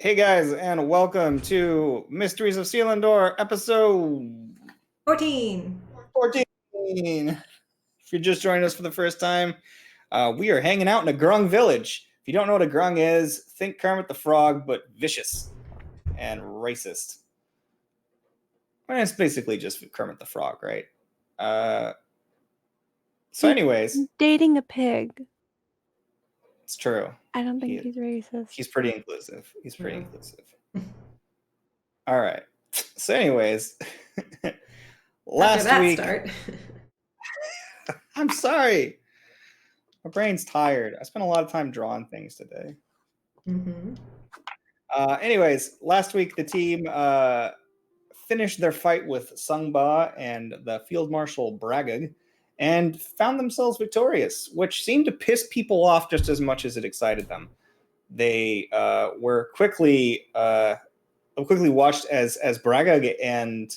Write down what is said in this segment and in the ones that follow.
Hey guys, and welcome to Mysteries of Selindor, episode 14. 14. If you're just joining us for the first time, we are hanging out in a Grung village. If you don't know what a Grung is, think Kermit the Frog, but vicious and racist. Well, it's basically just Kermit the Frog, right? Uh, so, He's anyways, dating a pig. it's true. I don't think he's racist. He's pretty inclusive. All right. So, anyways, last After that week. start. I'm sorry. My brain's tired. I spent a lot of time drawing things today. Mm-hmm. Anyways, last week the team finished their fight with Sungba and the Field Marshal Bragag and found themselves victorious, which seemed to piss people off just as much as it excited them. They were quickly watched as Bragag and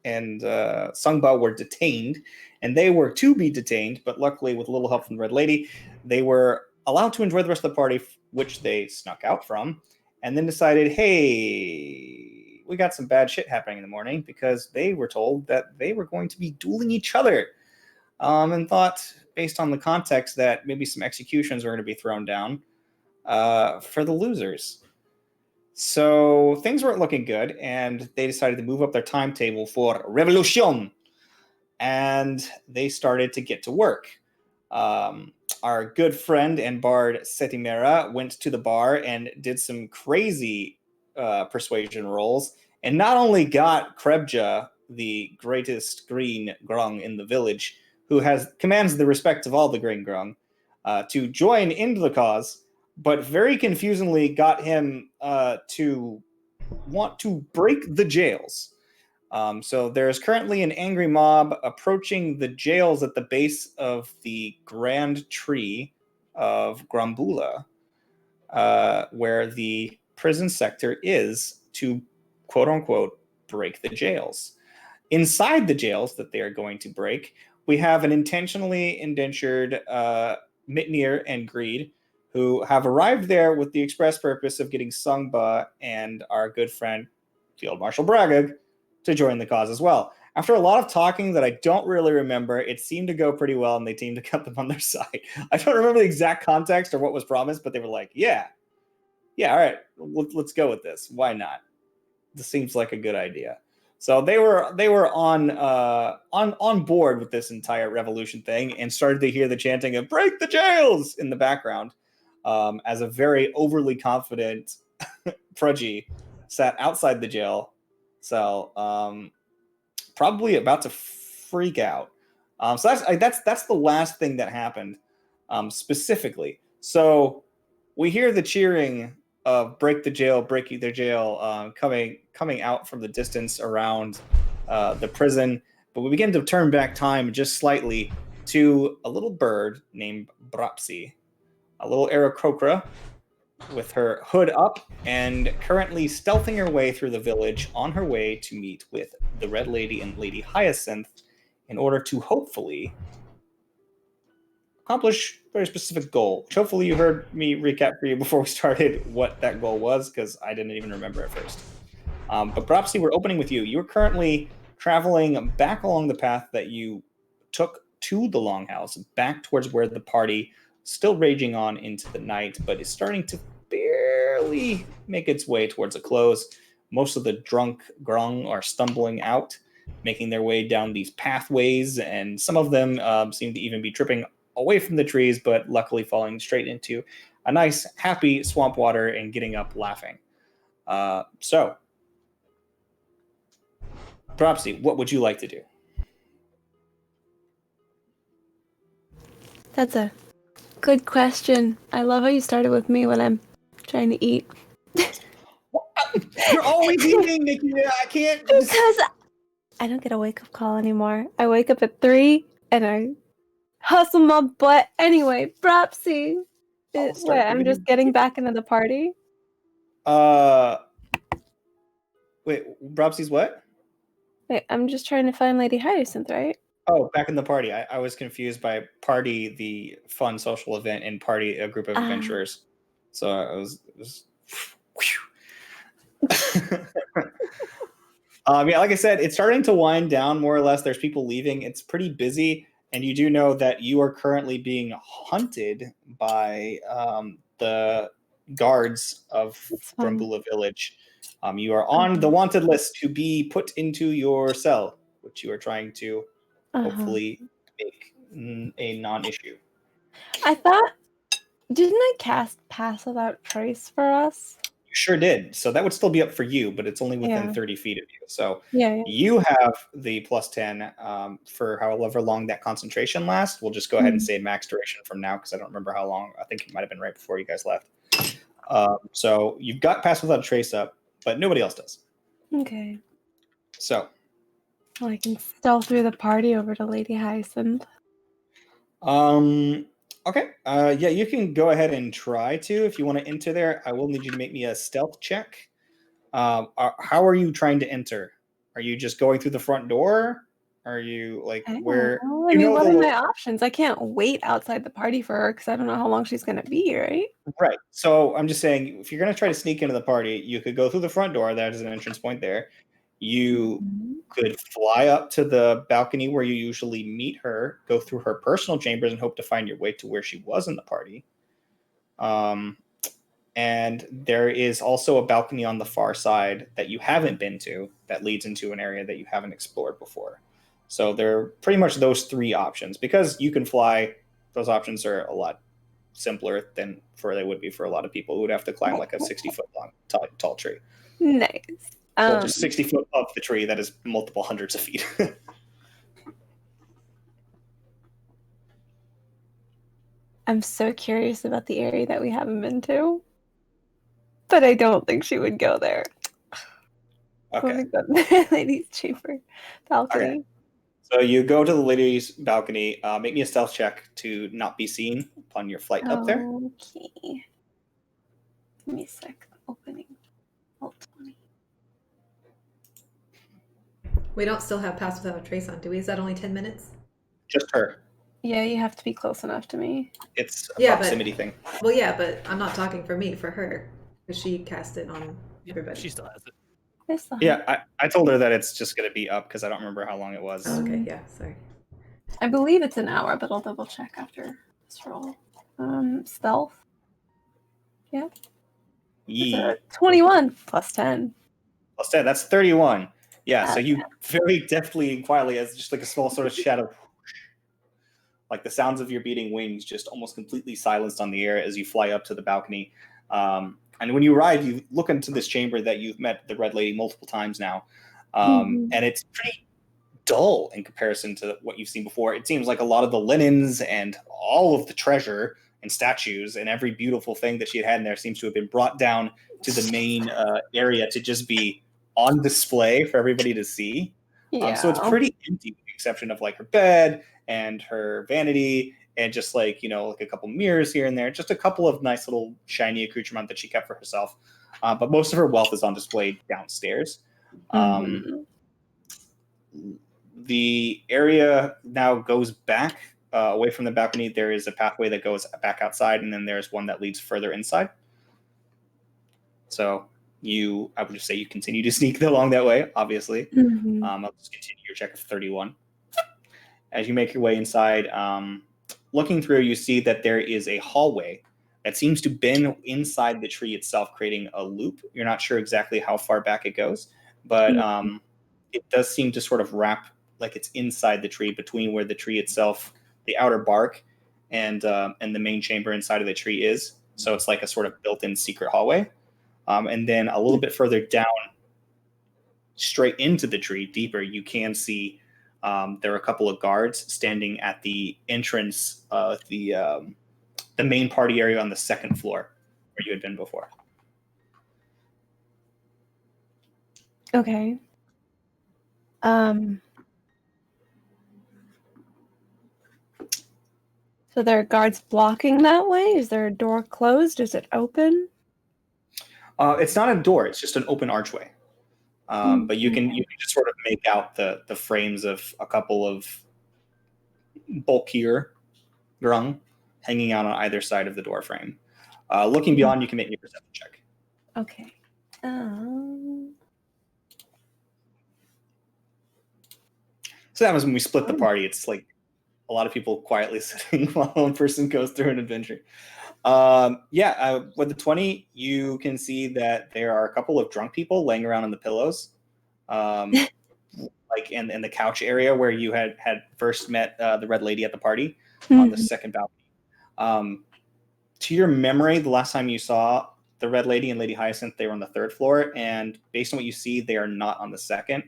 Sungba were detained, and they were to be detained, but luckily, with a little help from the Red Lady, they were allowed to enjoy the rest of the party, which they snuck out from, and then decided, hey, we got some bad shit happening in the morning, because they were told that they were going to be dueling each other, and thought, based on the context, that maybe some executions were going to be thrown down for the losers. So things weren't looking good, and they decided to move up their timetable for Revolution. And they started to get to work. Our good friend and bard Setimera went to the bar and did some crazy persuasion rolls, and not only got Krebja, the greatest green grung in the village, who commands the respect of all the green grung, to join into the cause, but very confusingly got him to want to break the jails. So there's currently an angry mob approaching the jails at the base of the Grand Tree of Grambula, where the prison sector is, to quote-unquote break the jails. Inside the jails that they are going to break, we have an intentionally indentured Mitnir and Greed, who have arrived there with the express purpose of getting Sungba and our good friend Field Marshal Bragag to join the cause as well. After a lot of talking that I don't really remember, it seemed to go pretty well, and they seemed to cut them on their side. I don't remember the exact context or what was promised, but they were like, yeah, all right, let's go with this. Why not? This seems like a good idea. So they were on board with this entire revolution thing, and started to hear the chanting of "break the jails" in the background, as a very overly confident Prudgy sat outside the jail cell, probably about to freak out. So that's the last thing that happened, specifically. So we hear the cheering of "break the jail, breaking their jail" coming out from the distance around the prison, but we begin to turn back time just slightly to a little bird named Brapsi, a little Aarakocra, with her hood up and currently stealthing her way through the village on her way to meet with the Red Lady and Lady Hyacinth in order to hopefully accomplish a very specific goal, which hopefully you heard me recap for you before we started what that goal was, because I didn't even remember at first. But Brapsi, we're opening with you. You're currently traveling back along the path that you took to the Longhouse, back towards where the party still raging on into the night, but is starting to barely make its way towards a close. Most of the drunk grung are stumbling out, making their way down these pathways, and some of them seem to even be tripping away from the trees, but luckily falling straight into a nice, happy swamp water and getting up laughing. So, Propsy, what would you like to do? That's a good question. I love how you started with me when I'm trying to eat. You're always eating, Nikki. I can't. Because I don't get a wake-up call anymore. I wake up at 3 and I hustle my butt. Anyway, Brapsy. I'm just getting back into the party? Wait, Brapsy's what? Wait, I'm just trying to find Lady Hyacinth, right? Oh, back in the party. I was confused by party, the fun social event, and party, a group of adventurers. So it was Yeah, like I said, it's starting to wind down more or less. There's people leaving. It's pretty busy, and you do know that you are currently being hunted by the guards of It's fine. Grumbula Village. You are on the wanted list to be put into your cell, which you are trying to hopefully make a non-issue. I thought, didn't I cast Pass Without Trace for us? You sure did. So that would still be up for you, but it's only within Yeah. 30 feet of you. So Yeah. you have the plus 10 for however long that concentration lasts. We'll just go ahead and say max duration from now because I don't remember how long. I think it might have been right before you guys left. So you've got Pass Without a Trace up, but nobody else does. Okay. So. Well, I can stealth through the party over to Lady Hyacinth. Okay. Yeah, you can go ahead and try to if you want to enter there. I will need you to make me a stealth check. How are you trying to enter? Are you just going through the front door? Are you like where? I mean, what are my options? I can't wait outside the party for her because I don't know how long she's going to be, right? Right. So I'm just saying, if you're going to try to sneak into the party, you could go through the front door. That is an entrance point there. You could fly up to the balcony where you usually meet her, go through her personal chambers, and hope to find your way to where she was in the party. And there is also a balcony on the far side that you haven't been to that leads into an area that you haven't explored before. So they're pretty much those three options. Because you can fly, those options are a lot simpler than they would be for a lot of people who would have to climb like a 60-foot long tall tree. Nice. Well, just 60 foot up the tree that is multiple hundreds of feet. I'm so curious about the area that we haven't been to, but I don't think she would go there. Okay. Ladies' chamber balcony. Okay. So you go to the ladies' balcony. Make me a stealth check to not be seen upon your flight up there. Okay. Give me a sec. Opening. Alt 20. We don't still have Pass Without a Trace on, do we? Is that only 10 minutes? Just her. Yeah, you have to be close enough to me. It's a proximity thing. Well, yeah, but I'm not talking for me, for her. Because she cast it on everybody. She still has it. Yeah, I told her that it's just going to be up because I don't remember how long it was. Oh, okay, yeah, sorry. I believe it's an hour, but I'll double check after this roll. Stealth. Yeah. 21 plus 10. Plus 10, that's 31. Yeah, so you very deftly and quietly, as just like a small sort of shadow, like the sounds of your beating wings just almost completely silenced on the air as you fly up to the balcony. And when you arrive, you look into this chamber that you've met the Red Lady multiple times now. And it's pretty dull in comparison to what you've seen before. It seems like a lot of the linens and all of the treasure and statues and every beautiful thing that she had in there seems to have been brought down to the main area to just be on display for everybody to see. So it's pretty empty with the exception of like her bed and her vanity and just like, like a couple mirrors here and there, just a couple of nice little shiny accoutrement that she kept for herself. But most of her wealth is on display downstairs. The area now goes back away from the balcony. There is a pathway that goes back outside, and then there's one that leads further inside. So I would just say you continue to sneak along that way, obviously. I'll just continue your check of 31. As you make your way inside, looking through, you see that there is a hallway that seems to bend inside the tree itself, creating a loop. You're not sure exactly how far back it goes, but it does seem to sort of wrap like it's inside the tree between where the tree itself, the outer bark, and the main chamber inside of the tree is. So it's like a sort of built-in secret hallway. And then a little bit further down, straight into the tree, deeper, you can see there are a couple of guards standing at the entrance of the main party area on the second floor where you had been before. Okay. So there are guards blocking that way? Is there a door closed? Is it open? It's not a door. It's just an open archway. But you can just sort of make out the frames of a couple of bulkier grung hanging out on either side of the door frame. Looking beyond, you can make your perception check. Okay. So that was when we split the party. It's like a lot of people quietly sitting while one person goes through an adventure. With the 20, you can see that there are a couple of drunk people laying around on the pillows, like in the couch area where you had first met the red lady at the party on the second balcony. To your memory, the last time you saw the red lady and Lady Hyacinth, they were on the third floor, and based on what you see, they are not on the second.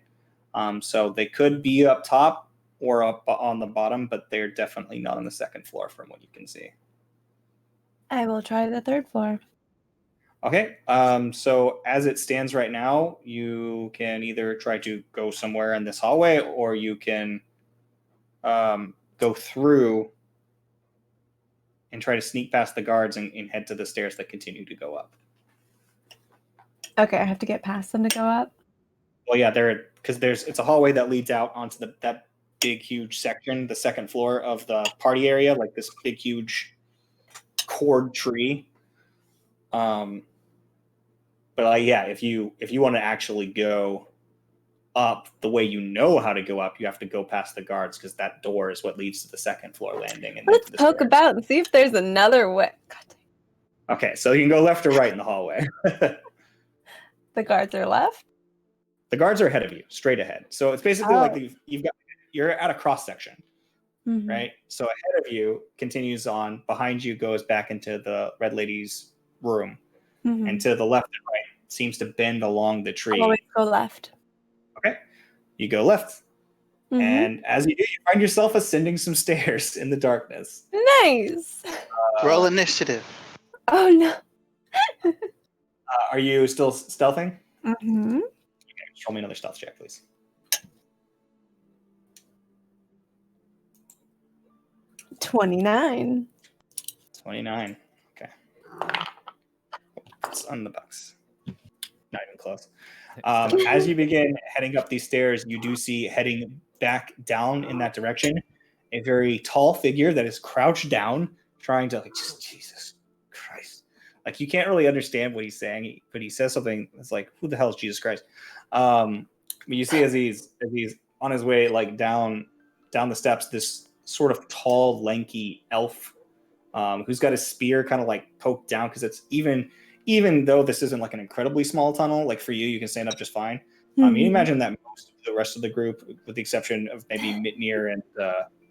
So they could be up top or up on the bottom, but they're definitely not on the second floor from what you can see. I will try the third floor. Okay, so as it stands right now, you can either try to go somewhere in this hallway, or you can go through and try to sneak past the guards and head to the stairs that continue to go up. Okay, I have to get past them to go up. Well, yeah, it's a hallway that leads out onto that big, huge section, the second floor of the party area, like this big, huge cord tree. But if you want to actually go up the way you know how to go up, you have to go past the guards, because that door is what leads to the second floor landing. And let's poke about and see if there's another way. Okay, so you can go left or right in the hallway. The guards are left? The guards are ahead of you, straight ahead. So it's basically like you're at a cross section, right? So ahead of you continues on, behind you goes back into the red lady's room, and to the left and right seems to bend along the tree. Always go left. Okay, you go left, and as you do, you find yourself ascending some stairs in the darkness. Nice. Roll initiative. Oh no. Are you still stealthing? Mm-hmm. Okay, just roll me another stealth check, please. 29. 29. Okay. It's on the box. Not even close. As you begin heading up these stairs, you do see, heading back down in that direction, a very tall figure that is crouched down, trying to, like, just, Jesus Christ. Like, you can't really understand what he's saying, but he says something that's like, who the hell is Jesus Christ? But you see as he's on his way, like, down the steps, this sort of tall, lanky elf who's got his spear kind of like poked down, because it's even though this isn't like an incredibly small tunnel, like for you can stand up just fine. You imagine that most of the rest of the group, with the exception of maybe Mitnir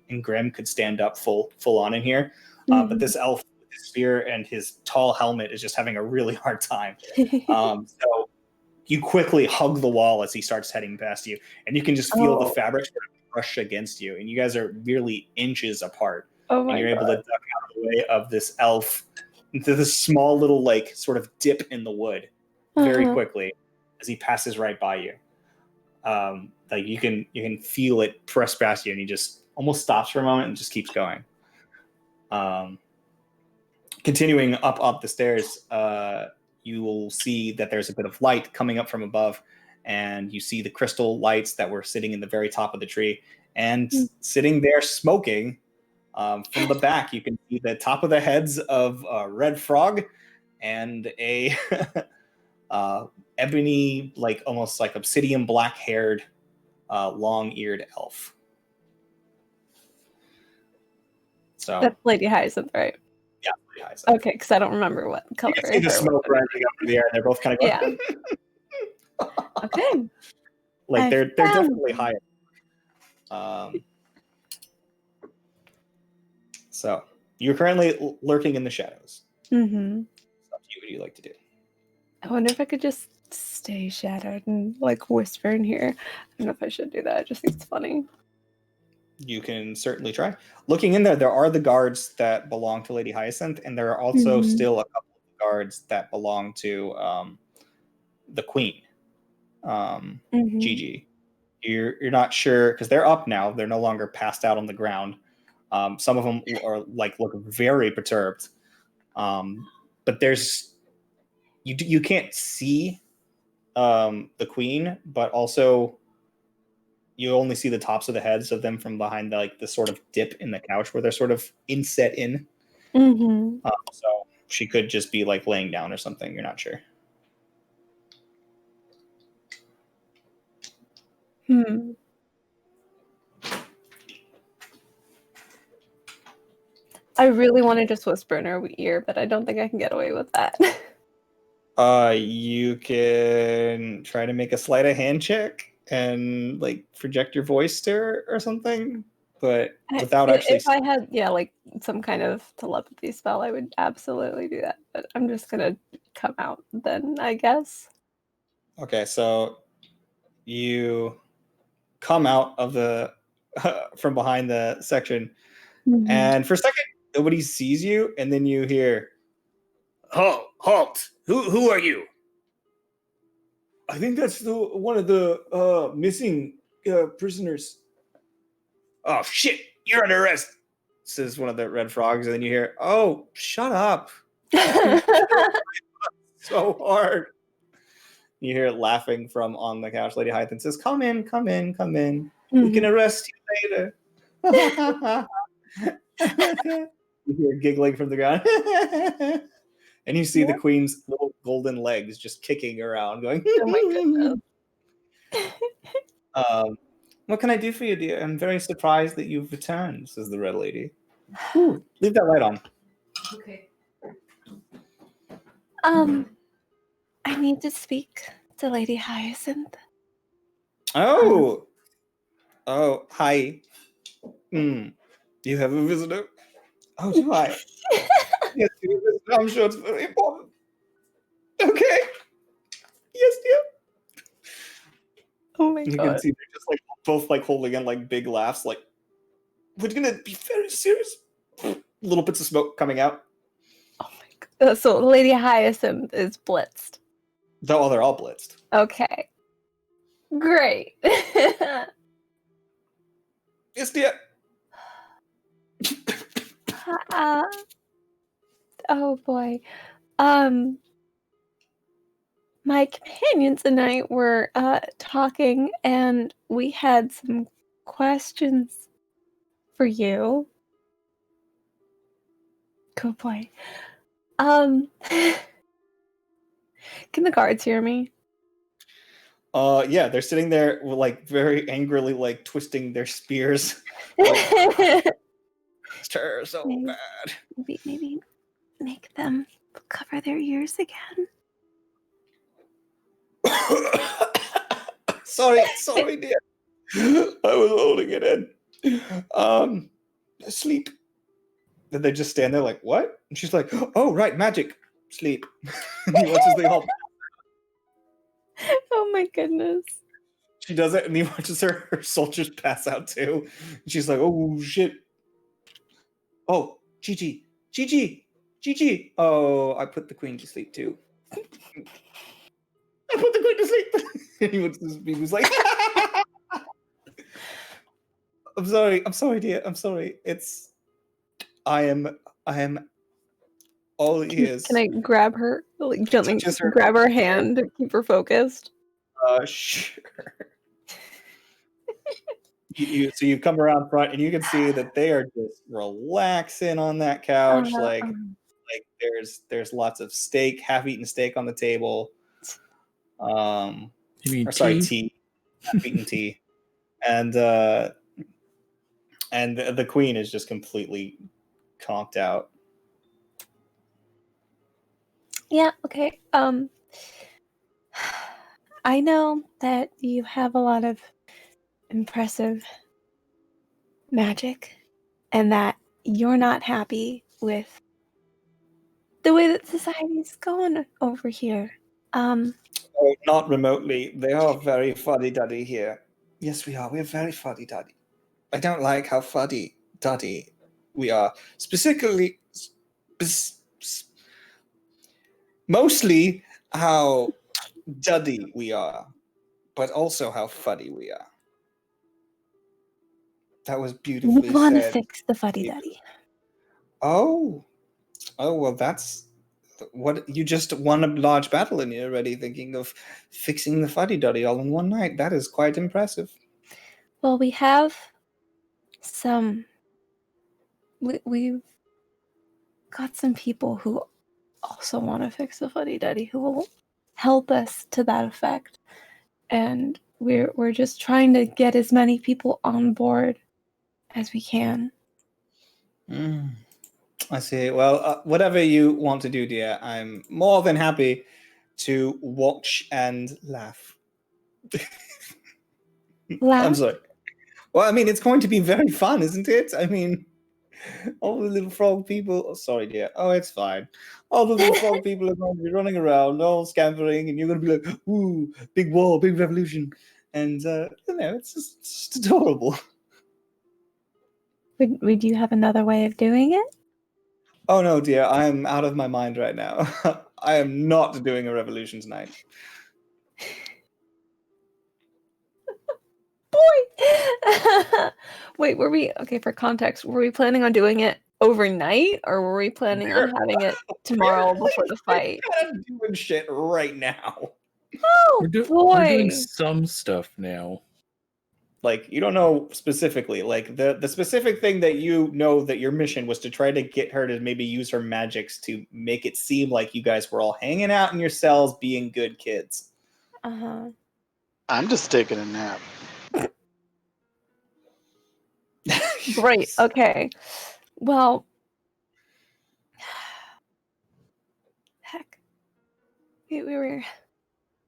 and Grim, could stand up full on in here. But this elf with his spear and his tall helmet is just having a really hard time. So you quickly hug the wall as he starts heading past you, and you can just feel the fabric sort of brush against you, and you guys are merely inches apart. Oh and you're able to duck out of the way of this elf into this small little, like, sort of dip in the wood very quickly as he passes right by you. Like you can feel it press past you, and he just almost stops for a moment and just keeps going. Continuing up the stairs, you will see that there's a bit of light coming up from above, and you see the crystal lights that were sitting in the very top of the tree, and sitting there smoking. From the back, you can see the top of the heads of a red frog and a ebony, like almost like obsidian black-haired, long-eared elf. So that's Lady Hyacinth, right? Yeah, Lady Hyacinth. Okay, because I don't remember what color. You can see the smoke rising up in the air, and they're both kind of going, yeah. Okay. Like they're definitely higher. So you're currently lurking in the shadows. Mm-hmm. What do you like to do? I wonder if I could just stay shadowed and like whisper in here. I don't know if I should do that. I just think it's funny. You can certainly try. Looking in there are the guards that belong to Lady Hyacinth, and there are also still a couple of guards that belong to the Queen, Gigi. You're not sure, because they're up now. They're no longer passed out on the ground. Some of them are look very perturbed, but you can't see the Queen, but also you only see the tops of the heads of them from behind the sort of dip in the couch where they're sort of inset in. So she could just be like laying down or something. You're not sure. I really want to just whisper in her ear, but I don't think I can get away with that. You can try to make a sleight of hand check and like project your voice to her or something, but without actually. If I had, like some kind of telepathy spell, I would absolutely do that. But I'm just gonna come out then, I guess. Okay, so you come out of the from behind the section, and for a second nobody sees you, and then you hear, Halt! Who are you? I think that's one of the missing prisoners. Oh shit! You're under arrest. Says one of the red frogs, and then you hear, "Oh, shut up!" So hard. You hear it laughing from on the couch. Lady Hyathin says, "Come in, come in, come in. We can arrest you later." You hear giggling from the ground. And you see the queen's little golden legs just kicking around, going, Oh my goodness. What can I do for you, dear? I'm very surprised that you've returned, says the red lady. Ooh, leave that light on. Okay. I need to speak to Lady Hyacinth. Oh, hi. You have a visitor? Oh, do I? Yes, you have a visitor. I'm sure it's very important. Okay. Yes, dear. Oh my You god. can see they're just like both like holding in like big laughs, like we're gonna be very serious. Little bits of smoke coming out. Oh my god. So Lady Hyacinth is blitzed. Oh, they're all blitzed. Okay. Great. Yes, dear. Oh boy. My companions and I were talking, and we had some questions for you. Good boy. Can the guards hear me? Yeah, they're sitting there like very angrily, like twisting their spears. Like, her so bad. Maybe make them cover their ears again. sorry, dear. I was holding it in. Sleep. Then they just stand there like, what? And she's like, oh, right, magic. Sleep. And he watches the all. Oh my goodness. She does it, and he watches her soldiers pass out too. And she's like, oh, shit. Oh, Gigi. Oh, I put the queen to sleep too. I put the queen to sleep. He was like, I'm sorry, dear. I'm sorry. I am all ears. Can I grab her, like gently Her. grab her hand to keep her focused? Sure. So you come around front, and you can see that they are just relaxing on that couch. Like there's lots of steak, half-eaten steak on the table. You mean tea? Half-eaten tea, and the queen is just completely conked out. Yeah, okay. I know that you have a lot of impressive magic, and that you're not happy with the way that society's going over here. Oh, not remotely. They are very fuddy-duddy here. Yes, we are. We're very fuddy-duddy. I don't like how fuddy-duddy we are. Specifically, mostly how duddy we are, but also how fuddy we are. That was beautifully said. We want to fix the fuddy-duddy. Oh, well, that's what you just won a large battle, and you're already thinking of fixing the fuddy-duddy all in one night. That is quite impressive. Well, we have some. We've got some people who also want to fix the fuddy-duddy, who will help us to that effect, and we're just trying to get as many people on board as we can. I see. Well, whatever you want to do, dear, I'm more than happy to watch and laugh. I'm Laugh? sorry. Well, I mean, it's going to be very fun, isn't it? I mean, all the little frog people. Oh, sorry, dear. Oh, it's fine. All the little frog people are going to be running around, all scampering, and you're going to be like, "Ooh, big war, big revolution," and it's just adorable. Would you have another way of doing it? Oh no, dear, I'm out of my mind right now. I am not doing a revolution tonight. Boy! Wait, okay, for context, were we planning on doing it overnight or were we planning on having it tomorrow before the fight? We're kind of doing shit right now. Oh, We're doing boy! some stuff now. Like, you don't know specifically. Like, the specific thing that you know that your mission was to try to get her to maybe use her magics to make it seem like you guys were all hanging out in your cells being good kids. Uh-huh. I'm just taking a nap. Great, okay. Well, heck. We were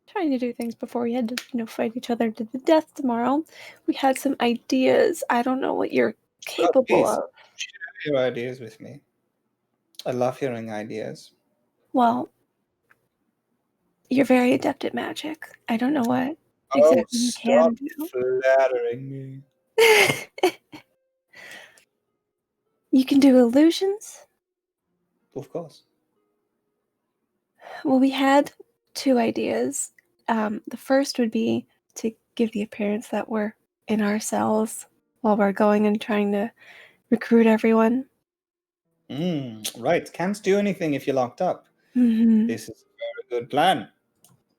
trying to do things before we had to, fight each other to the death tomorrow. We had some ideas. I don't know what you're capable Please, of. share your ideas with me. I love hearing ideas. Well, you're very adept at magic. I don't know what exactly you can Stop flattering me. do. You can do illusions. Of course. Well, we had two ideas. The first would be to give the appearance that we're in our cells while we're going and trying to recruit everyone. Right. Can't do anything if you're locked up. Mm-hmm. This is a very good plan.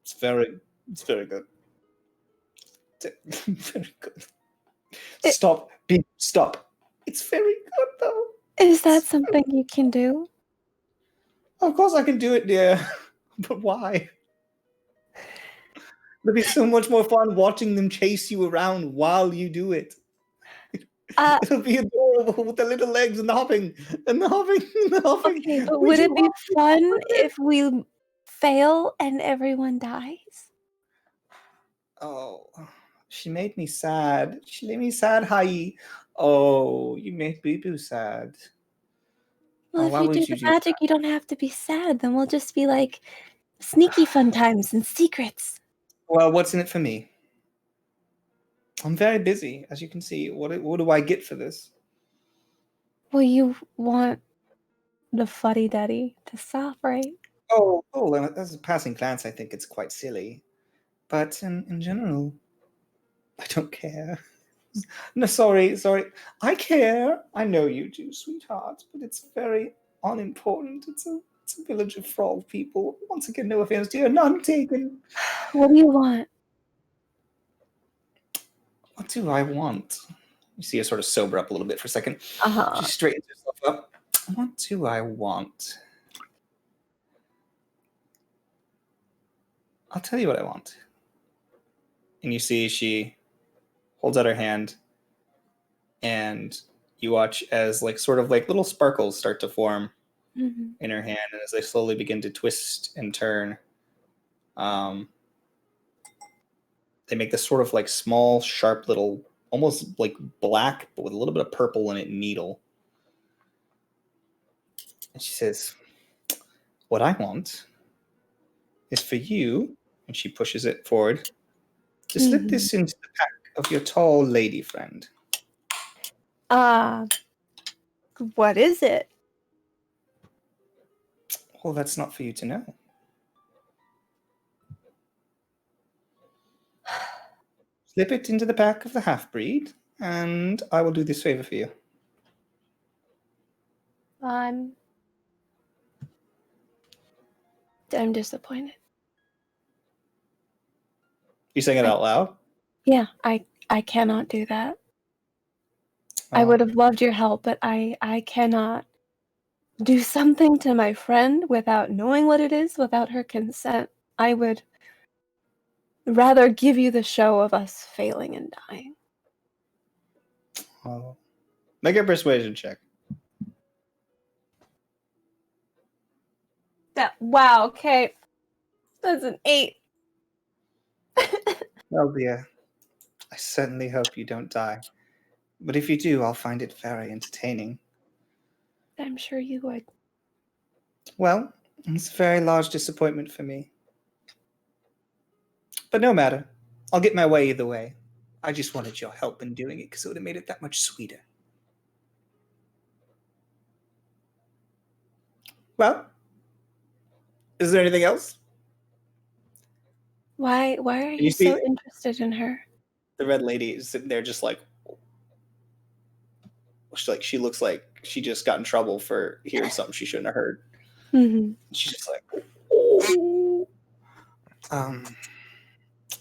It's very good. Very good. Stop. It's very good, though. Is that something you can do? Of course I can do it, dear. But why? It'll be so much more fun watching them chase you around while you do it. It'll be adorable with the little legs and the hopping and the hopping and the hopping. Okay, but would it be fun if we fail and everyone dies? Oh, she made me sad. She made me sad, Hai. Oh, you made Boo Boo sad. Well, if why you do wouldn't the you do magic, you don't have to be sad. Then we'll just be like sneaky fun times and secrets. Well, what's in it for me? I'm very busy, as you can see. What do I get for this? Well, you want the fuddy-duddy to stop, right? Oh, as a passing glance, I think it's quite silly. But in general, I don't care. No, sorry. I care. I know you do, sweetheart, but it's very unimportant. It's a village of frog people. Once again, no offense, dear, none taken. What do you want? What do I want? You see her sort of sober up a little bit for a second. Uh-huh. She straightens herself up. What do I want? I'll tell you what I want. And you see she holds out her hand, and you watch as sort of little sparkles start to form in her hand, and as they slowly begin to twist and turn, they make this sort of small, sharp little, almost like black, but with a little bit of purple in it, needle. And she says, "What I want is for you," and she pushes it forward, "to slip this into the pack of your tall lady friend." What is it? Well, that's not for you to know. Slip it into the pack of the half-breed, and I will do this favor for you. I'm disappointed. You saying it out loud? Yeah, I cannot do that. I Oh. would have loved your help, but I cannot do something to my friend without knowing what it is, without her consent. I would rather give you the show of us failing and dying. Oh. Make a persuasion check. Wow, okay. That's an 8. Well, dear, I certainly hope you don't die. But if you do, I'll find it very entertaining. I'm sure you would. Well, it's a very large disappointment for me. But no matter. I'll get my way either way. I just wanted your help in doing it because it would have made it that much sweeter. Well, is there anything else? Why are you you so see- interested in her? The red lady is sitting there just like she looks like she just got in trouble for hearing something she shouldn't have heard. Mm-hmm. She's just like,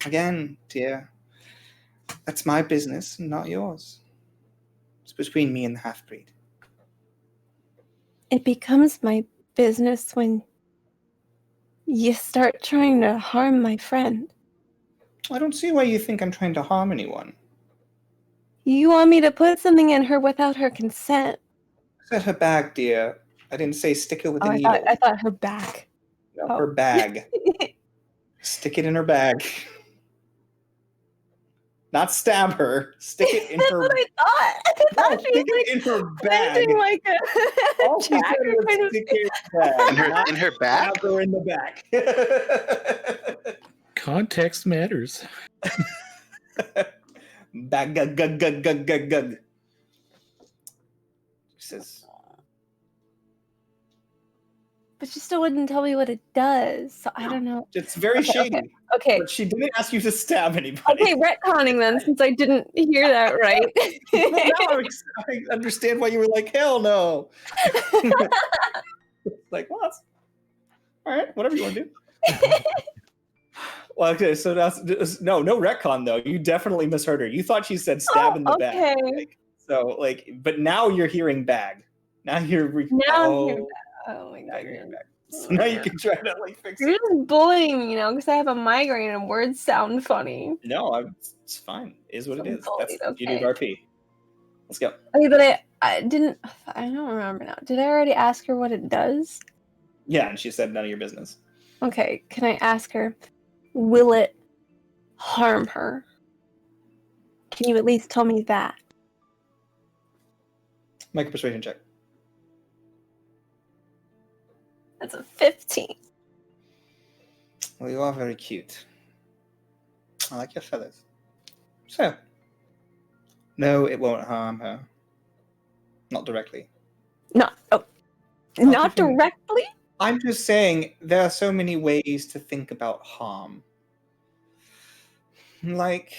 again, dear, that's my business, not yours. It's between me and the half-breed. It becomes my business when you start trying to harm my friend. I don't see why you think I'm trying to harm anyone. You want me to put something in her without her consent? I said her bag, dear. I didn't say stick her with Oh, a needle. I thought her back. No, Oh. her bag. Stick it in her bag. Not stab her. Stick it in That's her. what I thought. I No, thought she stick was it in her like bag. planting like a All she said tracker was kind of. stick it in her bag. In her back? Stab her in the back. Context matters. Bag, gug, gug, gug, gug, gug, gug. She says, But she still wouldn't tell me what it does, so I don't know. it's very Okay, shady. Okay, But she didn't ask you to stab anybody. okay, retconning then, since I didn't hear that right. Well, now I understand why you were like, hell no. Like, well, that's all right, whatever you want to do. Well, okay, so that's no retcon though. You definitely misheard her. You thought she said stab in the back. Okay. But now you're hearing bag. Now you're Now I'm hearing Oh my now you're hearing god. bag. So now you can try to fix You're it. just bullying me, because I have a migraine and words sound funny. No, it's fine. It is what it is. That's Bullied, you do okay. RP. Let's go. Okay, but I didn't. I don't remember now. Did I already ask her what it does? Yeah, and she said none of your business. Okay, can I ask her, will it harm her? Can you at least tell me that? Make a persuasion check. That's a 15. Well, you are very cute. I like your feathers. So, no, it won't harm her. Not directly. Not keep it. directly? I'm just saying there are so many ways to think about harm. Like,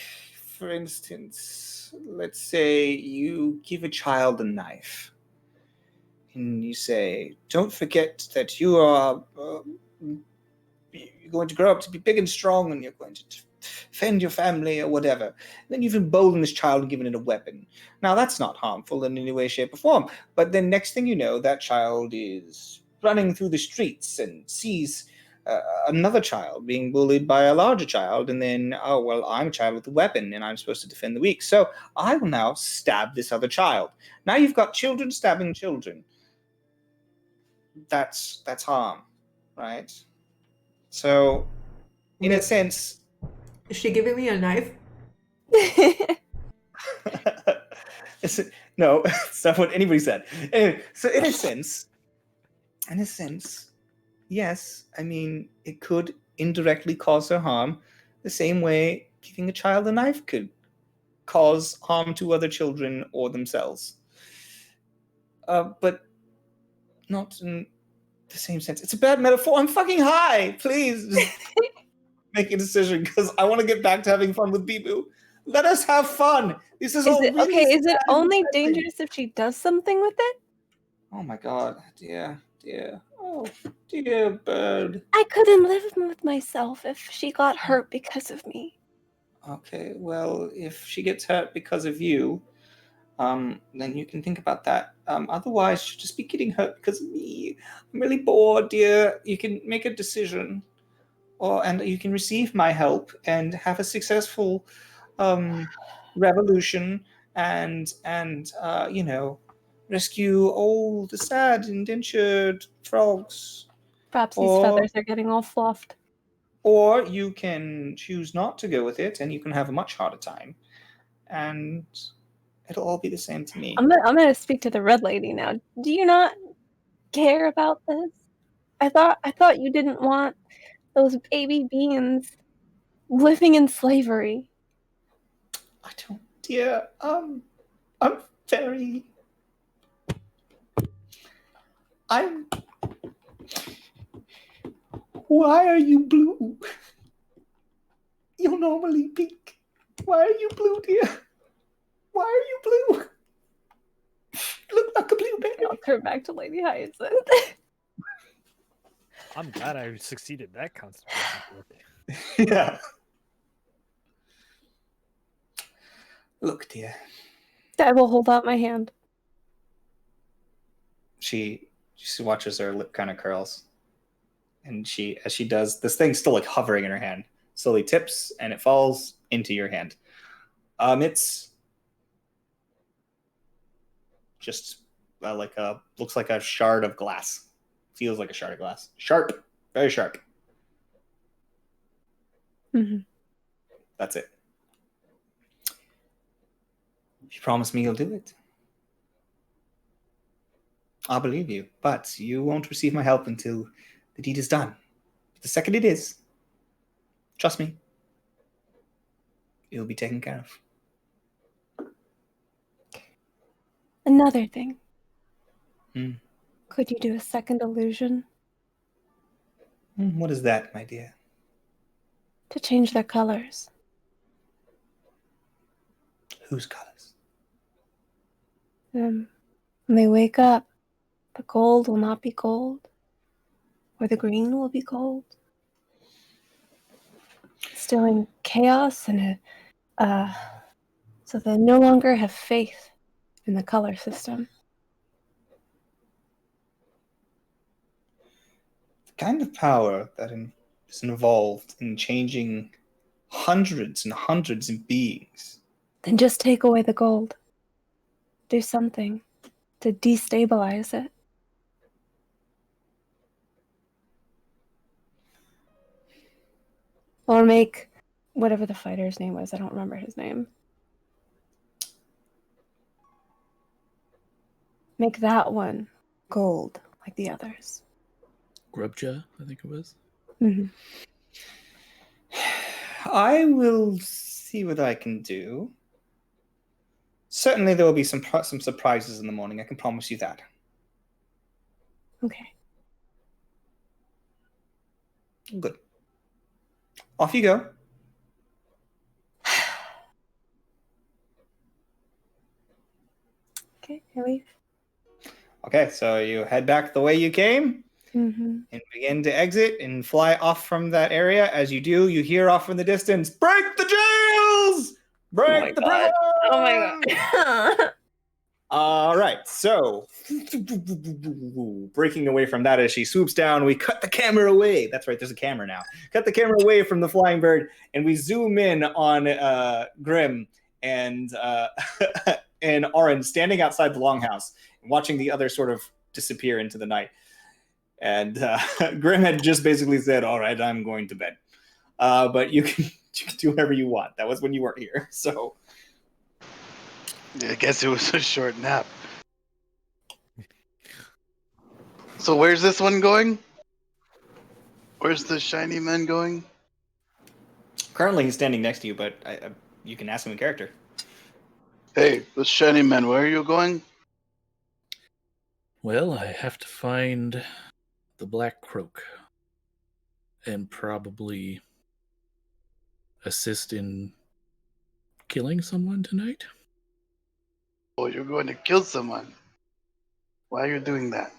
for instance, let's say you give a child a knife. And you say, don't forget that you are you're going to grow up to be big and strong and you're going to defend your family or whatever. And then you've emboldened this child and given it a weapon. Now, that's not harmful in any way, shape, or form. But then next thing you know, that child is running through the streets and sees another child being bullied by a larger child. And then, oh, well, I'm a child with a weapon and I'm supposed to defend the weak. So I will now stab this other child. Now you've got children stabbing children. That's harm, right? So, in a sense, Is she giving me a knife? no, it's not what anybody said. Anyway, so in a sense, yes, I mean, it could indirectly cause her harm the same way giving a child a knife could cause harm to other children or themselves. But not in the same sense. It's a bad metaphor. I'm fucking high. Please just make a decision because I want to get back to having fun with Bibu. Let us have fun. This is all really okay, is it sad and only depressing. dangerous if she does something with it? Oh my god, dear. Oh, dear bird. I couldn't live with myself if she got hurt because of me. Okay, well, if she gets hurt because of you, then you can think about that. Otherwise, she'll just be getting hurt because of me. I'm really bored, dear. You can make a decision, and you can receive my help and have a successful revolution and rescue all the sad indentured frogs. Perhaps these Or- feathers are getting all fluffed. Or you can choose not to go with it, and you can have a much harder time. And it'll all be the same to me. I'm gonna speak to the red lady now. Do you not care about this? I thought you didn't want those baby beings living in slavery. I don't, dear. I'm very. I'm. Why are you blue? You're normally pink. Why are you blue, dear? Why are you blue? You look like a blueberry. I'll turn back to Lady Hyacinth. I'm glad I succeeded that concentration check. Yeah. Look, dear. I will hold out my hand. She watches her lip kind of curls, and as she does, this thing's still like hovering in her hand, slowly tips and it falls into your hand. It's just looks like a shard of glass. Feels like a shard of glass. Sharp, very sharp. Mm-hmm. That's it. If you promise me you'll do it, I'll believe you. But you won't receive my help until the deed is done. The second it is, trust me, it'll be taken care of. Another thing. Hmm. Could you do a second illusion What is that, my dear? to change their colors? Whose colors? When they wake up, the gold will not be gold, or the green will be gold. Instilling chaos and so they no longer have faith in the color system. The kind of power that is involved in changing hundreds and hundreds of beings. Then just take away the gold. Do something to destabilize it. Or make whatever the fighter's name was. I don't remember his name. Make that one gold like the others. Grubja, I think it was. Mm-hmm. I will see what I can do. Certainly there will be some surprises in the morning, I can promise you that. Okay. Good. Off you go. Okay, I leave. Okay, so you head back the way you came Mm-hmm. and begin to exit and fly off from that area. As you do, you hear off from the distance, break the jails! Break the prison! Oh my god. All right, so breaking away from that as she swoops down, we cut the camera away. That's right, there's a camera now. Cut the camera away from the flying bird, and we zoom in on Grim and and Oren standing outside the longhouse, watching the other sort of disappear into the night. And Grim had just basically said, "All right, I'm going to bed," but you can do whatever you want. That was when you weren't here, so. I guess it was a short nap. So where's this one going? Where's the shiny man going? Currently, he's standing next to you, but you can ask him in character. Hey, the shiny man, where are you going? Well, I have to find the Black Croak and probably assist in killing someone tonight. Oh, you're going to kill someone. Why are you doing that?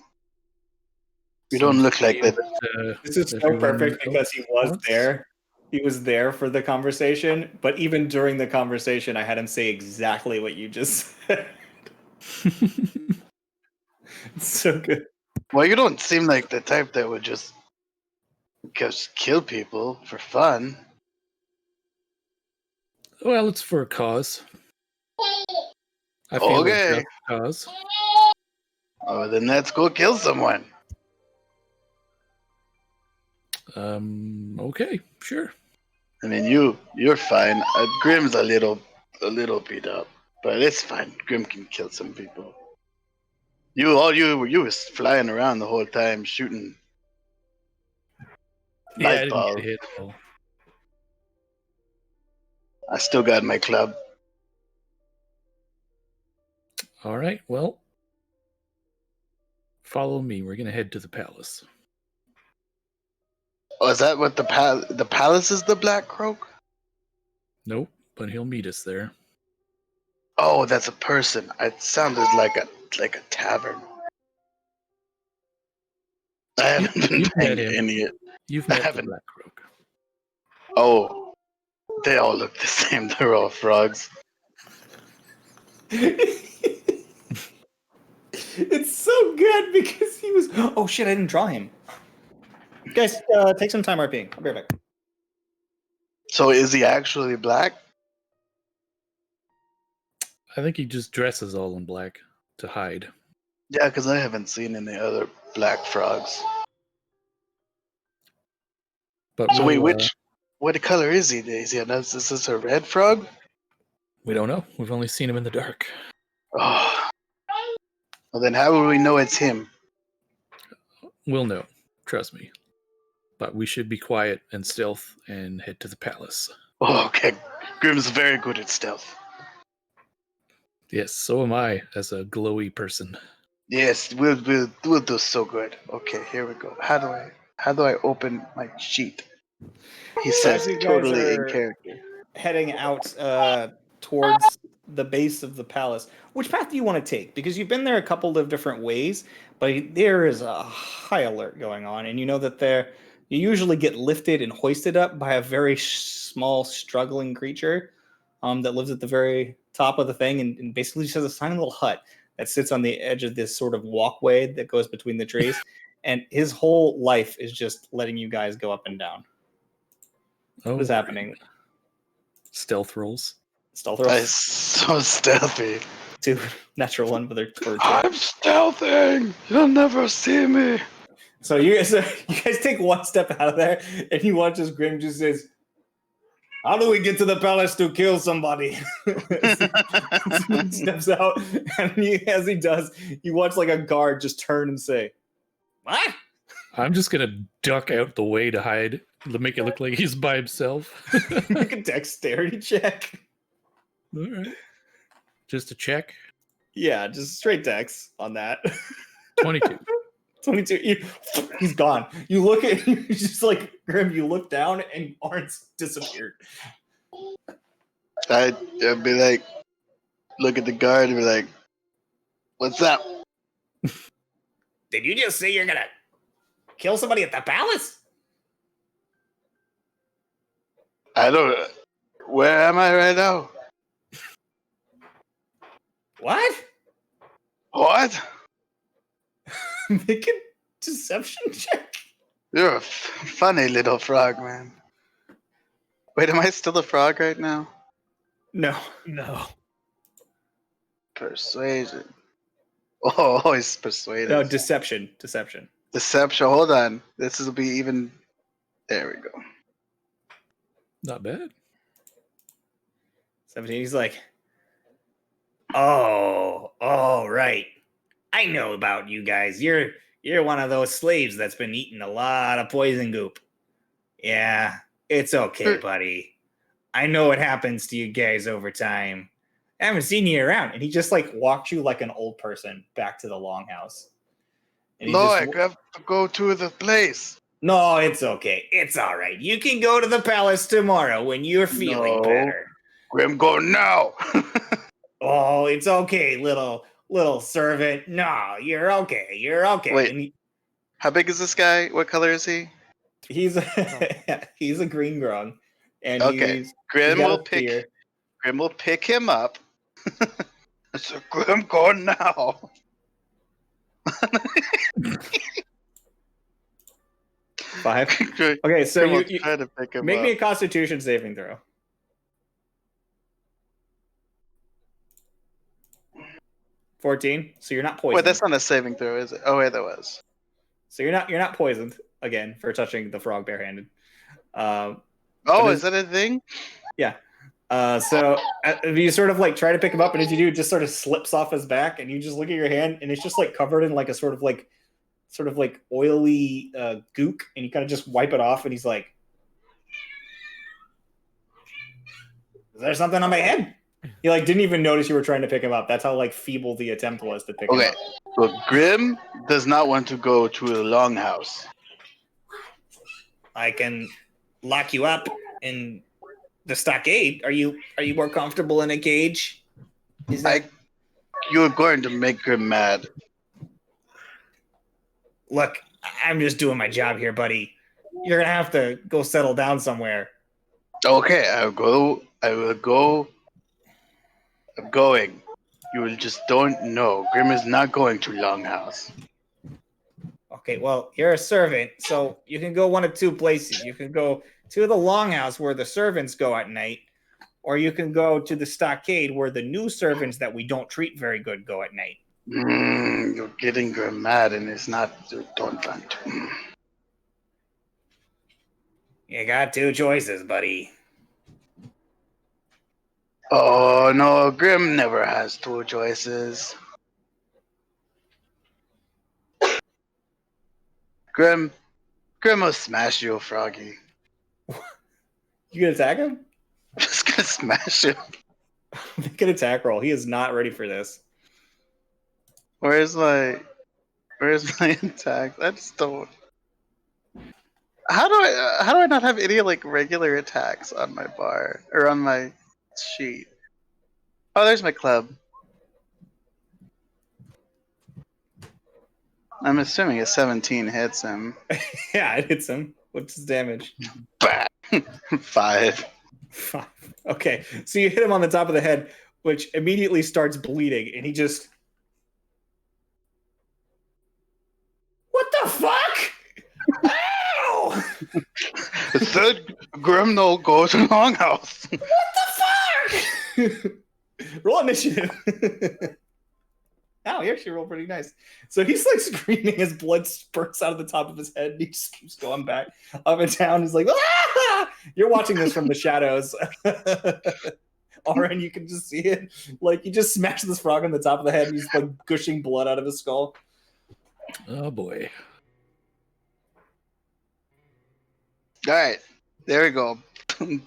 You Seems don't look to like be that. what, This is so everyone perfect because he was wants. there. He was there for the conversation, but even during the conversation, I had him say exactly what you just said. It's so good. Well, you don't seem like the type that would just kill people for fun. Well, it's for a cause. I feel Okay. a just cause. Oh, then let's go kill someone. Okay, sure. I mean, you're fine. Grim's a little beat up, but it's fine. Grim can kill some people. You was flying around the whole time shooting Yeah, I light didn't balls. get hit at all. I still got my club. All right, well, follow me. We're gonna head to the palace. Oh, is that what the palace is? The Black Croak? Nope, but he'll meet us there. Oh, that's a person. It sounded like a tavern. I haven't been You've met paying him. any. You've I met the haven't. Black Croak. Oh, they all look the same. They're all frogs. It's so good because he was. Oh shit! I didn't draw him. Guys, take some time RPing. I'll be right back. So is he actually black? I think he just dresses all in black to hide. Yeah, because I haven't seen any other black frogs. But So wait, we'll, what color is he? Is this a red frog? we don't know. We've only seen him in the dark. Oh, well then how will we know it's him? We'll know. Trust me. But we should be quiet and stealth and head to the palace. Oh, okay, Grim's very good at stealth. Yes, so am I as a glowy person. Yes, we'll do so good. Okay, here we go. How do I open my sheet? He So says as you guys totally in are character. heading out towards the base of the palace, which path do you want to take? Because you've been there a couple of different ways, but there is a high alert going on, and you know that you usually get lifted and hoisted up by a very small, struggling creature that lives at the very top of the thing, and basically just has a tiny little hut that sits on the edge of this sort of walkway that goes between the trees, and his whole life is just letting you guys go up and down. Oh, What is happening? Stealth rolls. Stealth That rolls. is so stealthy. 2 natural 1, but they're for I'm stealthing. You'll never see me. So you guys take one step out of there, and you watch as Grim just says, "How do we get to the palace to kill somebody?" Someone steps out, and as he does, you watch like a guard just turn and say, "What?" I'm just gonna duck out the way to hide, to make it look like he's by himself. Make a dexterity check. All right. Just a check. Yeah, just straight dex on that. 22. 22. He's gone. You look at you just like Grim. You look down, and Arn's disappeared. I'd be like, look at the guard and be like, "What's up?" Did you just say you're gonna kill somebody at the palace? I don't. Where am I right now? What? What? Make a deception check. You're a funny little frog, man. Wait, am I still a frog right now? No. No. Persuasion. Oh, he's persuaded. No, deception. Deception. Deception. Hold on. This will be even. There we go. Not bad. 17. He's like, oh, right. I know about you guys. You're one of those slaves that's been eating a lot of poison goop. Yeah, it's okay, buddy. I know what happens to you guys over time. I haven't seen you around. And he just like walks you like an old person back to the longhouse. And he No, just, I have to go to the place. no, it's okay. It's all right. You can go to the palace tomorrow when you're feeling No. better. Grim, go now. Oh, it's okay, little servant. No, you're okay. You're okay. Wait. And How big is this guy? What color is he? he's he's a green grung, and Okay. he's Grim got will a spear. pick him up. So Grim, go now. 5. Okay, so Grim will you try to pick him make up. me a Constitution saving throw. 14. So you're not poisoned. Wait, that's not a saving throw, is it? Oh, wait, that was. So you're not poisoned. again for touching the frog barehanded. Oh, But is that a thing? Yeah. So you sort of like try to pick him up, and as you do, it just sort of slips off his back, and you just look at your hand, and it's just like covered in like a sort of like oily gook, and you kind of just wipe it off, and he's like, "Is there something on my head?" He like didn't even notice you were trying to pick him up. That's how like feeble the attempt was to pick him Okay, up. so Grim does not want to go to the longhouse. I can lock you up in the stockade. Are you more comfortable in a cage? You're going to make Grim mad. Look, I'm just doing my job here, buddy. You're gonna have to go settle down somewhere. Okay, I will go. I'm going. You will just don't know. Grim is not going to longhouse. Okay, well, you're a servant, so you can go one of two places. You can go to the longhouse where the servants go at night, or you can go to the stockade where the new servants that we don't treat very good go at night. You're getting Grim mad, and it's not. You don't want to. You got two choices, buddy. Oh no, Grim never has two choices. Grim will smash you, Froggy. You gonna attack him? Just gonna smash him. Make an attack roll. He is not ready for this. Where's my attack? I just don't. How do I not have any like regular attacks on my bar or on my sheet? Oh, there's my club. I'm assuming a 17 hits him. Yeah, it hits him. What's his damage? Bah! 5. Okay, so you hit him on the top of the head, which immediately starts bleeding, and he just... What the fuck? Ow! It said Grim no go to longhouse. What the fuck? Roll initiative. Ow, he actually rolled pretty nice. So he's like screaming, his blood spurts out of the top of his head, and he just keeps going back up and down. He's like, ah! You're watching this from the shadows. Oren, you can just see it. Like, you just smashed this frog on the top of the head, and he's like gushing blood out of his skull. Oh boy. All right, there we go. And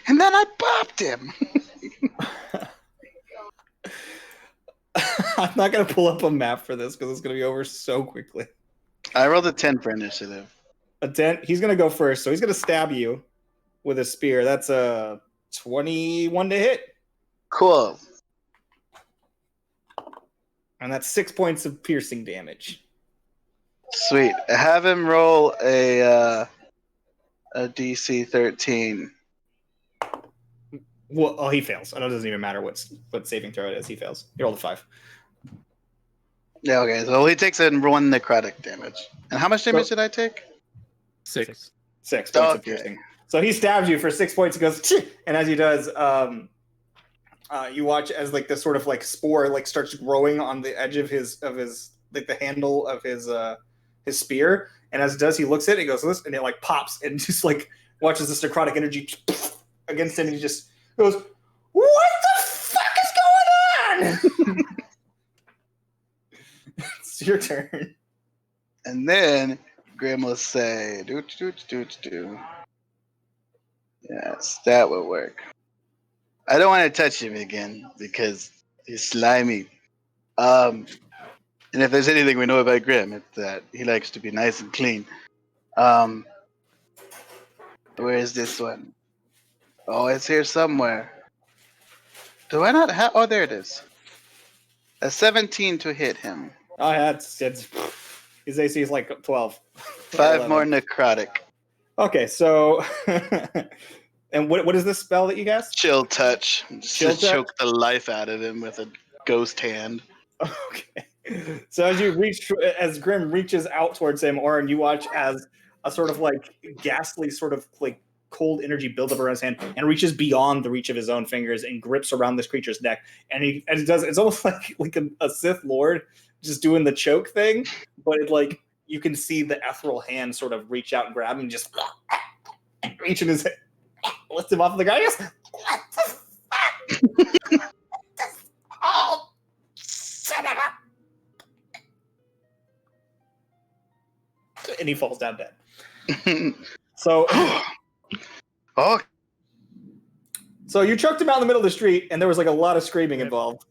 then I bopped him. I'm not going to pull up a map for this because it's going to be over so quickly. I rolled a 10 for initiative. A 10? He's going to go first, so he's going to stab you with a spear. That's a 21 to hit. Cool. And that's 6 points of piercing damage. Sweet. Have him roll a DC 13. Well, oh, he fails. I know it doesn't even matter what saving throw it is. He fails. He rolled a 5. Yeah, okay. So he takes 1 necrotic damage. And how much damage did I take? 6. 6 points of Okay. piercing. So he stabs you for 6 points. He goes, "Tch!" And as he does, you watch as like this sort of like spore like starts growing on the edge of his like the handle of his spear. And as it does, he looks at it, he goes, "This," and it like pops and just like watches this necrotic energy against him, and he just goes, "What the fuck is going on?" It's your turn. And then Grim will say, do. Yes, that will work. I don't want to touch him again because he's slimy. And if there's anything we know about Grim, it's that he likes to be nice and clean. Where is this one? Oh, it's here somewhere. Do I not have? Oh, there it is. A 17 to hit him. Oh, yeah, it's his AC is like 12. 5 more necrotic. Okay, so and what is this spell that you cast? Chill touch. Chill Just touch? choke the life out of him with a ghost hand. Okay. So as Grim reaches out towards him, Oren, you watch as a sort of like ghastly sort of like cold energy builds up around his hand and reaches beyond the reach of his own fingers and grips around this creature's neck. And it's almost like a Sith Lord just doing the choke thing, but it like you can see the ethereal hand sort of reach out and grab him, and just reach in his head, lift him off the guy. Yes. Oh, son of a- and he falls down dead. So, Oh, so you choked him out in the middle of the street, and there was like a lot of screaming involved.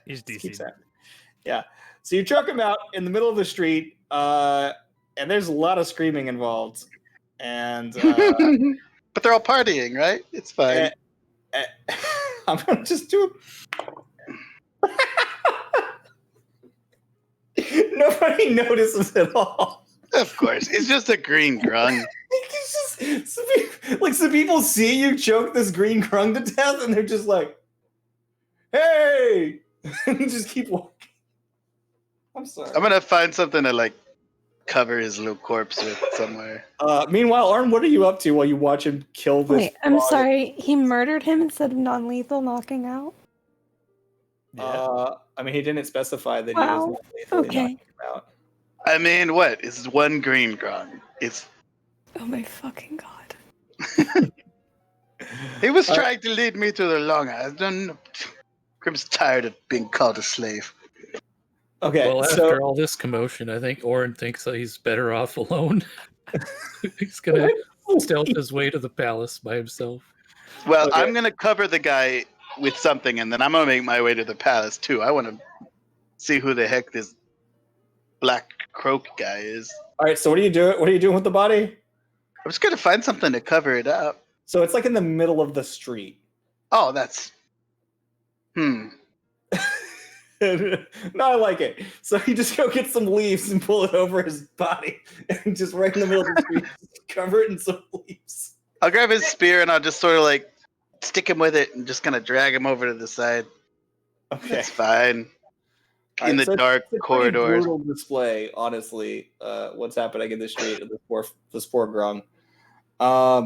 He's Keeps DC. happening. Yeah. So you choke him out in the middle of the street, and there's a lot of screaming involved, and but they're all partying, right? It's fine. I'm gonna just do it. Nobody notices at all. Of course, it's just a green grung. It's just some people see you choke this green grung to death, and they're just like, "Hey!" and just keep walking. I'm sorry. I'm gonna find something to like cover his little corpse with somewhere. Meanwhile, Arn, what are you up to while you watch him kill this? Wait, I'm frog? sorry. He murdered him instead of non-lethal knocking out? Yeah. I mean, he didn't specify that Wow. he was not lethally Okay. knocking him out. I mean, what? It's one green grung. It's Oh my fucking god. he was trying to lead me to the long. I don't know. Grim's tired of being called a slave. Okay, Well, so after all this commotion, I think Orin thinks that he's better off alone. He's gonna stealth his way to the palace by himself. Well, Okay. I'm gonna cover the guy with something, and then I'm gonna make my way to the palace too. I want to see who the heck this black croak guy is. all right, so what are you doing? What are you doing with the body? I'm just gonna find something to cover it up. So it's like in the middle of the street. Oh, that's No, I like it. So you just go get some leaves and pull it over his body, and just right in the middle of the street, cover it in some leaves. I'll grab his spear and I'll just sort of like stick him with it and just kind of drag him over to the side. Okay. That's fine. All In right, the so dark it's a pretty corridors. brutal display, honestly. What's happening in the street of this poor Grung. But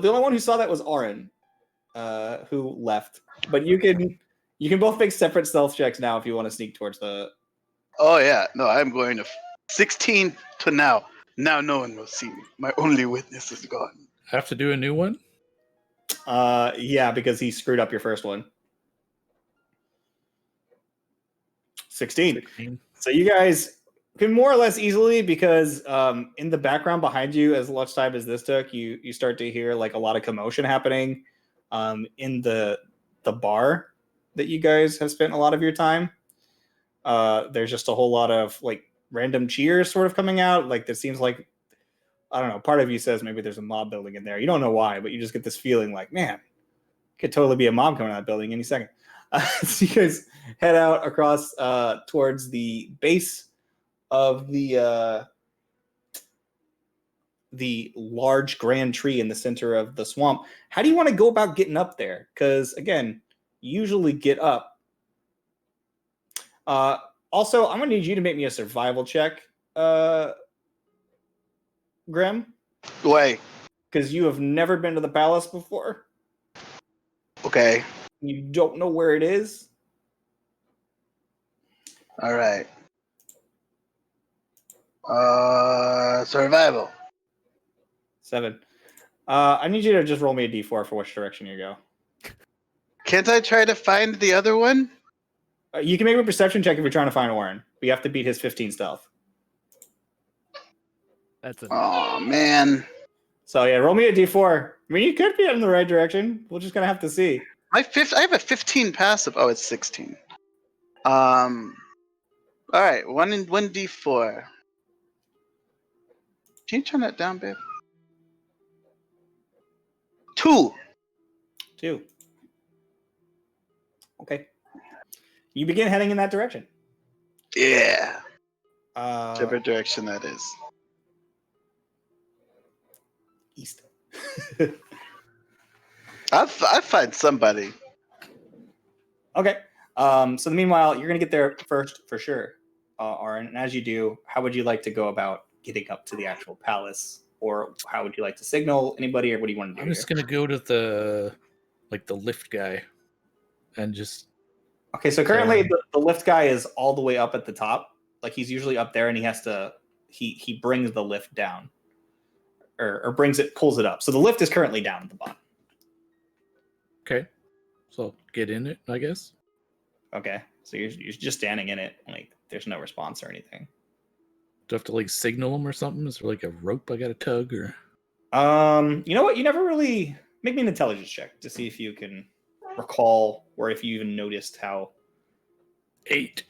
the only one who saw that was Orin, who left. But you can both make separate stealth checks now if you want to sneak towards the. Oh yeah, no, I'm going to 16 to now. Now no one will see me. My only witness is gone. Have to do a new one? Yeah, because he screwed up your first one. 16. 16. So you guys can more or less easily, because in the background behind you, as much time as this took, you start to hear like a lot of commotion happening in the bar that you guys have spent a lot of your time. There's just a whole lot of like random cheers sort of coming out. Like it seems like, I don't know, part of you says maybe there's a mob building in there. You don't know why, but you just get this feeling like, man, could totally be a mob coming out of that building any second. So you guys head out across towards the base of the large grand tree in the center of the swamp. How do you want to go about getting up there? Because again, usually get up. Also, I'm gonna need you to make me a survival check, Grim, Wait, because you have never been to the palace before. okay. You don't know where it is. All right. Survival. 7. I need you to just roll me a d4 for which direction you go. Can't I try to find the other one? You can make a perception check if you're trying to find Warren, but you have to beat his 15 stealth. That's a Oh man. So yeah, roll me a d4. I mean, you could be in the right direction. We're just gonna have to see. I have a 15 passive. Oh, it's 16. All right, 1d4. Can you turn that down, babe? 2. 2. Okay. You begin heading in that direction. Yeah. Uh, Whichever direction that is. east. I'll find somebody. Okay. So meanwhile, you're gonna get there first for sure, Aaron. And as you do, how would you like to go about getting up to the actual palace, or how would you like to signal anybody, or what do you want to do? I'm just gonna go to the lift guy and just Okay, so currently the lift guy is all the way up at the top. Like he's usually up there, and he has to he brings the lift down, or pulls it up. So the lift is currently down at the bottom. Okay. So get in it, I guess. Okay, so you're just standing in it, like there's no response or anything. Do I have to like signal him or something? Is there like a rope I got to tug or? You know what? You never really make me an intelligence check to see if you can recall or if you even noticed how. 8.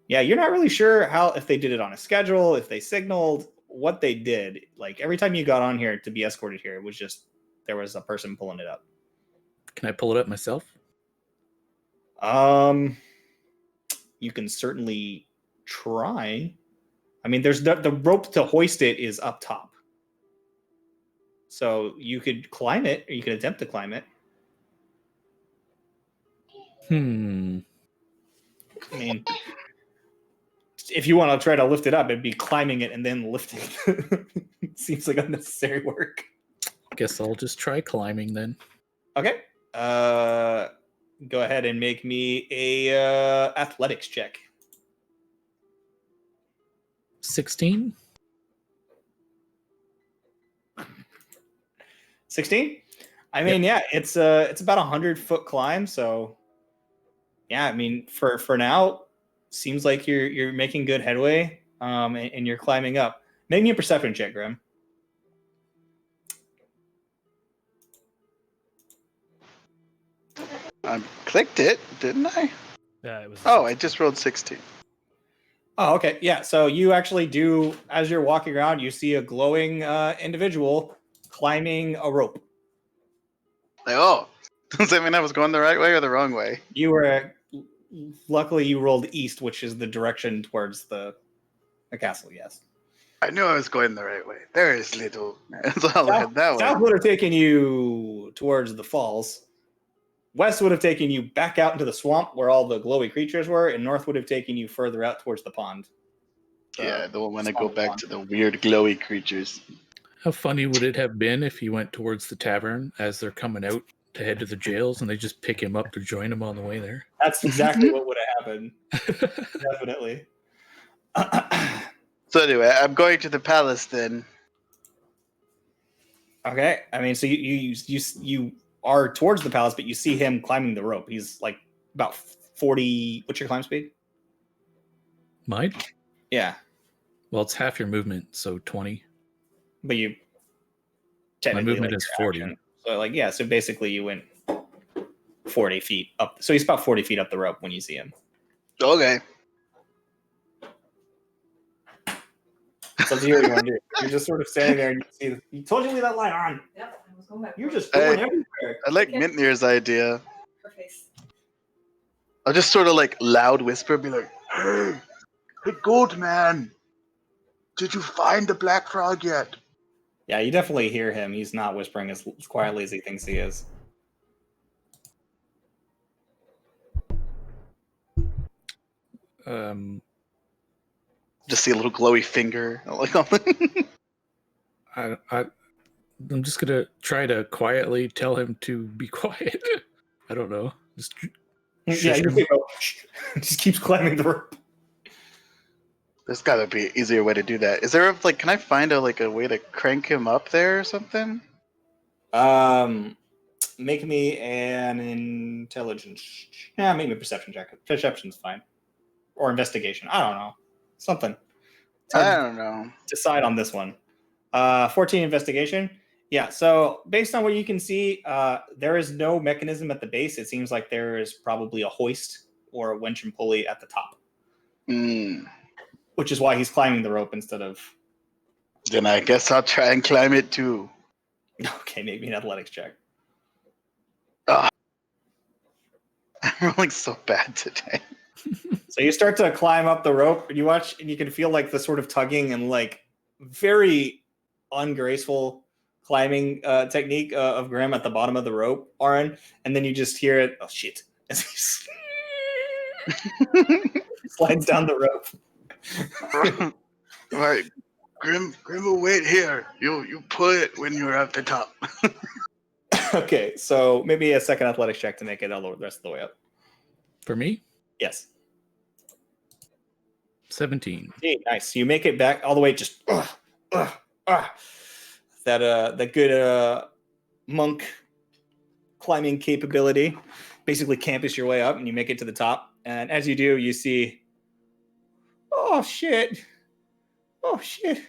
Yeah, you're not really sure if they did it on a schedule, if they signaled, what they did. Like every time you got on here to be escorted here, it was just there was a person pulling it up. Can I pull it up myself? You can certainly try. I mean, there's the rope to hoist it is up top. So you could climb it, or you could attempt to climb it. I mean, if you want to try to lift it up, it'd be climbing it and then lifting it. It seems like unnecessary work. Guess I'll just try climbing then. Okay. Go ahead and make me a athletics check. 16. 16? I mean, yeah, it's about 100-foot climb, so yeah, I mean, for now, seems like you're making good headway, and you're climbing up. Make me a perception check, Grim. I clicked it, didn't I? Yeah, it was. Oh, I just rolled 16. Oh, okay. Yeah, so you actually do, as you're walking around, you see a glowing individual climbing a rope. Like, oh, does that mean I was going the right way or the wrong way? You were, luckily you rolled east, which is the direction towards the castle, yes. I knew I was going the right way. There is little. So I'll head that South way. would have taken you towards the falls. West would have taken you back out into the swamp where all the glowy creatures were, and north would have taken you further out towards the pond. Yeah, don't want to go smaller back pond. to the weird glowy creatures. How funny would it have been if he went towards the tavern as they're coming out to head to the jails and they just pick him up to join him on the way there? That's exactly what would have happened. Definitely. So anyway, I'm going to the palace then. Okay, I mean, so you are towards the palace, but you see him climbing the rope. He's like about 40. What's your climb speed? Mine? Yeah, Well, it's half your movement, so 20. but you My technically movement like, is your 40. action. So like yeah, so basically you went 40 feet up. So he's about 40 feet up the rope when you see him. Okay. So to you, what you want to do? You're just sort of standing there, and you see. You told you to leave that light on. Yep, I was going back. You're just going Hey. everywhere. I like Okay. Mintnir's idea. Her face. I'll just sort of like loud whisper, be like, "Hey, goat man, did you find the black frog yet?" Yeah, you definitely hear him. He's not whispering as quietly as he thinks he is. Just see a little glowy finger. Like, I'm just gonna try to quietly tell him to be quiet. I don't know. Just Yeah, shush you him. go, just keeps climbing the rope. there's got to be an easier way to do that. Is there like, can I find a way to crank him up there or something? Make me an intelligence. Yeah, make me a perception check. Perception's fine, or investigation. I don't know, something. It's hard I to don't know. decide on this one. 14 investigation. Yeah. So based on what you can see, there is no mechanism at the base. It seems like there is probably a hoist or a winch and pulley at the top, which is why he's climbing the rope instead of. Then I guess I'll try and climb it too. Okay, maybe an athletics check. I'm rolling so bad today. So you start to climb up the rope, and you watch, and you can feel like the sort of tugging and like very ungraceful climbing technique of Graham at the bottom of the rope, Aaron, and then you just hear it. Oh shit! As he slides down the rope. All right, Grim will wait here. You pull it when you're at the top. Okay, so maybe a second athletics check to make it all the rest of the way up. For me? Yes. 17. Hey, nice. You make it back all the way. Just that good monk climbing capability. Basically, campus your way up, and you make it to the top. And as you do, you see. Oh shit! Oh shit!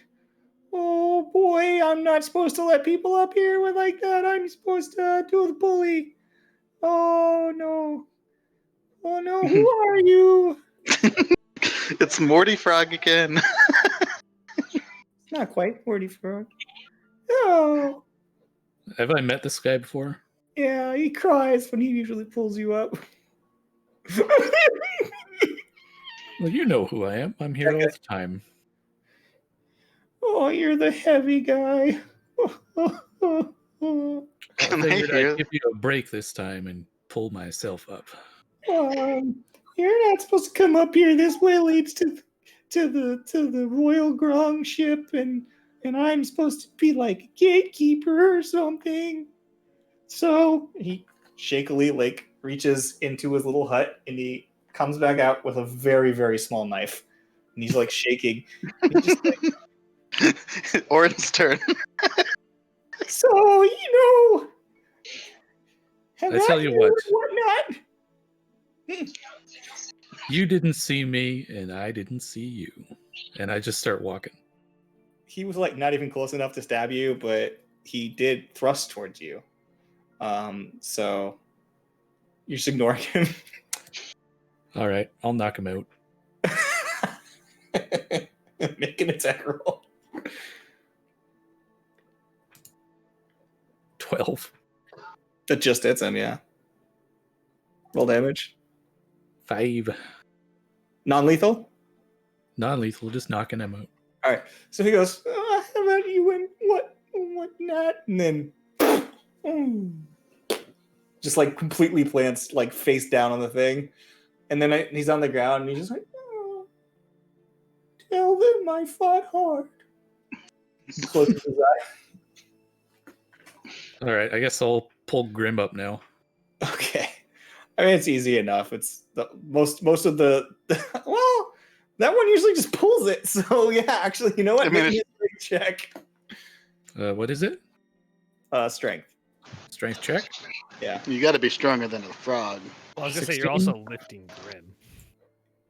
Oh boy! I'm not supposed to let people up here with like that. I'm supposed to do the bully. Oh no! Oh no! Who are you? It's Morty Frog again. Not quite Morty Frog. Oh. Have I met this guy before? Yeah, he cries when he usually pulls you up. Well, you know who I am. I'm here all the time. Oh, you're the heavy guy. I Can I figured hear? I'd give you a break this time and pull myself up. You're not supposed to come up here. This way leads to the Royal Grung ship, and I'm supposed to be like a gatekeeper or something. So he shakily like reaches into his little hut, and he comes back out with a very, very small knife, and he's like shaking. He's just like, Orin's turn. so have I tell you what. whatnot. You didn't see me, and I didn't see you. And I just start walking. He was like not even close enough to stab you, but he did thrust towards you. So you're just ignoring him. All right, I'll knock him out. Make an attack roll. 12. That just hits him, yeah. Roll damage. 5. Non-lethal? Non-lethal, just knocking him out. All right. So he goes, how about you and whatnot? And then just like completely plants like face down on the thing. And then he's on the ground and he's just like, tell them I fought hard. He closes his eye. All right, I guess I'll pull Grim up now. Okay. I mean, it's easy enough. It's the most of the well, that one usually just pulls it. So yeah, actually, you know what? I mean, Make me a strength check. What is it? Strength. Strength check? Yeah. You got to be stronger than a frog. Well, I was gonna say 16? you're also lifting Grim.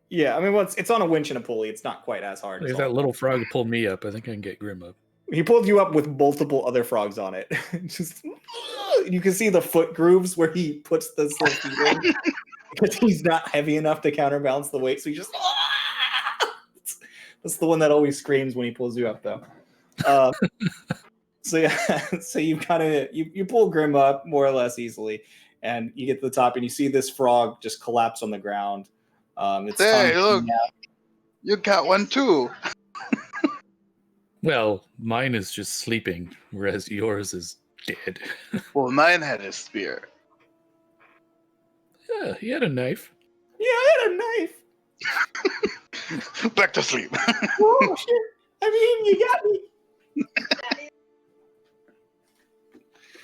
Yeah, I mean, well, it's on a winch and a pulley. It's not quite as hard. If as that all. little frog pulled me up, I think I can get Grim up. He pulled you up with multiple other frogs on it. Just you can see the foot grooves where he puts the little feet in because he's not heavy enough to counterbalance the weight. So he just that's the one that always screams when he pulls you up, though. So yeah, so you kind of you pull Grim up more or less easily, and you get to the top, and you see this frog just collapse on the ground. It's Hey, time look. You got one too. Well, mine is just sleeping, whereas yours is dead. Well, mine had a spear. Yeah, he had a knife. Yeah, I had a knife. Back to sleep. Oh shit! I mean, you got me.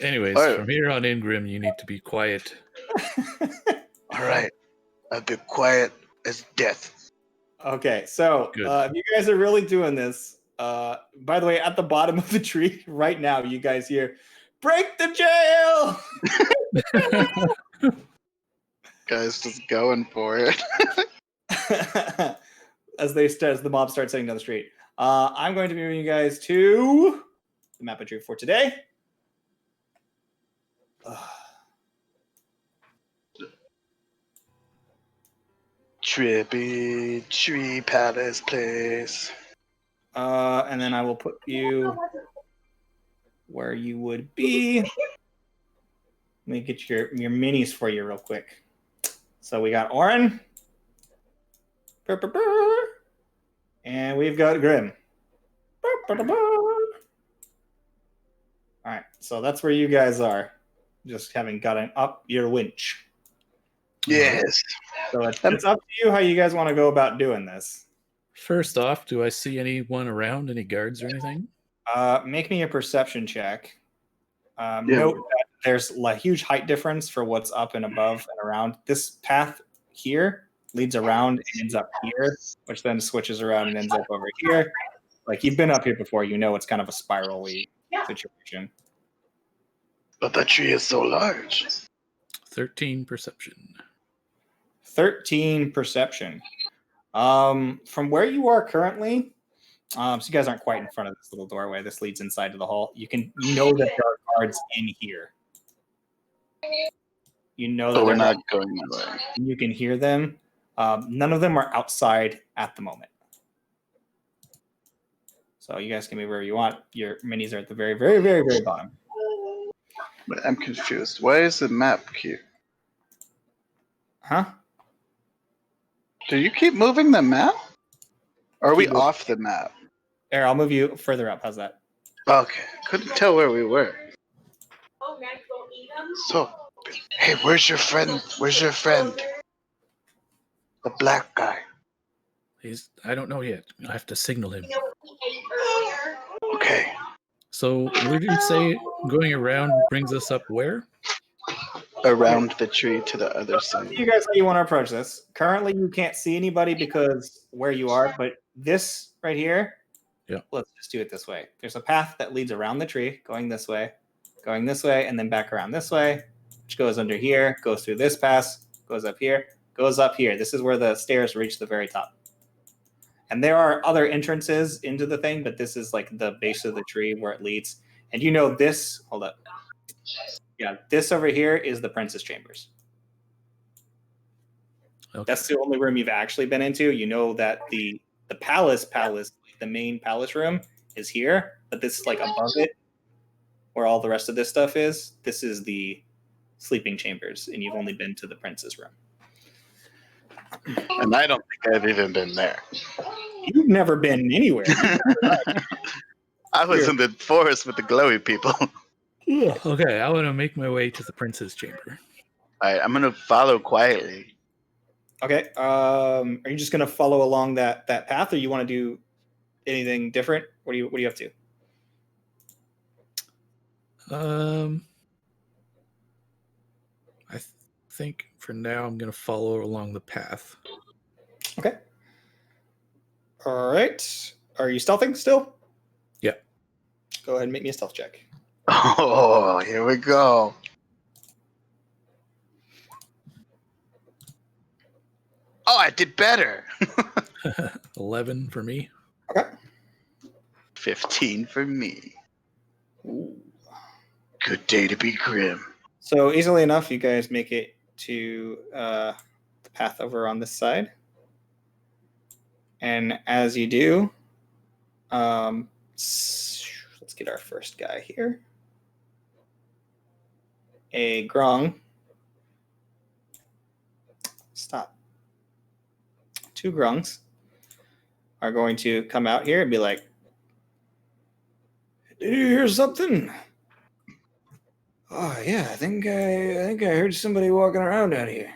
Anyways, Alright. from here on in, Grim, you need to be quiet. All right. I'll be quiet as death. Okay, so Good. if you guys are really doing this, by the way, at the bottom of the tree right now, you guys hear, "Break the jail!" Guys, just going for it. as the mob starts heading down the street. I'm going to be moving you guys to the map I drew for today. Trippy Tree Palace Place. And then I will put you where you would be. Let me get your minis for you real quick. So we got Orin. And we've got Grim. All right, so that's where you guys are. Just having gotten up your winch. Yes. So it's up to you how you guys want to go about doing this. First off, do I see anyone around, any guards or anything? Make me a perception check. Note that there's a huge height difference for what's up and above and around. This path here leads around and ends up here, which then switches around and ends up over here. Like, you've been up here before, you know it's kind of a spiral-y situation. But that tree is so large. 13 perception. 13 perception. From where you are currently, so you guys aren't quite in front of this little doorway. This leads inside to the hall. You know that there are guards in here. You know that But we're there are not going that way. You can hear them. None of them are outside at the moment. So you guys can move wherever you want. Your minis are at the very, very, very, very bottom. But I'm confused. Why is the map here? Huh? Do you keep moving the map? Or are we Keep moving. off the map? There, I'll move you further up. How's that? Okay. Couldn't tell where we were. So, hey, where's your friend? Where's your friend? The black guy. I don't know yet. I have to signal him. Okay. So where did you say going around brings us up where? Around the tree to the other side. You guys, how you want to approach this? Currently, you can't see anybody because where you are, but this right here, yeah. Let's just do it this way. There's a path that leads around the tree, going this way, and then back around this way, which goes under here, goes through this pass, goes up here, goes up here. This is where the stairs reach the very top. And there are other entrances into the thing, but this is like the base of the tree where it leads. And you know this, hold up. Yeah, this over here is the Princess Chambers. Okay. That's the only room you've actually been into. You know that the palace, the main palace room is here, but this is like above it, where all the rest of this stuff is. This is the sleeping chambers, and you've only been to the prince's room. And I don't think I've even been there. You've never been anywhere. I was in the forest with the glowy people. Yeah. Okay, I want to make my way to the prince's chamber. All right, I'm going to follow quietly. Okay. Are you just going to follow along that path, or you want to do anything different? What are you up to? I think for now I'm going to follow along the path. Okay. All right. Are you stealthing still? Yeah. Go ahead and make me a stealth check. Oh, here we go. Oh, I did better. 11 for me. Okay. 15 for me. Ooh. Good day to be grim. So easily enough, you guys make it to the path over on this side. And as you do, let's get our first guy here. A Grung. Stop. 2 Grungs are going to come out here and be like, "Did you hear something? Oh yeah, I think I heard somebody walking around out here.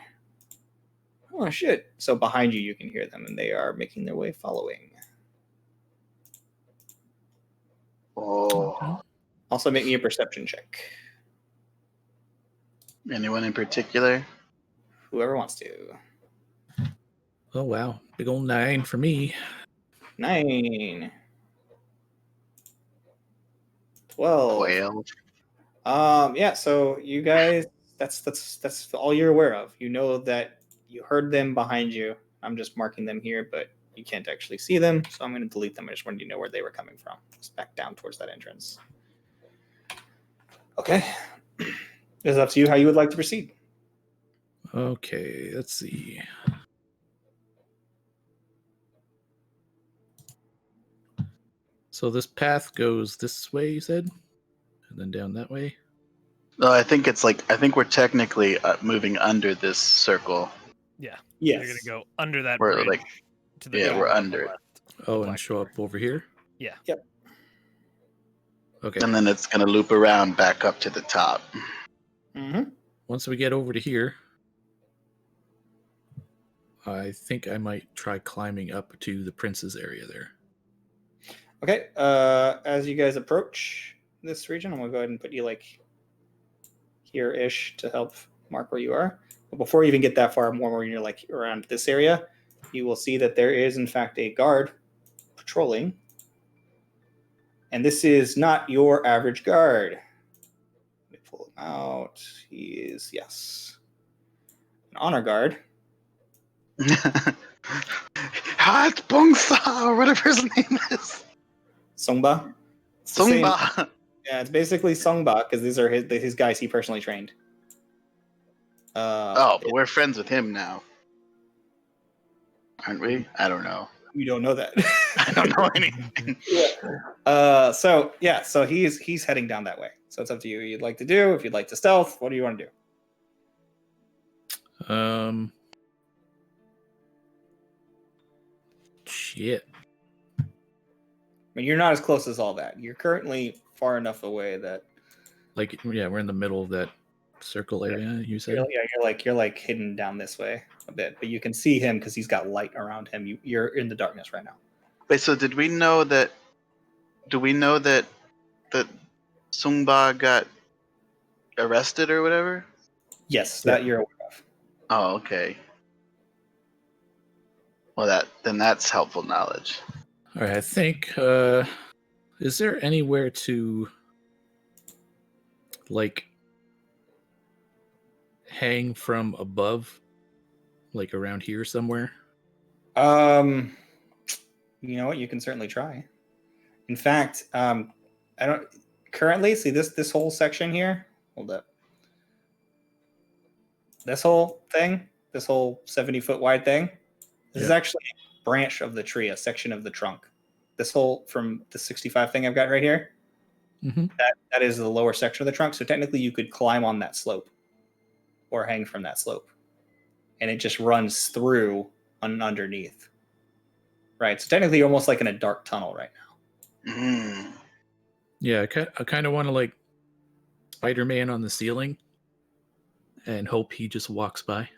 Oh shit!" So behind you, you can hear them, and they are making their way following. Oh. Also, make me a perception check. Anyone in particular? Whoever wants to. Oh wow, big old 9 for me. 9. 12. Yeah, so you guys, that's all you're aware of. You know that you heard them behind you. I'm just marking them here, but you can't actually see them, so I'm going to delete them. I just wanted you to know where they were coming from. Just back down towards that entrance. Okay. It's up to you how you would like to proceed. Okay, let's see. So this path goes this way, you said? And then down that way? No, I think we're technically moving under this circle. Yeah. Yes. You're gonna go under that We're bridge. like, To the yeah, we're on the under it. left. Oh, and Black show up over here? Yeah. Yep. Okay. And then it's going to loop around back up to the top. Mm-hmm. Once we get over to here, I think I might try climbing up to the prince's area there. Okay. As you guys approach this region, I'm going to go ahead and put you like here-ish to help mark where you are. But before you even get that far, more when you're like around this area, you will see that there is in fact a guard patrolling. And this is not your average guard. Let me pull him out. He is, yes, an honor guard. Hot Bongsa, or whatever his name is. Songba. It's the same- Songba. Yeah, it's basically Songba because these are his guys he personally trained. Oh, but we're friends with him now. Aren't we? I don't know. You don't know that. I don't know anything. So he's heading down that way. So it's up to you. You'd like to do if you'd like to stealth. What do you want to do? Shit. I mean, you're not as close as all that. You're currently far enough away that Like, yeah, we're in the middle of that circle area. You said. you're like hidden down this way a bit, but you can see him because he's got light around him. You're in the darkness right now. Wait, so did we know that? Do we know that Sungba got arrested or whatever? Yes, that you're aware of. Oh, okay. Well, that's helpful knowledge. All right, I think. Is there anywhere to like hang from above, like around here somewhere? You know what? You can certainly try. In fact, I don't currently see this whole section here. Hold up. This whole thing, this whole 70-foot wide thing, this is actually a branch of the tree, a section of the trunk. This whole from the 65 thing I've got right here, that is the lower section of the trunk. So technically, you could climb on that slope or hang from that slope, and it just runs through and underneath. Right. So technically, you're almost like in a dark tunnel right now. Mm. Yeah, I kind of want to like Spider-Man on the ceiling and hope he just walks by.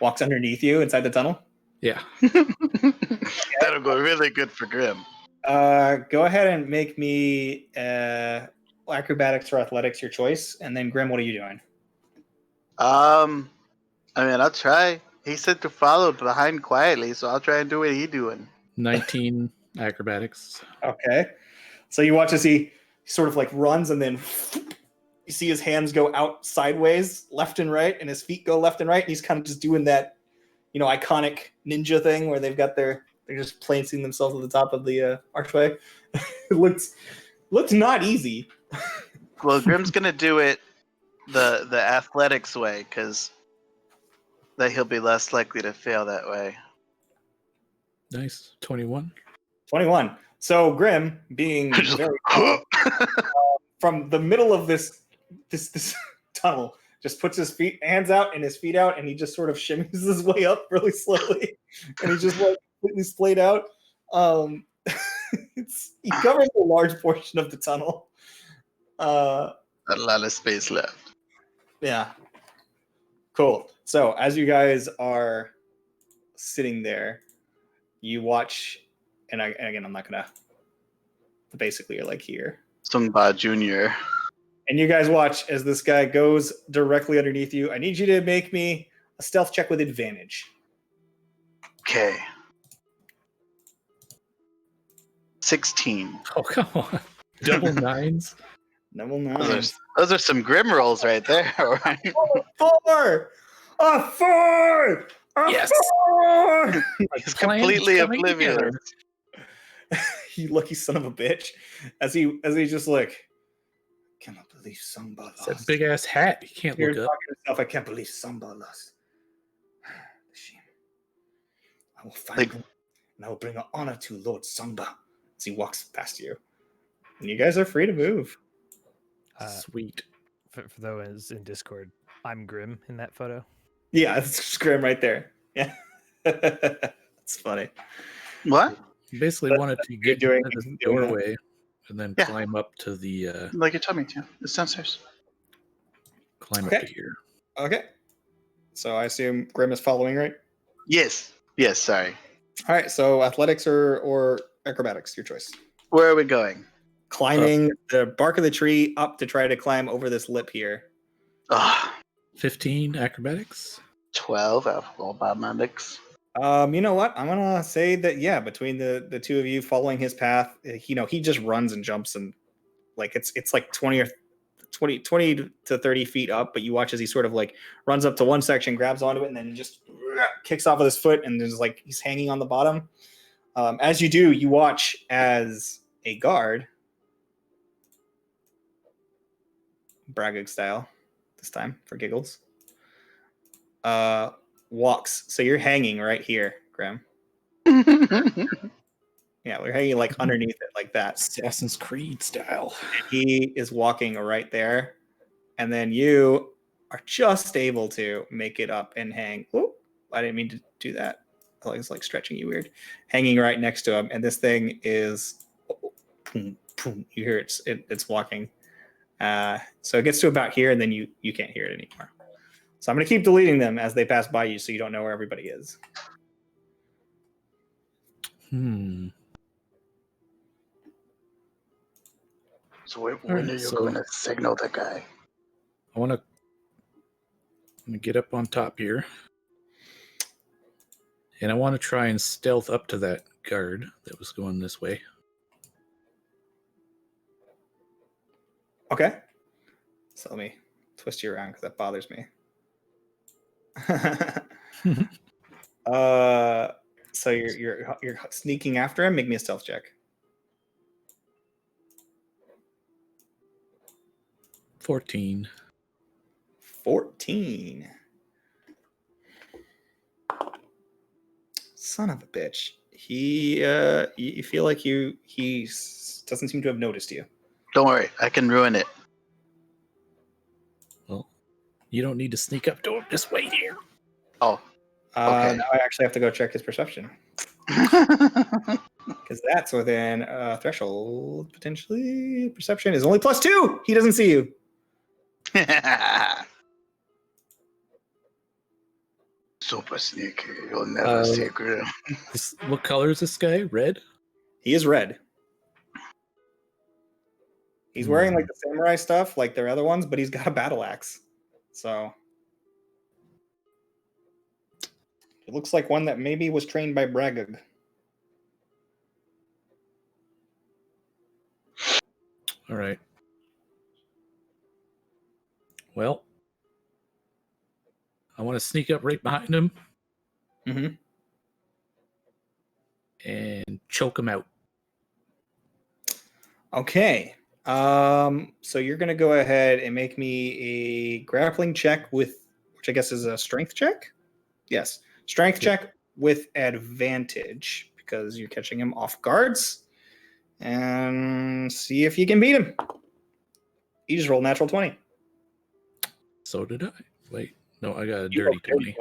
Walks underneath you inside the tunnel. Yeah. That'll go really good for Grim. Go ahead and make me acrobatics or athletics your choice, and then Grim, what are you doing? I mean, I'll try. He said to follow behind quietly, so I'll try and do what he's doing. 19 acrobatics. Okay. So you watch as he sort of like runs, and then you see his hands go out sideways, left and right, and his feet go left and right, and he's kind of just doing that, iconic ninja thing where they're just placing themselves at the top of the archway. It looks not easy. Well, Grim's gonna do it the athletics way, because that he'll be less likely to fail that way. Nice. 21. 21. So Grim, being very tall, from the middle of this tunnel, just puts his hands out and his feet out, and he just sort of shimmies his way up really slowly, and he just like completely splayed out. He covers a large portion of the tunnel. Not a lot of space left. Yeah. Cool. So as you guys are sitting there, you watch, and again, I'm not gonna. Basically, you're like here. Sungba Jr. And you guys watch as this guy goes directly underneath you. I need you to make me a stealth check with advantage. Okay. 16. Oh, come on. Double nines. Double nines. Those are some Grim rolls right there. Right? Four! A four! A Yes! four! He's completely oblivious. Together. You lucky son of a bitch. As he just like, cannot believe Samba It's lost. that big ass hat. You can't You're look talking up. to yourself, I can't believe Samba lost. Shame. I will find Like- him, and I will bring honor to Lord Samba as he walks past you. And you guys are free to move. Sweet. For those in Discord, I'm Grim in that photo. Yeah, it's Grim right there. Yeah. That's funny. What? Basically But wanted to you're get doing- into the doing that. doorway and then Yeah. climb up to the Like you told me to. It's downstairs. climb Okay. up to here. Okay. So I assume Grim is following, right? Yes. Yes, sorry. All right. So athletics or acrobatics, your choice. Where are we going? Climbing the bark of the tree up to try to climb over this lip here. Ah, 15 acrobatics. 12 alcohol biomedics. You know what? I'm gonna say that between the two of you following his path, he just runs and jumps and like it's like 20 to 30 feet up, but you watch as he sort of like runs up to one section, grabs onto it, and then just kicks off with his foot, and there's like he's hanging on the bottom. As you do, you watch as a guard, Bragg style, this time for giggles, walks. So you're hanging right here, Graham. Yeah, we're hanging like underneath it like that. Assassin's Creed style. And he is walking right there. And then you are just able to make it up and hang. Whoop, I didn't mean to do that. I was like stretching you weird. Hanging right next to him. And this thing is, boom, boom, you hear it's walking. So it gets to about here, and then you can't hear it anymore. So I'm going to keep deleting them as they pass by you so you don't know where everybody is. So when Alright, are you so- going to signal the guy? I'm gonna get up on top here. And I want to try and stealth up to that guard that was going this way. Okay. So let me twist you around because that bothers me. So you're sneaking after him. Make me a stealth check. 14. 14. Son of a bitch. You feel like he doesn't seem to have noticed you. Don't worry, I can ruin it. Well, you don't need to sneak up to him. Just wait here. Oh. Okay. Now I actually have to go check his perception because that's within threshold potentially. Perception is only +2. He doesn't see you. Super sneaky. You'll never see Grim. What color is this guy? Red? He is red. He's wearing like the samurai stuff, like their other ones, but he's got a battle axe. So it looks like one that maybe was trained by Bragg. All right. Well, I want to sneak up right behind him and choke him out. Okay. So you're gonna go ahead and make me a grappling check which I guess is a strength check. Yes, strength check with advantage because you're catching him off guards, and see if you can beat him. You just rolled natural 20. So did I. Wait, no, I got a dirty 20.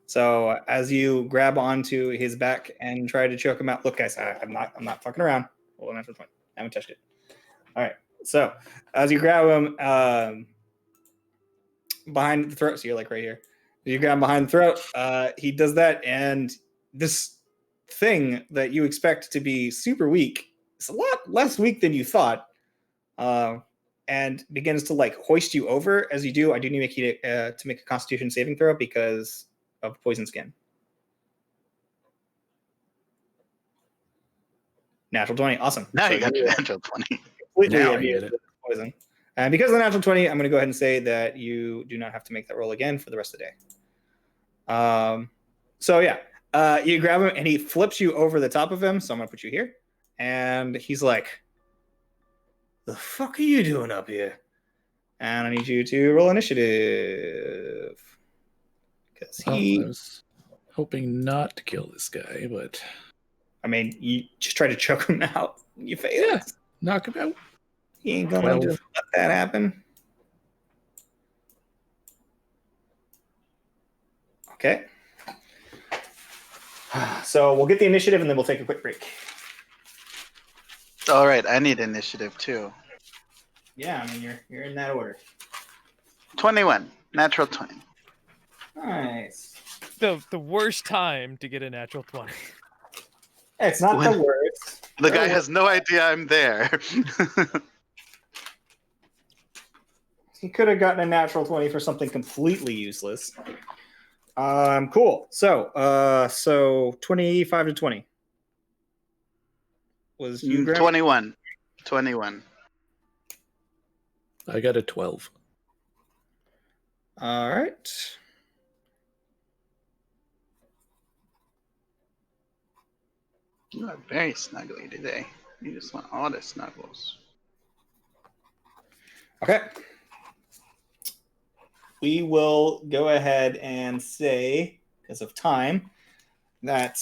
So as you grab onto his back and try to choke him out, look, guys, I'm not fucking around. Roll a natural 20. I haven't touched it. All right. So as you grab him behind the throat, so you're like right here. You grab him behind the throat. He does that, and this thing that you expect to be super weak is a lot less weak than you thought, and begins to like hoist you over. As you do, I do need to make you to make a Constitution saving throw because of poison skin. Natural 20, awesome. Now So you got your natural 20. completely Now I immune get it. to poison. And because of the natural 20, I'm going to go ahead and say that you do not have to make that roll again for the rest of the day. So yeah, you grab him and he flips you over the top of him. So I'm going to put you here. And he's like, "The fuck are you doing up here?" And I need you to roll initiative. Because I was hoping not to kill this guy, but I mean, you just try to choke him out. You fail. yeah, knock him out. You ain't going to 12. just let that happen. Okay. So we'll get the initiative and then we'll take a quick break. All right, I need initiative too. Yeah, I mean, you're in that order. 21. Natural 20. Nice. The worst time to get a natural 20. It's not the worst. The guy has no idea I'm there. He could have gotten a natural 20 for something completely useless. Cool. So 25 to 20 was you, Graham? 21. 21. I got a 12. All right. You are very snuggly today. You just want all the snuggles. Okay. We will go ahead and say, because of time, that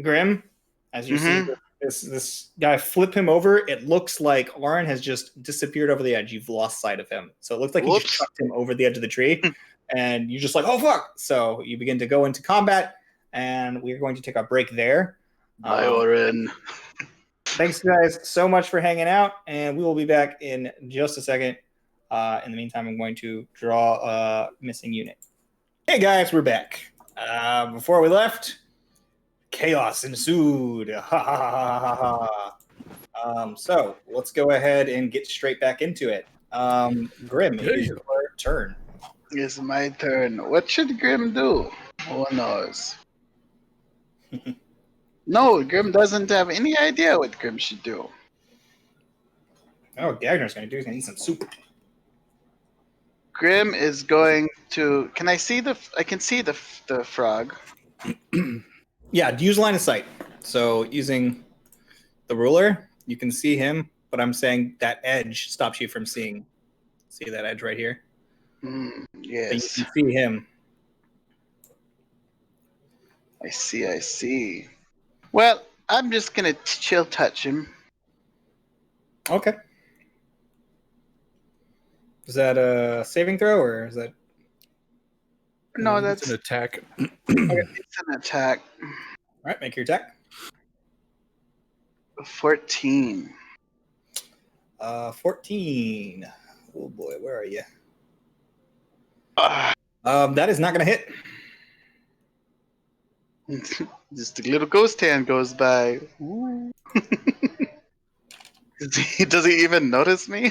Grim, as you see this guy flip him over, it looks like Oren has just disappeared over the edge. You've lost sight of him. So it looks like you just chucked him over the edge of the tree, and you're just like, oh, fuck. So you begin to go into combat, and we're going to take a break there. Bye, Oren. Thanks, guys, so much for hanging out, and we will be back in just a second. In the meantime, I'm going to draw a missing unit. Hey, guys, we're back. Before we left, chaos ensued. So let's go ahead and get straight back into it. Grim, it is your turn. It's my turn. What should Grim do? Who knows? No, Grim doesn't have any idea what Grim should do. Oh, Gagnor's going to do is going to eat some soup. Grim is going to. Can I see the? I can see the frog. Yeah, use line of sight. So using the ruler, you can see him, but I'm saying that edge stops you from seeing. See that edge right here? Yes. So you can see him. I see. Well, I'm just gonna chill touch him. Okay. Is that a saving throw or is that? No, It's that's an attack. it's an attack. All right, make your attack. 14. 14. Oh boy, where are you? Ah. That is not going to hit. Just a little ghost hand goes by. Does he even notice me?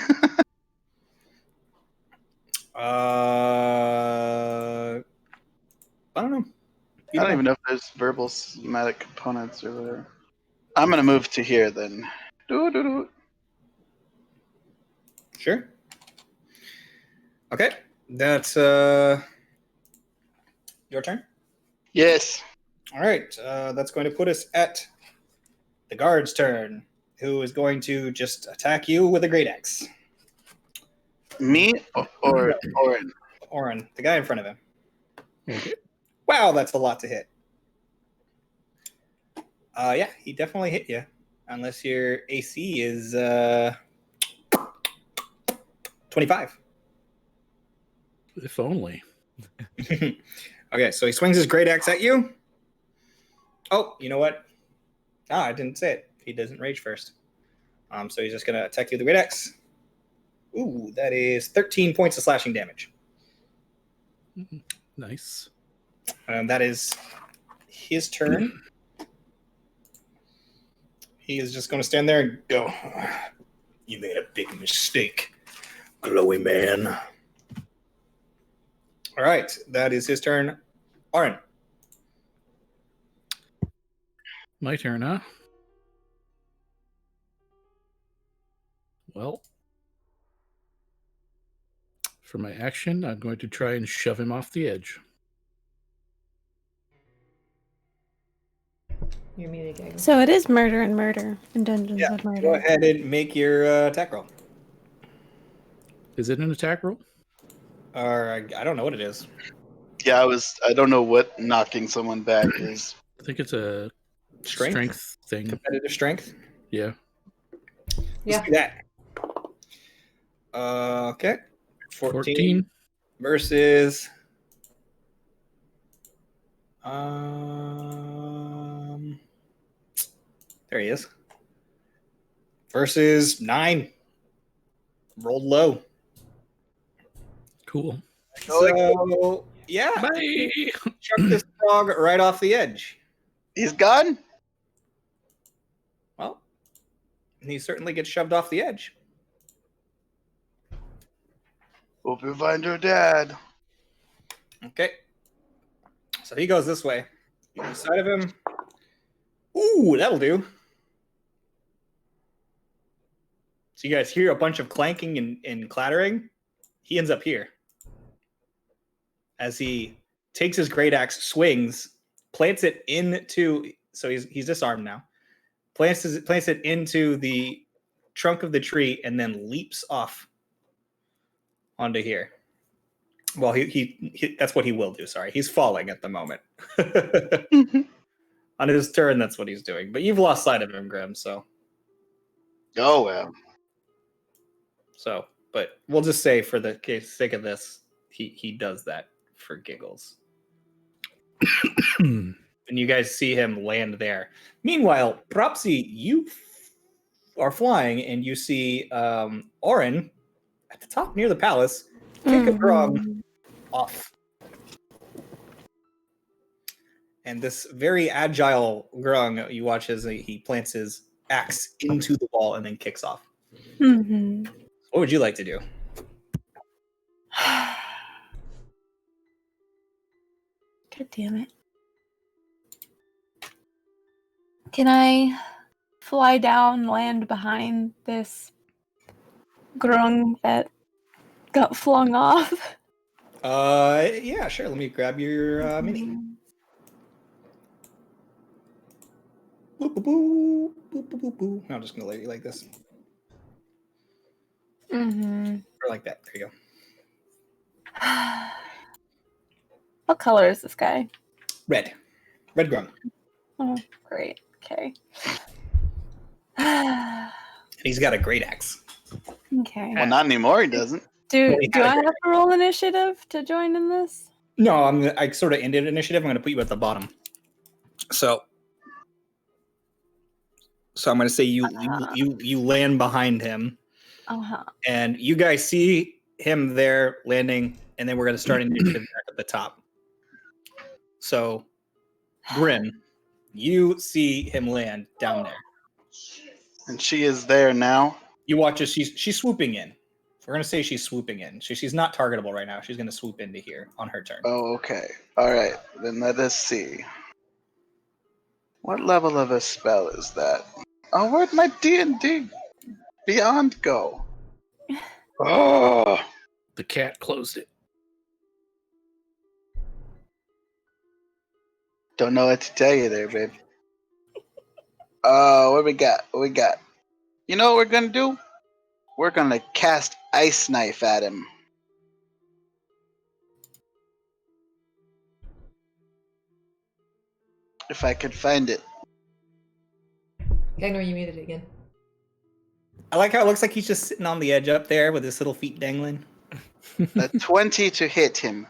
I don't know. I don't even know if there's verbal somatic components or whatever. I'm gonna move to here then. Sure. Okay, that's your turn. Yes. All right, that's going to put us at the guard's turn, who is going to just attack you with a great axe. Me or Oren? Oren, the guy in front of him. Okay. Wow, that's a lot to hit. Yeah, he definitely hit you, unless your AC is 25. If only. Okay, so he swings his great axe at you. Oh, you know what? I didn't say it. He doesn't rage first. So he's just going to attack you with the great axe. Ooh, that is 13 points of slashing damage. Nice. That is his turn. He is just going to stand there and go, you made a big mistake, glowy man. All right, that is his turn. Oren. My turn, huh? Well, for my action, I'm going to try and shove him off the edge. You're muted, Gagnor. So it is murder and murder in Dungeons Yeah, of Murder. go ahead and make your attack roll. Is it an attack roll? Or I don't know what it is. Yeah, I don't know what knocking someone back is. I think it's a Strength? strength thing. Competitive strength? Yeah. Yeah. Let's do that. Okay. 14. Versus there he is. Versus 9. Rolled low. Cool. So yeah, Bye. chuck this frog right off the edge. He's gone? Well, he certainly gets shoved off the edge. Hope you find your dad. Okay. So he goes this way. Inside of him. Ooh, that'll do. So you guys hear a bunch of clanking and clattering. He ends up here. As he takes his great axe, swings, plants it into. So he's disarmed now. Plants it into the trunk of the tree and then leaps off onto here. Well, he that's what he will do. Sorry, he's falling at the moment. On his turn, that's what he's doing. But you've lost sight of him, Grim. So, Oh well. but we'll just say for the sake of this, he does that for giggles. And you guys see him land there. Meanwhile, Propsy, you are flying and you see Orin at the top near the palace kick a Grung off. And this very agile Grung, you watch as he plants his axe into the wall and then kicks off. Mm-hmm. What would you like to do? God damn it. Can I fly down, land behind this Grung that got flung off? Yeah, sure. Let me grab your mini. Boop, boop, boop, boop, boop, boop, boop. I'm just gonna let you like this, Mm-hmm. or like that. There you go. What color is this guy? Red Grung. Oh, great. Okay. And he's got a great axe. Okay. Well, not anymore. He doesn't. Do he do had a I great have to roll initiative to join in this? No, I sort of ended initiative. I'm gonna put you at the bottom. So I'm gonna say you land behind him. Uh-huh. And you guys see him there landing, and then we're going to start initiative back at the top. So, Grim, you see him land down there. And she is there now. You watch as she's swooping in. We're going to say she's swooping in. She's not targetable right now. She's going to swoop into here on her turn. Oh, okay. All right. Then let us see. What level of a spell is that? Oh, where'd my D&D Beyond go? Oh, The cat closed it. don't know what to tell you there, babe. What we got? What we got? You know what we're gonna do? We're gonna cast Ice Knife at him. If I could find it. Gagnor, you muted it again. I like how it looks like he's just sitting on the edge up there with his little feet dangling. A 20 to hit him.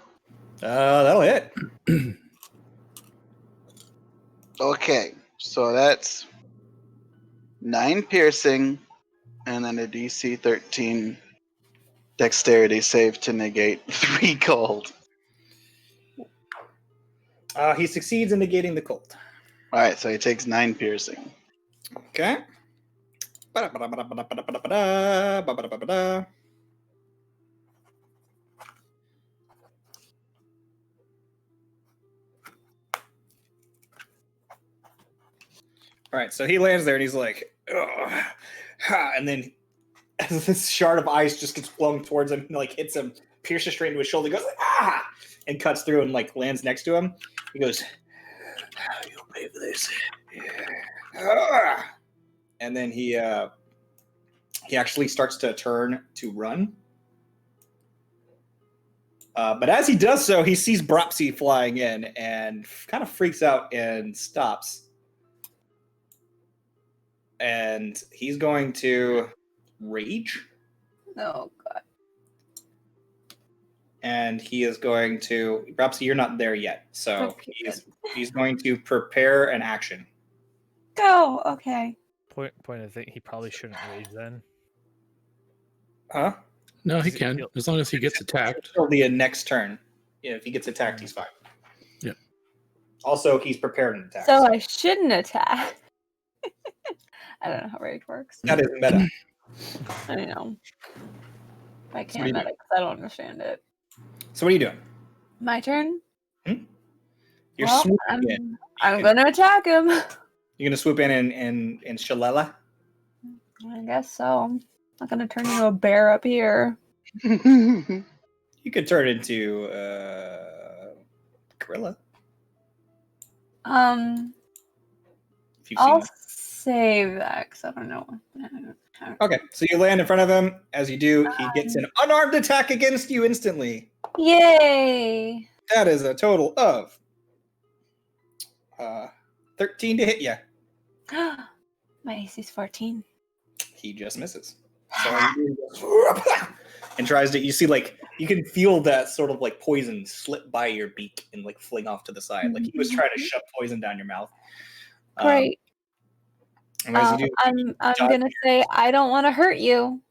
That'll hit. Okay, so that's 9 piercing, and then a DC 13 dexterity save to negate 3 cold. He succeeds in negating the cold. Alright, so he takes 9 piercing. Okay. All right, so he lands there and he's like, ugh, ha, and then as this shard of ice just gets flung towards him, like hits him, pierces straight into his shoulder, goes ah, and cuts through and like lands next to him. He goes, "You'll pay for this." Ah. And then he actually starts to turn to run. But as he does so, he sees Bropsy flying in and kind of freaks out and stops. And he's going to rage. Oh god. And he is going to Bropsy, you're not there yet. So Okay, he's going to prepare an action. Go. Okay. Point I think he probably shouldn't rage then. Huh? No, he Does it can, feel- as long as he gets attacked. It'll be a next turn. Yeah, if he gets attacked, he's fine. Yeah. Also, he's prepared an attack. So I shouldn't attack. I don't know how rage works. That is meta. I know. I what do can't you do? medic because I don't understand it. So what are you doing? My turn. You're Well, swooping in. I'm gonna attack him. You're gonna swoop in and shillelagh? I guess so. I'm not gonna turn into a bear up here. You could turn into gorilla if you've seen I'll them. save that because I don't know. Okay, so you land in front of him. As you do, he gets an unarmed attack against you instantly. Yay! That is a total of 13 to hit you. My AC's 14. He just misses. So all you do is and tries to. You see, like you can feel that sort of like poison slip by your beak and like fling off to the side. Like he was trying to shove poison down your mouth. Great. And as you do, I'm gonna say I don't want to hurt you,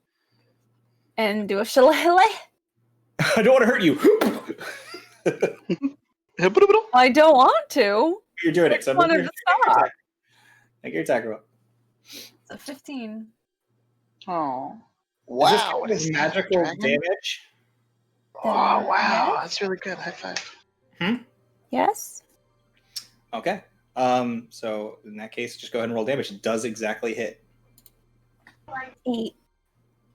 and do a shillelagh. I don't want to hurt you. I don't want to. You're doing it. So I wanted to stop. Make your attack roll. It's a 15. Oh, Is this wow! kind What of is that, magical dragon? damage? Oh, wow! Yes. That's really good. High five. Yes. Okay. So in that case, just go ahead and roll damage. It does exactly hit. 8.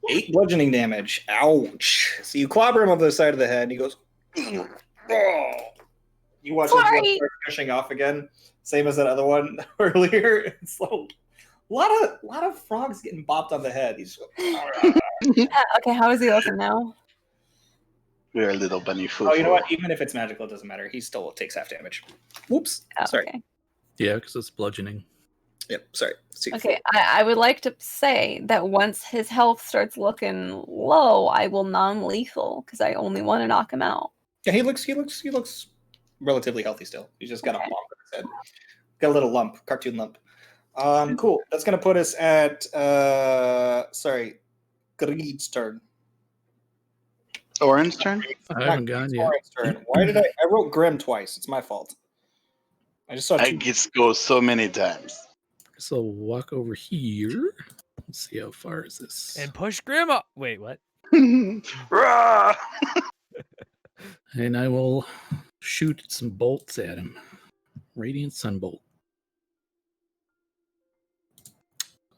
8 bludgeoning damage. Ouch. So you clobber him over the side of the head, and he goes, oh. You watch his blood Sorry. start gushing off again. Same as that other one earlier. It's like, a lot of frogs getting bopped on the head. He's Okay, how is he looking now? We're a little bunny foo. oh, you know what? Even if it's magical, it doesn't matter. He still takes half damage. Whoops. Oh, Sorry. okay. Yeah, because it's bludgeoning. Yep. Sorry. Okay, I would like to say that once his health starts looking low, I will non-lethal because I only want to knock him out. Yeah, he looks relatively healthy still. He's just got a Okay. lump on his head. Got a little lump, cartoon lump. Cool. That's gonna put us at Greed's turn. Orange turn. I haven't gone yet. Orange's turn. Why did I wrote Grim twice? It's my fault. I just saw I two. get go so many times. So walk over here. Let's see how far is this. And push Grim up. Wait, what? Rah! And I will shoot some bolts at him. Radiant Sunbolt.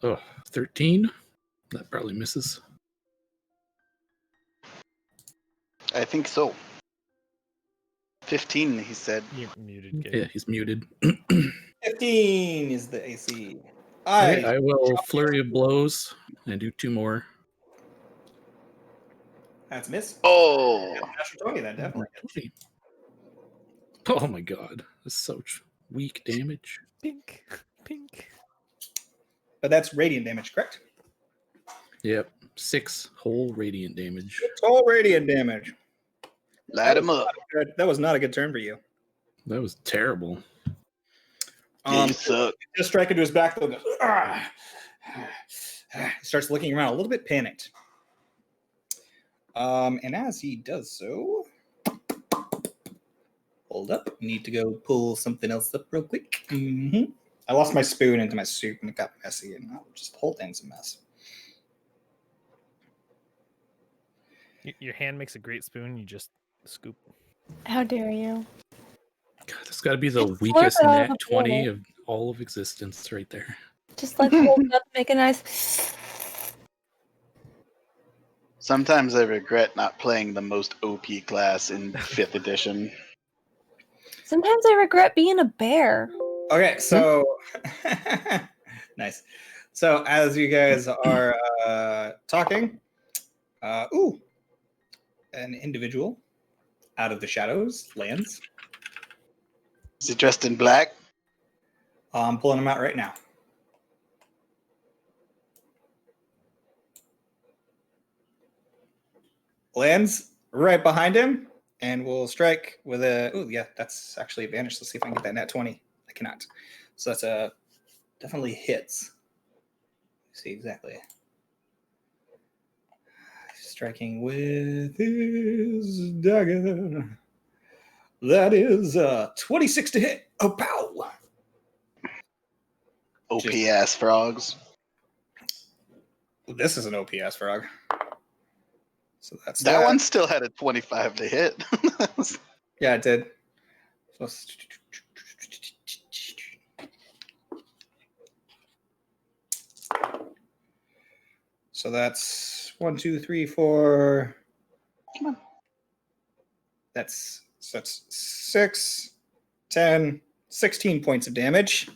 Oh, 13. That probably misses. I think so. 15, he said. You're muted. Gabe. Yeah, he's muted. 15 is the AC. Okay, I will flurry of blows and do 2 more. That's a miss. Oh, Natural 20, that definitely hits. 20. Oh my god, that's such weak damage. Pink. Pink. But that's radiant damage, correct? Yep, 6 whole radiant damage. Total radiant damage. light him up. That was not a good turn for you. That was terrible. Yeah, you suck. Just strike into his back, though. Goes, "Ah." He starts looking around, a little bit panicked. And as he does so, hold up. Need to go pull something else up real quick. I lost my spoon into my soup and it got messy, and just the whole thing's a mess. Your hand makes a great spoon. You just scoop. How dare you? God, that's got to be the Just weakest slurp it out of nat the 20 bowl. of all of existence right there. Just like hold it up, make a nice. Sometimes I regret not playing the most OP class in 5th edition. Sometimes I regret being a bear. Okay, so nice. So as you guys are talking, an individual out of the shadows lands. Is he dressed in black? I'm pulling him out right now. Lands right behind him, and we'll strike with a. Oh, yeah, that's actually advantage. Let's see if I can get that nat 20. I cannot. So that's a definitely hits. Let's see exactly. Striking with his dagger. That is 26 to hit. Oh, pow! OP ass frogs. This is an OPS frog. So that's That one still had a 25 to hit. Yeah, it did. So that's 1, 2, 3, 4. Come on. That's 6, 10, 16 points of damage.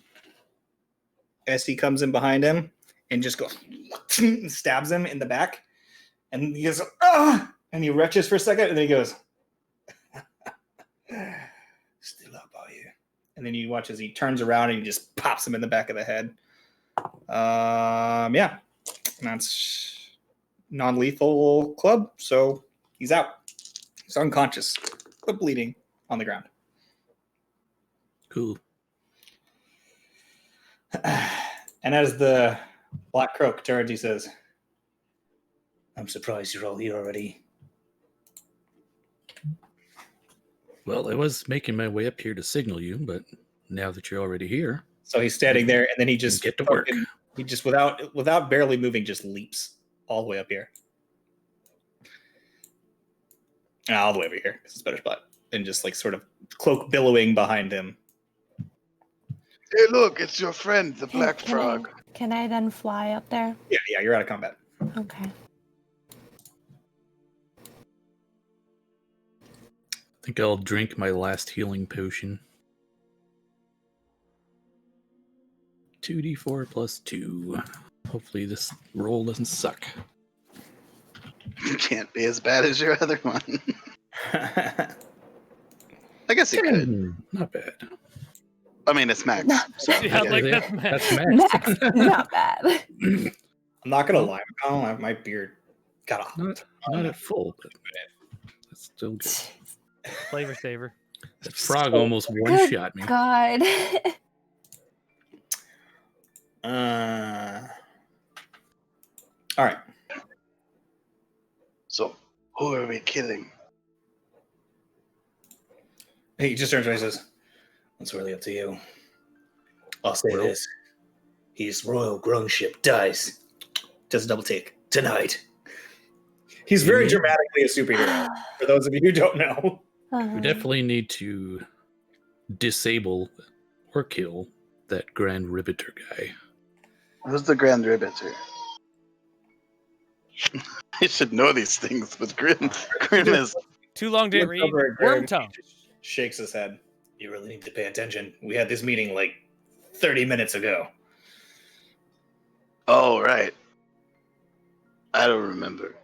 As he comes in behind him and just goes and stabs him in the back. And he goes, ah! And he retches for a second, and then he goes, still up, are you? And then you watch as he turns around and he just pops him in the back of the head. Yeah. And that's non-lethal club, so he's out. He's unconscious, but bleeding on the ground. Cool. And as the Black Croak turns, he says, I'm surprised you're all here already. Well, I was making my way up here to signal you, but now that you're already here, So he's standing there, and then he just get to work. He just without barely moving, just leaps all the way up here. All the way over here. It's a better spot. And just like sort of cloak billowing behind him. Hey, look, it's your friend, the black Can frog. Can I then fly up there? Yeah, you're out of combat. Okay. I think I'll drink my last healing potion. 2d4 plus 2. Hopefully this roll doesn't suck. Can't be as bad as your other one. I guess it could. Not bad. I mean, it's max. So, Yeah, yeah. like Yeah, that's that's max. Max, not bad. I'm not gonna lie, McConnell, my beard got off. Not at full, but that's still good. flavor saver. That frog almost one-shot me. God. All right. So, who are we killing? He just turns around and says, "It's really up to you. I'll say Well- this: His Royal Grung ship dies. Does a double take tonight." He's very dramatically a superhero. For those of you who don't know, We definitely need to disable or kill that Grand Riveter guy. Who's the Grand Riveter? I should know these things, but Grim is. Too long didn't read. Over at Greg, Worm he tongue. just shakes his head. You really need to pay attention. We had this meeting like 30 minutes ago. Oh, right. I don't remember.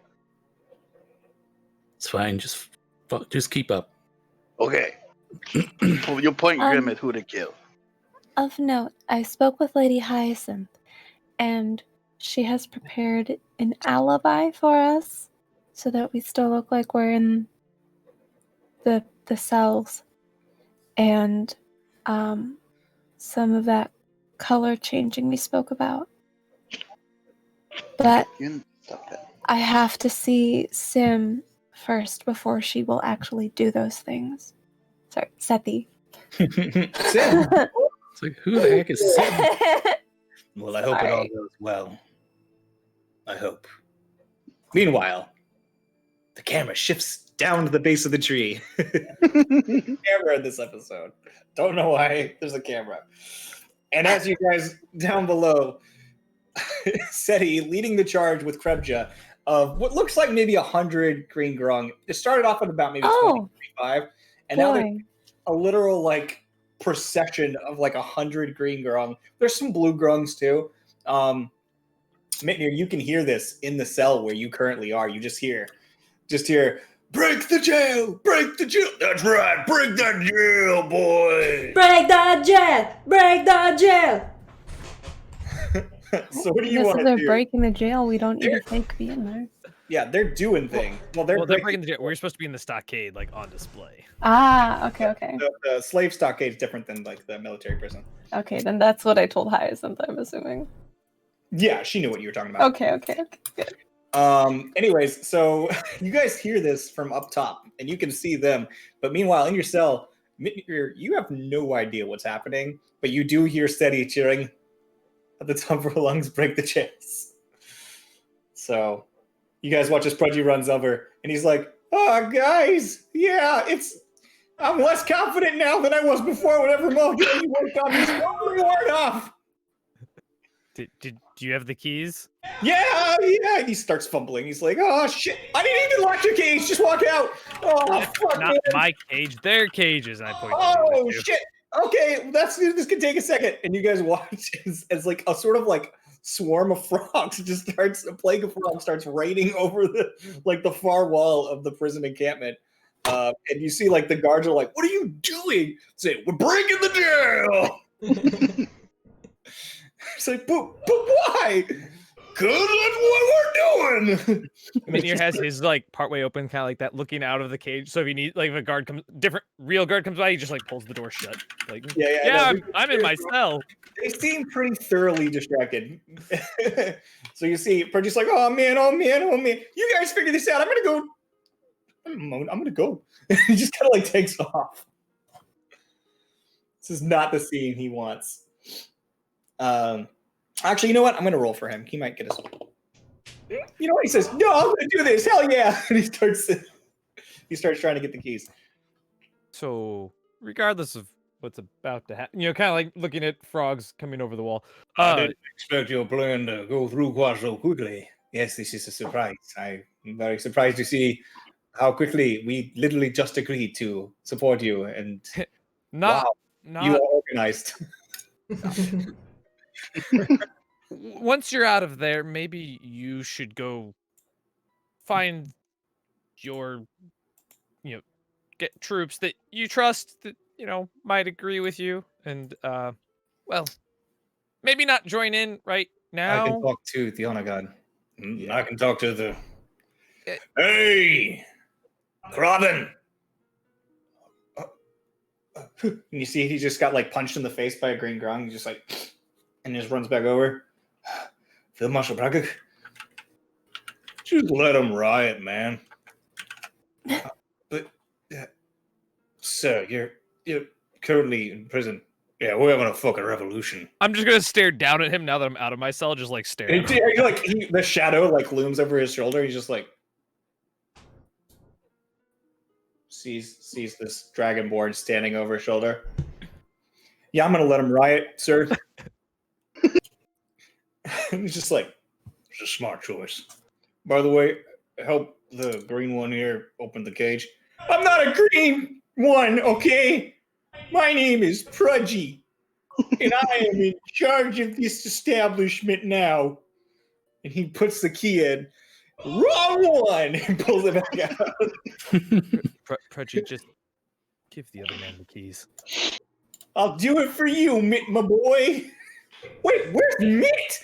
It's fine. Just keep up. Okay. You point Grim at who to kill. Of note, I spoke with Lady Hyacinth, and she has prepared an alibi for us so that we still look like we're in the cells. And some of that color changing we spoke about. But You can stop that. I have to see Sim first before she will actually do those things. Sorry, Sethi. Sim. It's like, who the heck is Sim? Well, I hope it all Sorry. goes well. I hope. Meanwhile, the camera shifts down to the base of the tree. Camera in this episode. Don't know why there's a camera. And as you guys down below, Seti leading the charge with Krebja of what looks like maybe 100 green grung. It started off at about maybe 20, 25, and now there's Boy. a literal like procession of like 100 green grung. There's some blue grungs too. Mitnir, you can hear this in the cell where you currently are. You just hear, break the jail, break the jail. That's right, break that jail, boy. Break the jail! Break the jail! So what do you Yes, want if to they're do? breaking the jail, we don't need a fake be in there. Yeah, they're doing things. Well, they're breaking the jail. We're supposed to be in the stockade, like on display. Ah, okay. the slave stockade is different than like the military prison. Okay, then that's what I told Hyacinth, I'm assuming. Yeah, she knew what you were talking about. Okay, good. Anyways, so you guys hear this from up top, and you can see them. But meanwhile, in your cell, you have no idea what's happening, but you do hear Steady cheering at the top of her lungs, break the chairs. So You guys watch as Prudgy runs over, and he's like, "Oh, guys, yeah, I'm less confident now than I was before. Whatever mojo you worked on is totally worn off." Do you have the keys? Yeah. And he starts fumbling. He's like, "Oh shit! I didn't even lock your cage. Just walk out." Oh fuck! Not my cage, their cages. And I point. Oh shit! Okay, this could take a second. And you guys watch as like a sort of like swarm of frogs a plague of frogs starts raining over the far wall of the prison encampment. And you see like the guards are like, "What are you doing?" Say, "We're breaking the jail." It's like, but why? Cause that's what we're doing. Minier has his like partway open, kind of like that, looking out of the cage. So if he needs, like, if a real guard comes by, he just like pulls the door shut. Like, yeah, I'm in my cell. They seem pretty thoroughly distracted. So you see, Purdy's like, "Oh man. You guys figure this out. I'm gonna go." He just kind of like takes off. This is not the scene he wants. Actually, you know what? I'm gonna roll for him. He might get us. You know what? He says, "No, I'm gonna do this. Hell yeah!" And he starts trying to get the keys. So, regardless of what's about to happen, kind of like looking at frogs coming over the wall. I didn't expect your plan to go through quite so quickly. Yes, this is a surprise. I'm very surprised to see how quickly we literally just agreed to support you. And wow, you are organized. Once you're out of there, maybe you should go find your, get troops that you trust that, might agree with you. And, well, maybe not join in right now. I can talk to the honor guard. I can talk to the... Hey! Kraven! And you see he just got like punched in the face by a green grung. He just like... And just runs back over. Field Marshal Braga, just let him riot, man. But, sir, you're currently in prison. Yeah, we're having a fucking revolution. I'm just gonna stare down at him now that I'm out of my cell. Just like stare. The shadow like looms over his shoulder. He's just like sees this dragonborn standing over his shoulder. Yeah, I'm gonna let him riot, sir. He's just like, it's a smart choice. By the way, help the green one here open the cage. I'm not a green one, okay? My name is Prudgy, and I am in charge of this establishment now. And he puts the key in. Wrong one! And pulls it back out. Prudgy, just give the other man the keys. I'll do it for you, Mitt, my boy. Wait, where's Mitt?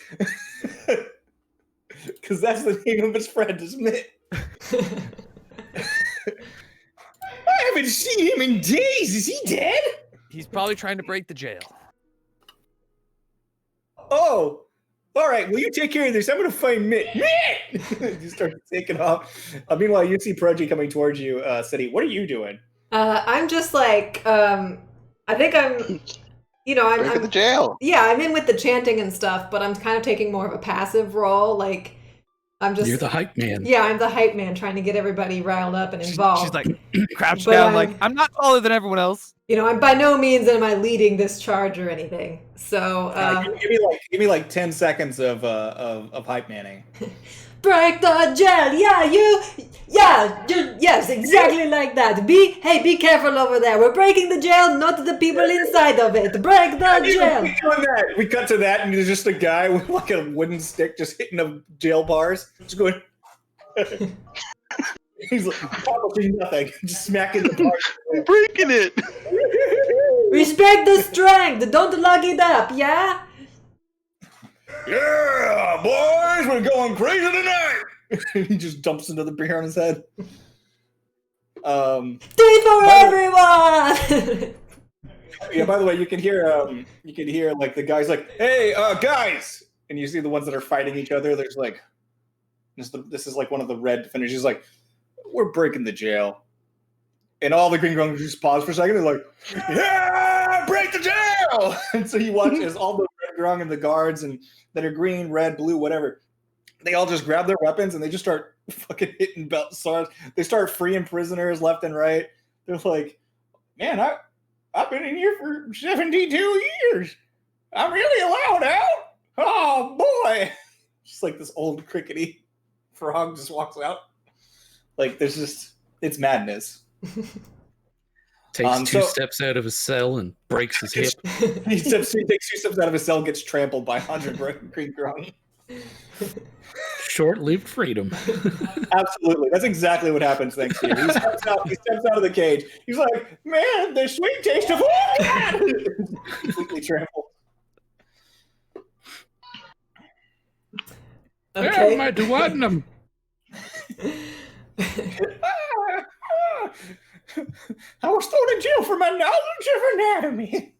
Because that's the name of his friend, is Mitt. I haven't seen him in days. Is he dead? He's probably trying to break the jail. Oh, all right. Well, you take care of this. I'm going to find Mitt. Mitt! You start taking off. Meanwhile, you see Prudgy coming towards you, City. What are you doing? I'm just like, I think I'm... I'm in the jail. Yeah, I'm in with the chanting and stuff, but I'm kind of taking more of a passive role. Like, I'm just... You're the hype man. Yeah, I'm the hype man trying to get everybody riled up and involved. She's like, crouched down, like, I'm not taller than everyone else. I'm by no means am I leading this charge or anything. So, give me like 10 seconds of hype manning. Break the jail, yes, exactly like that. Be careful over there. We're breaking the jail, not the people inside of it. Break the jail. We cut to that, and there's just a guy with like a wooden stick just hitting the jail bars. Just going. He's like accomplishing nothing, just smacking the bars. Breaking it. Respect the strength. Don't lug it up, yeah. Yeah, boys, we're going crazy tonight. He just dumps into the beer on his head. Tea for everyone. Yeah. By the way, you can hear like the guys like, "Hey, guys," and you see the ones that are fighting each other. There's like, this is like one of the red defenders. He's like, "We're breaking the jail," and all the green grungs just pause for a second. They're like, "Yeah, break the jail!" And so you watch as all the red grung and the guards and that are green, red, blue, whatever, they all just grab their weapons and they just start fucking hitting belt swords. They start freeing prisoners left and right. They're like, man, I've been in here for 72 years. I'm really allowed out. Oh boy. Just like this old crickety frog just walks out. Like there's just, it's madness. Takes two steps out of his cell and breaks his hip. He takes 2 steps out of his cell, gets trampled by 100 green grung. Short-lived freedom. Absolutely. That's exactly what happens next year. He steps out of the cage. He's like, man, the sweet taste of completely trampled. Okay. Where am I duodenum? I was thrown in jail for my knowledge of anatomy.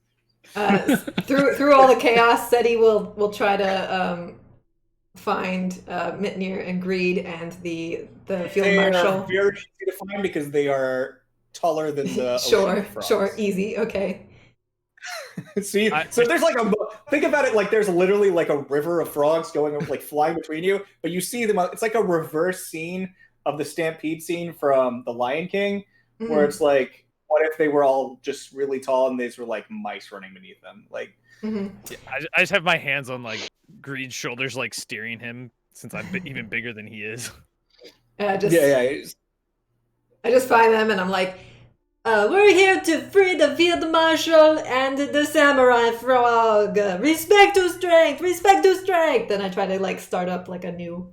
Through all the chaos, Seti will try to find Mitnir and Greed and the field They marshal. are very easy to find because they are taller than the Sure, ocean frogs. sure, easy, okay. See, so there's like think about it like there's literally like a river of frogs going like flying between you, but you see them. It's like a reverse scene of the stampede scene from The Lion King, where it's like, what if they were all just really tall and these were like mice running beneath them? Like, Yeah, I just have my hands on like Greed's shoulders, like steering him since I'm even bigger than he is. I just find them and I'm like, we're here to free the field marshal and the samurai frog. Respect to strength, respect to strength. Then I try to like start up like a new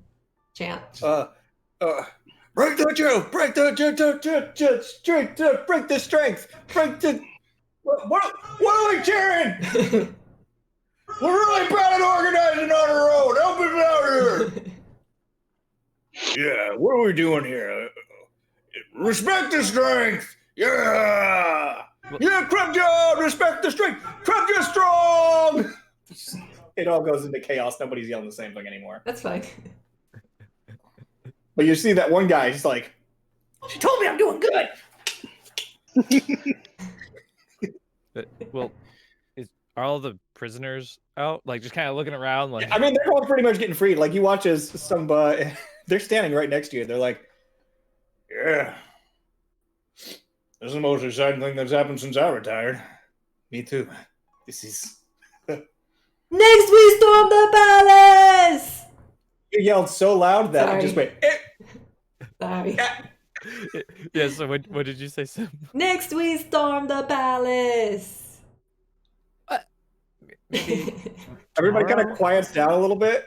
chant. Break the joke, break the strength, break the strength, break the. What are we cheering? We're really bad at organizing on our own. Help us out here. Yeah, what are we doing here? Respect the strength. Yeah. Yeah, Krupja, respect the strength. Krupja strong. It all goes into chaos. Nobody's yelling the same thing anymore. That's fine. But you see that one guy, he's like, she told me I'm doing good. Well, are all the prisoners out? Like just kind of looking around, like I mean, they're all pretty much getting freed. Like you watch as some, they're standing right next to you. They're like, yeah, this is the most exciting thing that's happened since I retired. Me too. This is. Next we storm the palace! You yelled so loud that Sorry. I just went. Sorry. yeah. So what did you say, Sim? Next we storm the palace. Maybe Everybody kind of quiets down a little bit.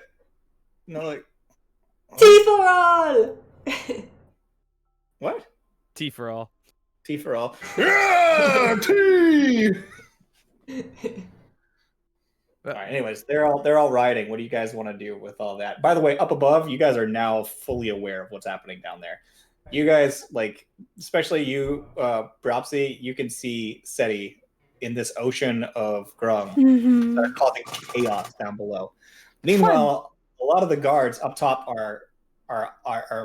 You know, like Tea for all. what? Tea for all. Tea for all. Yeah, tea. All right, anyways, they're all riding. What do you guys want to do with all that? By the way, up above, you guys are now fully aware of what's happening down there. You guys, like, especially you, Bropsy, you can see Seti in this ocean of Grung that are causing chaos down below. Meanwhile, a lot of the guards up top are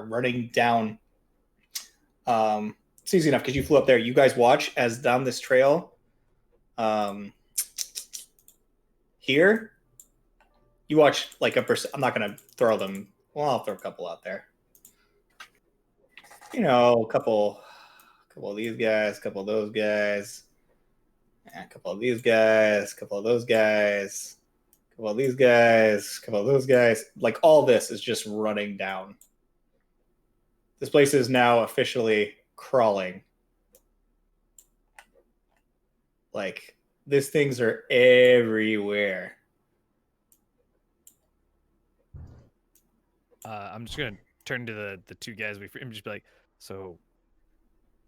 running down. It's easy enough because you flew up there. You guys watch as down this trail. Here, you watch like I'm not gonna throw them. Well, I'll throw a couple out there. You know, a couple of these guys, a couple of those guys, a couple of these guys, a couple of those guys, a couple of these guys, a couple of those guys. Like all this is just running down. This place is now officially crawling. Like these things are everywhere. I'm just gonna turn to the two guys we and just be like, so,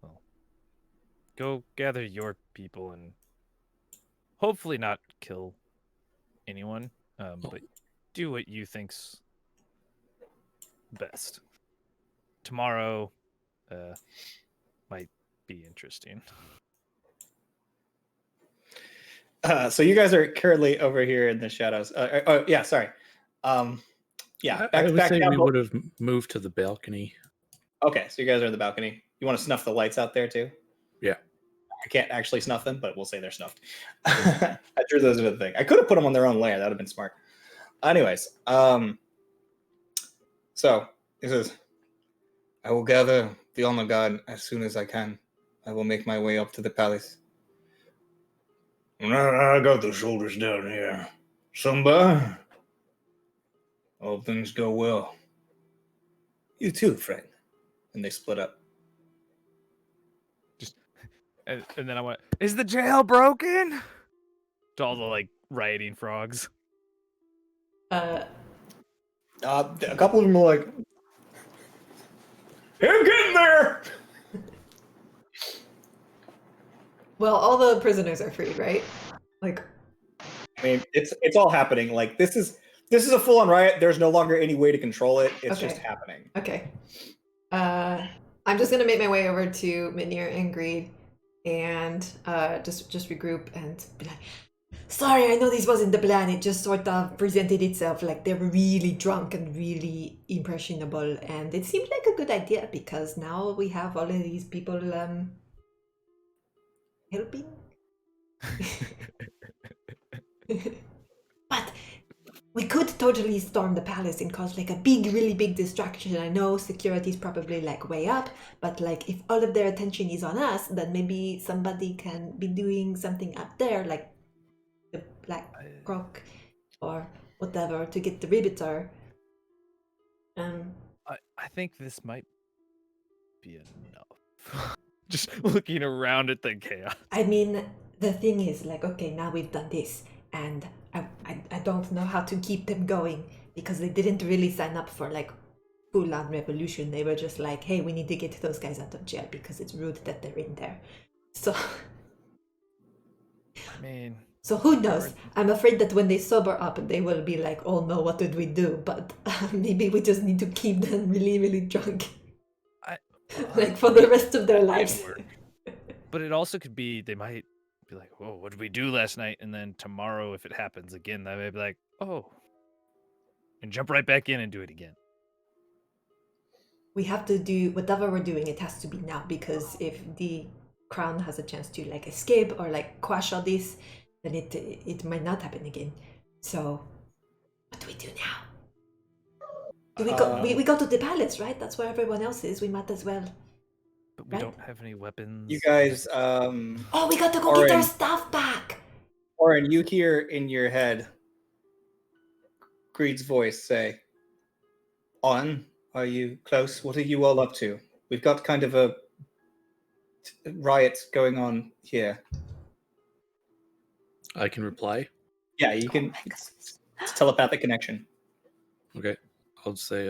well, go gather your people and hopefully not kill anyone, but do what you think's best. Tomorrow, might be interesting. So you guys are currently over here in the shadows. Yeah, sorry. Yeah, I would back say down we below. would have moved to the balcony. Okay, so you guys are in the balcony. You want to snuff the lights out there too? Yeah. I can't actually snuff them, but we'll say they're snuffed. I drew those into the thing. I could have put them on their own layer. That would have been smart. Anyways, So, he says, I will gather the honor guard as soon as I can. I will make my way up to the palace. I got the shoulders down here. Somebody? All things go well. You too, friend. And they split up. And then I went, is the jail broken? To all the like rioting frogs. A couple of them were like, "You're getting there!" Well, all the prisoners are free, right? Like, I mean, it's all happening. Like this is a full-on riot. There's no longer any way to control it. It's just happening. Okay. I'm just gonna make my way over to Minir and Greed and just regroup and be like, sorry, I know this wasn't the plan. It just sort of presented itself. Like they were really drunk and really impressionable, and it seemed like a good idea because now we have all of these people helping. But we could totally storm the palace and cause like a really big distraction. I know security's probably like way up, but like if all of their attention is on us, then maybe somebody can be doing something up there, like the Black Croc or whatever, to get the Ribbiter. I think this might be enough. Just looking around at the chaos. I mean, the thing is, like, okay, now we've done this, and I don't know how to keep them going because they didn't really sign up for like full-on revolution. They were just like, hey, we need to get those guys out of jail because it's rude that they're in there. So, I mean, so who knows? I'm afraid that when they sober up, they will be like, oh no, what did we do? But maybe we just need to keep them really drunk. Like for the rest of their lives. But it also could be they might be like, "Whoa, what did we do last night?" And then tomorrow, if it happens again, they may be like, "Oh," and jump right back in and do it again. We have to do whatever we're doing. It has to be now because if the crown has a chance to like escape or like quash all this, then it might not happen again. So, what do we do now? Do we go? We go to the palace, right? That's where everyone else is. We might as well. But we don't have any weapons. You guys, oh, we got to go get our stuff back. Oren, you hear in your head Greed's voice say, On, are you close? What are you all up to? We've got kind of a riot going on here. I can reply? Yeah, you can. It's telepathic connection. Okay. I'll say,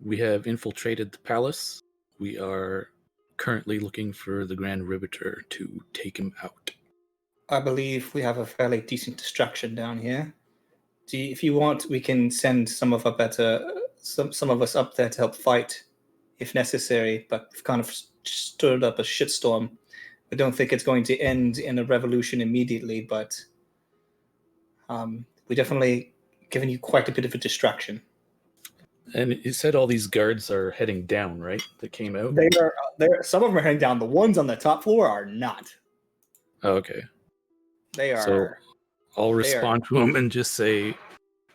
we have infiltrated the palace. We are currently looking for the Grand Ribbiter to take him out. I believe we have a fairly decent distraction down here. If you want, we can send some of our some of us up there to help fight, if necessary. But we've kind of stirred up a shitstorm. I don't think it's going to end in a revolution immediately, but we definitely given you quite a bit of a distraction. And you said all these guards are heading down, right? That came out? They are. Some of them are heading down. The ones on the top floor are not. Oh, okay. They are. So I'll respond to them and just say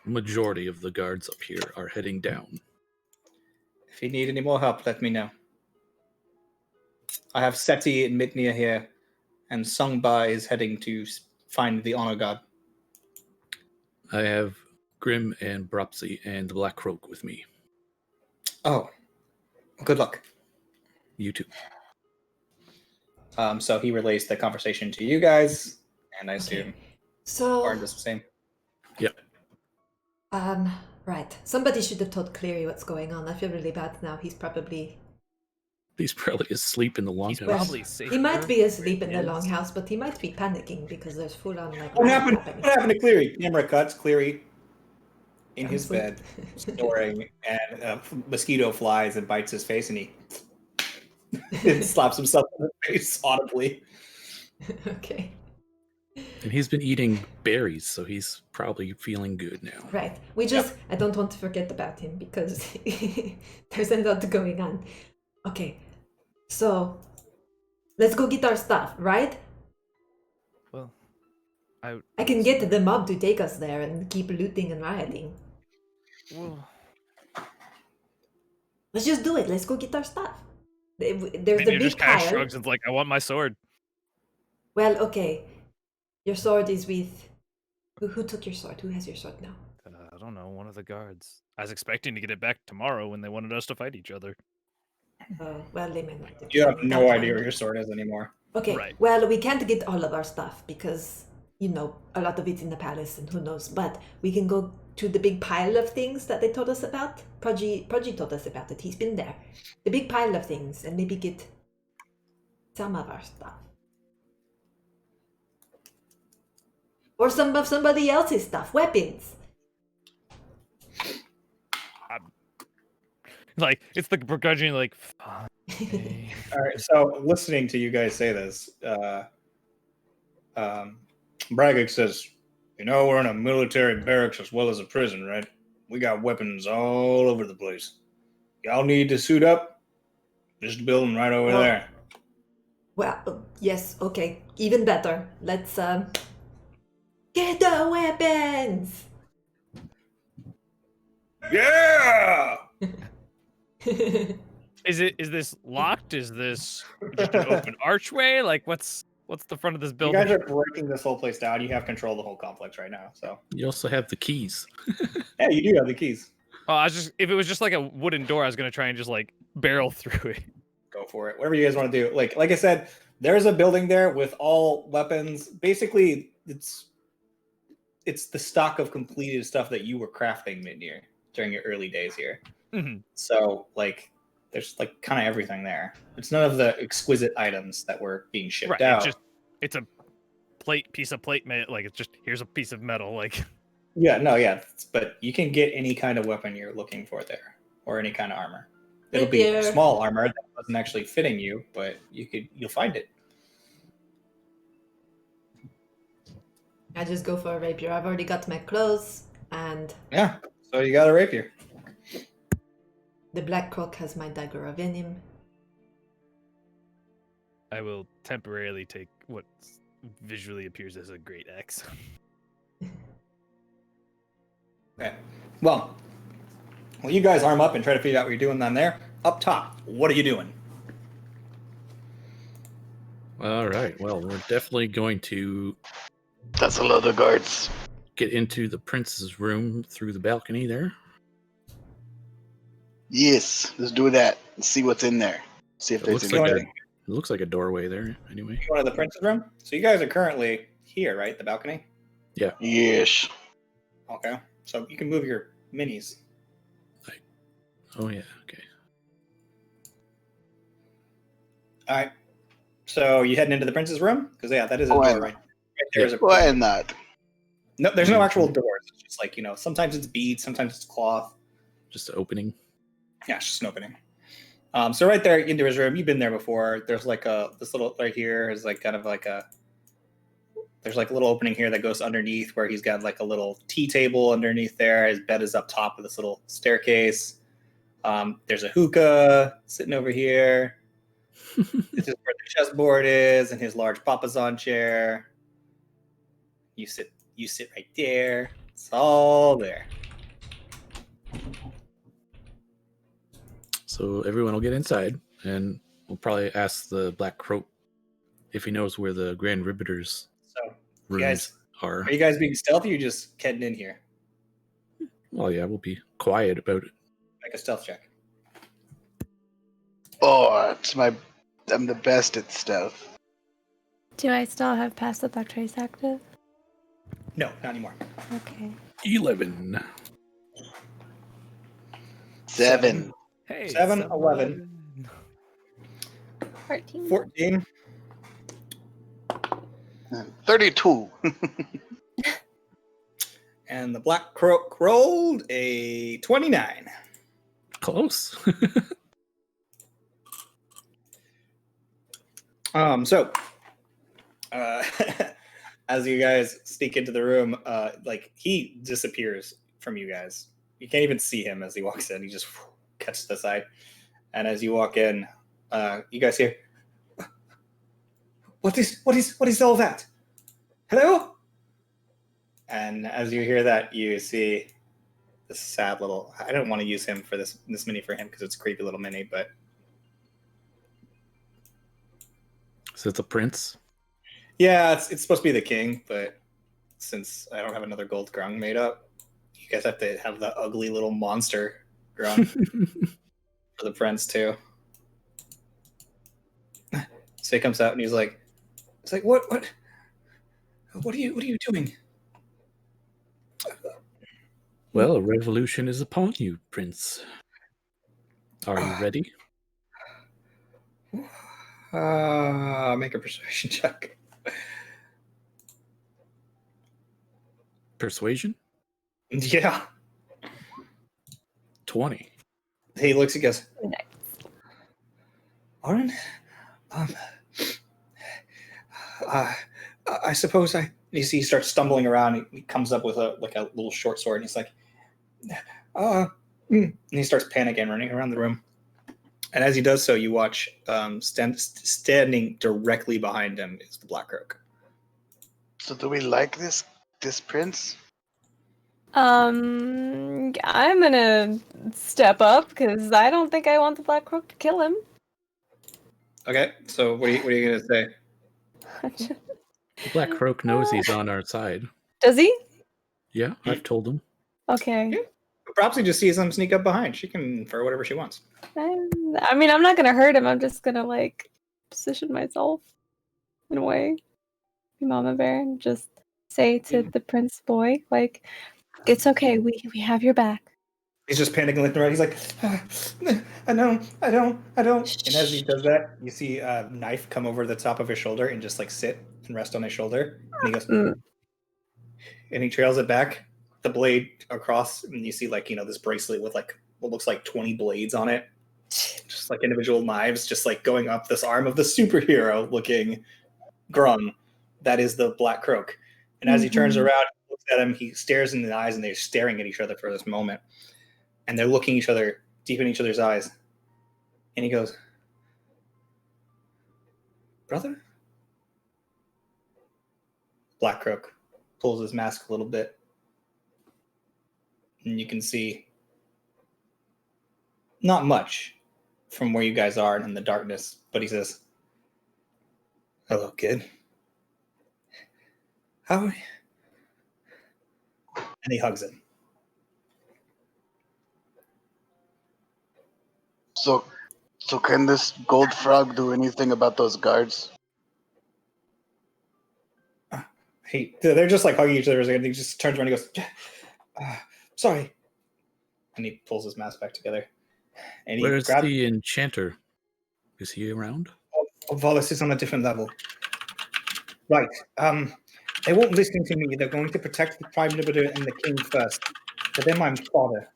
majority of the guards up here are heading down. If you need any more help, let me know. I have Seti and Mitnia here, and Sungba is heading to find the honor god. I have Grim and Bropsy and the Black Croak with me. Oh, good luck. You too. So he relays the conversation to you guys, and I assume Oren does the same. Yep. Right. Somebody should have told Cleary what's going on. I feel really bad now. He's probably asleep in the longhouse. Probably safe. He might be asleep in the longhouse, but he might be panicking because there's full on like. What happened to Cleary? Camera cuts. Cleary in his bed, snoring, and a mosquito flies and bites his face, and he slaps himself in the face audibly. Okay. And he's been eating berries, so he's probably feeling good now. Right. I don't want to forget about him because there's a lot going on. Okay. So, let's go get our stuff, right? Well, I can get the mob to take us there and keep looting and rioting. Well, Let's just do it. Let's go get our stuff. There's the Minion big just kind of pile. shrugs and's like, I want my sword. Well, okay. Your sword is with... Who took your sword? Who has your sword now? I don't know, one of the guards. I was expecting to get it back tomorrow when they wanted us to fight each other. Oh, well, they might not do You have that. no idea where your sword is anymore. Okay, Right. well, we can't get all of our stuff because, you know, a lot of it's in the palace and who knows. But we can go to the big pile of things that they told us about. Pudgy told us about it. He's been there. The big pile of things and maybe get some of our stuff. Or some of somebody else's stuff. Weapons. Like, it's the begrudging, like, All right, so listening to you guys say this, Bragic says, you know, we're in a military barracks as well as a prison, right? We got weapons all over the place. Y'all need to suit up? There's the building right over there. Well, yes, okay. Even better. Let's, get the weapons! Yeah! is this locked? Is this just an open archway? Like, what's the front of this You building? guys are breaking this whole place down. You have control of the whole complex right now, so. You also have the keys. Yeah, you do have the keys. Oh, if it was just like a wooden door, I was gonna try and just like barrel through it. Go for it. Whatever you guys want to do. Like I said, there's a building there with all weapons. Basically, it's the stock of completed stuff that you were crafting mid-year during your early days here. Mm-hmm. So, like, there's like kind of everything there. It's none of the exquisite items that were being shipped out. It's a piece of plate, like it's just here's a piece of metal, like. Yeah, but you can get any kind of weapon you're looking for there, or any kind of armor. It'll be small armor that wasn't actually fitting you, but you'll find it. I just go for a rapier. I've already got my clothes, and yeah, so you got a rapier. The Black Crook has my dagger of venom. I will temporarily take what visually appears as a great axe. Okay. Well, you guys arm up and try to figure out what you're doing down there. Up top, what are you doing? All right. Well, we're definitely going to. That's a lot of guards. Get into the prince's room through the balcony there. Yes, let's do that and see what's in there. See if there's anything. It looks like a doorway there, anyway. You want to the prince's room? So you guys are currently here, right? The balcony? Yeah. Yes. Okay. So you can move your minis. Oh, yeah. Okay. All right. So you heading into the prince's room? Because, yeah, that is a door, right? There's Why not? No, there's no actual doors. It's just like, sometimes it's beads, sometimes it's cloth. Just an opening. Yeah, it's just an opening. So right there into his room, you've been there before. There's like this little right here is like kind of like there's like a little opening here that goes underneath where he's got like a little tea table underneath there. His bed is up top of this little staircase. There's a hookah sitting over here. This is where the chessboard is and his large papasan chair. You sit right there. It's all there. So everyone will get inside, and we'll probably ask the Black Croak if he knows where the Grand Riveter's rooms are. Are you guys being stealthy or just heading in here? Well, yeah, we'll be quiet about it. Make a stealth check. Oh, I'm the best at stealth. Do I still have Pass Without Trace active? No, not anymore. Okay. 11. 7. Hey, 7, 11. 14. 32. And the Black Croak rolled a 29. Close. So, as you guys sneak into the room, he disappears from you guys. You can't even see him as he walks in. He just catches the side. And as you walk in, you guys hear, what is all that? Hello? And as you hear that, you see this sad little. I don't want to use him for this mini for him because it's a creepy little mini, but. So it's a prince? Yeah, it's supposed to be the king, but since I don't have another gold Grung made up, you guys have to have the ugly little monster Grung for the prince too. So he comes out and he's like, what are you doing? Well, a revolution is upon you, Prince. Are you ready? Make a persuasion check. Persuasion? Yeah. 20. He looks and goes, Nice. Oren, I suppose he starts stumbling around. He comes up with a little short sword, and he's like, and he starts panicking, running around the room. And as he does so, you watch standing directly behind him is the Black Croak. So do we like this prince? I'm gonna step up because I don't think I want the Black Croak to kill him. Okay, so what are you gonna say? The Black Croak knows he's on our side. Does he? Yeah, I've told him. Okay. Yeah. Perhaps he just sees him sneak up behind. She can infer whatever she wants. I mean, I'm not gonna hurt him. I'm just gonna position myself in a way, be Mama Bear, and just say to the Prince boy, it's okay. We have your back. He's just panicking left and right. He's like, I don't. And as he does that, you see a knife come over the top of his shoulder and just sit and rest on his shoulder. And he goes, and he trails it back, the blade across, and you see this bracelet with what looks like 20 blades on it, just individual knives, just going up this arm of the superhero looking Grung. That is the Black Croak. And as he turns around, he looks at him, he stares in the eyes, and they're staring at each other for this moment. And they're looking each other deep in each other's eyes. And he goes, Brother? Black Croak pulls his mask a little bit. And you can see not much from where you guys are in the darkness. But he says, Hello, kid. How are you? And he hugs him. So can this gold frog do anything about those guards? They're just hugging each other, and he just turns around and goes, sorry. And he pulls his mask back together. And Where's the enchanter? Is he around? Volis is on a different level. Right. They won't listen to me. They're going to protect the Prime Liberator and the King first. But they're my father.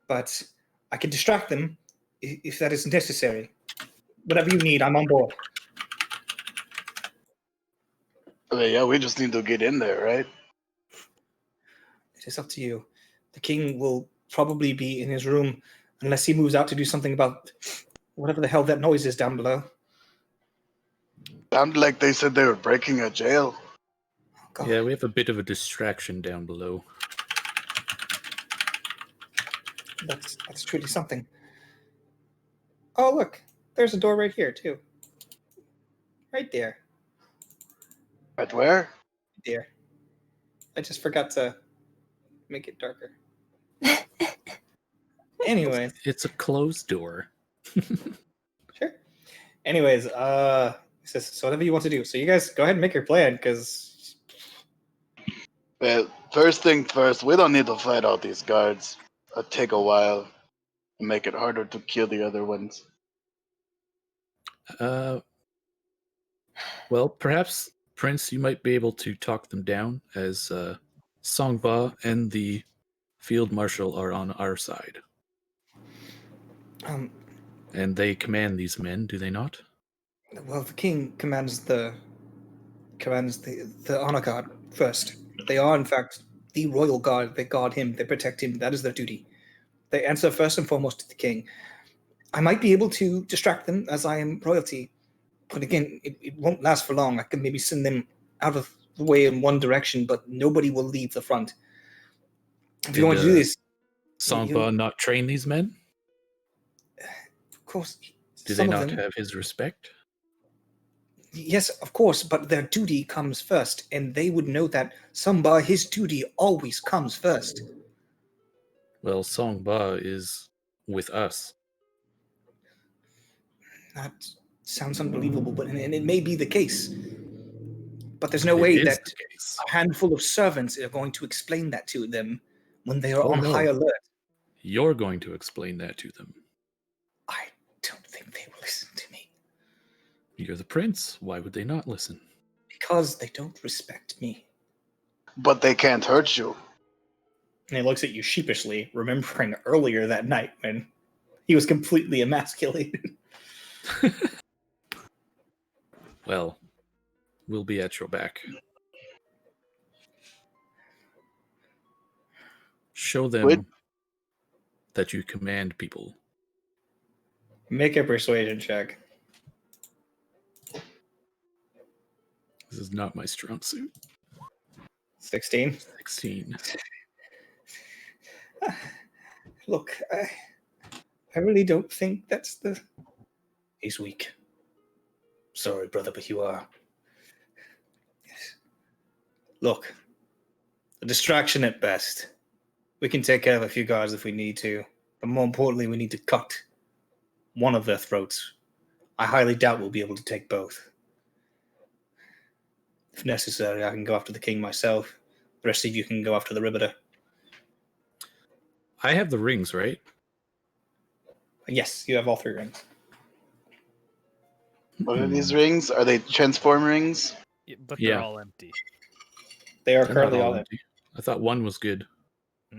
But I can distract them if that is necessary. Whatever you need, I'm on board. Okay, yeah, we just need to get in there, right? It is up to you. The king will probably be in his room unless he moves out to do something about whatever the hell that noise is down below. Sounded like they said they were breaking a jail. Oh, God. Yeah, we have a bit of a distraction down below. That's truly something. Oh, look. There's a door right here, too. Right there. Right where? There. I just forgot to make it darker. Anyways. It's a closed door. Sure. Anyways, so whatever you want to do. So you guys go ahead and make your plan, because... Well, first thing first, we don't need to fight all these guards. It'll take a while and make it harder to kill the other ones. Well, perhaps, Prince, you might be able to talk them down, as Songba and the Field Marshal are on our side. And they command these men, do they not? Well, the king commands the honor guard first. They are, in fact, the royal guard. They guard him. They protect him. That is their duty. They answer first and foremost to the king. I might be able to distract them, as I am royalty. But again, it won't last for long. I can maybe send them out of the way in one direction, but nobody will leave the front. If you want to do this, Songba not train these men? Of course. Do some they of not them, have his respect? yes, of course, but their duty comes first, and they would know that Samba, his duty always comes first. Well, Songba is with us. That sounds unbelievable, but and it may be the case. But there's no It way is that the case. a handful of servants are going to explain that to them when they are Oh, on no. high alert. You're going to explain that to them. I don't think they will listen to me. You're the prince. Why would they not listen? Because they don't respect me. But they can't hurt you. And he looks at you sheepishly, remembering earlier that night when he was completely emasculated. Well, we'll be at your back. Show them Wait. that you command people. Make a persuasion check. This is not my strong suit. 16. 16. Look, I really don't think that's the... He's weak. Sorry, brother, but you are. Yes. Look, a distraction at best. We can take care of a few guards if we need to, but more importantly, we need to cut one of their throats. I highly doubt we'll be able to take both. If necessary, I can go after the king myself. The rest of you can go after the riveter. I have the rings, right? Yes, you have all 3 rings. What are these rings? Are they transform rings? Yeah, but Yeah. they're all empty. They are They're currently not all in. empty. I thought one was good.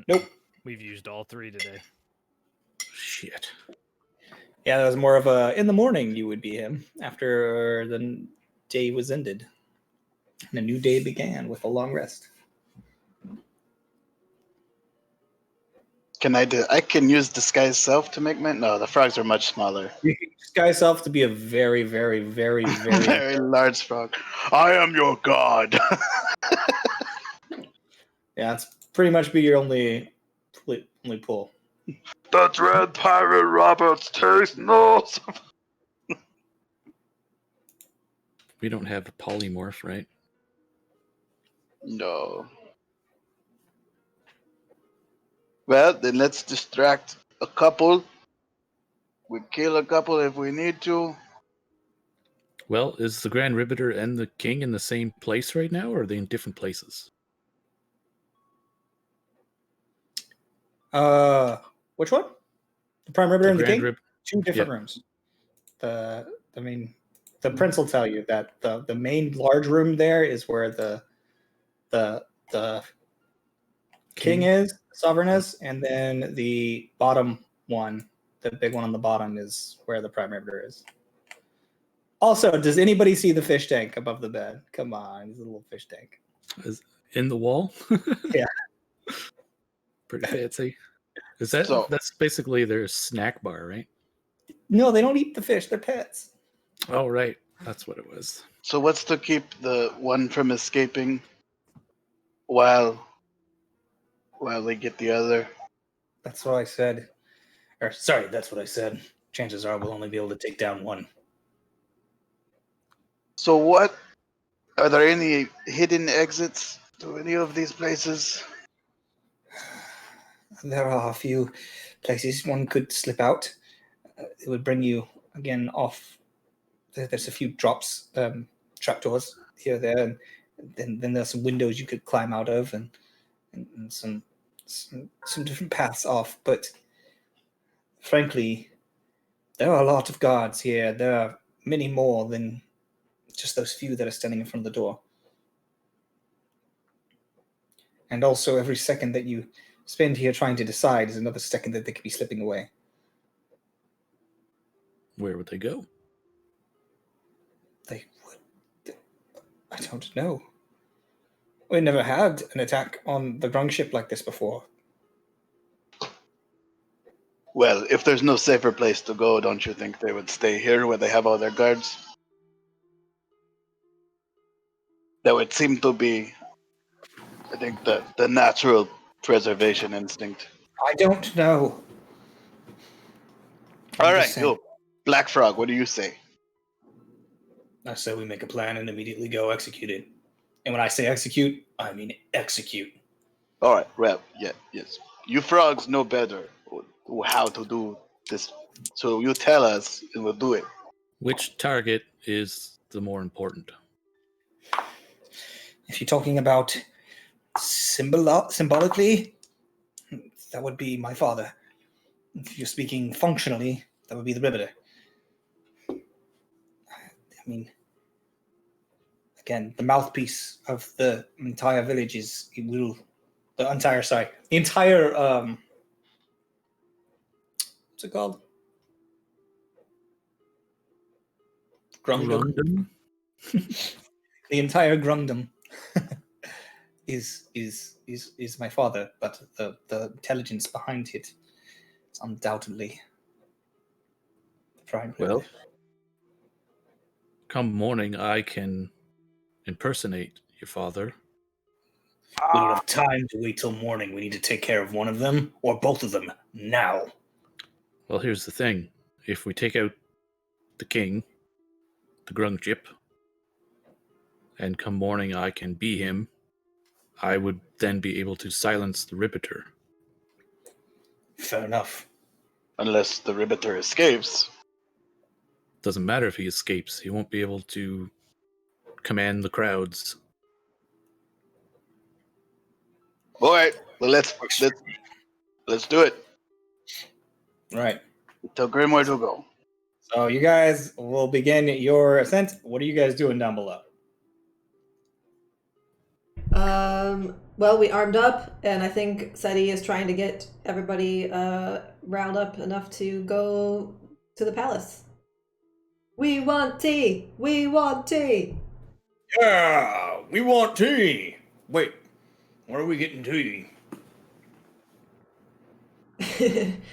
Nope. We've used all 3 today. Shit. Yeah, that was more of a in the morning you would be him after the day was ended. And a new day began with a long rest. Can I do? I can use disguise self to make my. No, the frogs are much smaller. You can disguise yourself to be a very, very, very, very... Very large frog. I am your god. Yeah, it's pretty much be your only pull. The Dread Pirate Roberts taste notes. We don't have a polymorph, right? No. Well, then let's distract a couple. We kill a couple if we need to. Well, is the Grand Riveter and the King in the same place right now, or are they in different places? Which one? The Prime Riveter and the Grand King? 2 different rooms. The prince will tell you that the main large room there is where the king is, sovereign is, and then the bottom one, the big one on the bottom, is where the Prime Riveter is. Also, does anybody see the fish tank above the bed? Come on, it's a little fish tank. Is in the wall? Yeah. Pretty fancy. Is that So- that's basically their snack bar, right? No, they don't eat the fish. They're pets. Oh, right. That's what it was. So what's to keep the one from escaping while they get the other? That's what I said. Or sorry, that's what I said. Chances are we'll only be able to take down one. So what? Are there any hidden exits to any of these places? There are a few places one could slip out. It would bring you again off. There's a few drops, trapdoors here, there, and then there's some windows you could climb out of, and some different paths off. But frankly, there are a lot of guards here. There are many more than just those few that are standing in front of the door. And also, every second that you spend here trying to decide is another second that they could be slipping away. Where would they go? They would... I don't know. We never had an attack on the Grung ship like this before. Well, if there's no safer place to go, don't you think they would stay here where they have all their guards? That would seem to be, I think, the natural preservation instinct. I don't know. All right, yo, Black Frog, what do you say? I say we make a plan and immediately go execute it. And when I say execute, I mean execute. All right, Rep. Yeah, yes. You frogs know better how to do this, so you tell us and we'll do it. Which target is the more important? If you're talking about symbolically, that would be my father. If you're speaking functionally, that would be the riveter. I mean, again, the mouthpiece of the entire village is the entire what's it called? Grundum? The entire Grungdom is my father, but the intelligence behind it is undoubtedly the prime. Well, come morning, I can impersonate your father. We don't have time to wait till morning. We need to take care of one of them or both of them now. Well, here's the thing. If we take out the king, the Grung Jip, and come morning I can be him, I would then be able to silence the Ribbiter. Fair enough. Unless the Ribbiter escapes. Doesn't matter if he escapes. He won't be able to command the crowds. All right, well let's do it. Right. Tell Grimoire to go. So you guys will begin your ascent. What are you guys doing down below? Well, we armed up, and I think Seti is trying to get everybody riled up enough to go to the palace. We want tea! We want tea! Yeah, we want tea. Wait, where are we getting tea?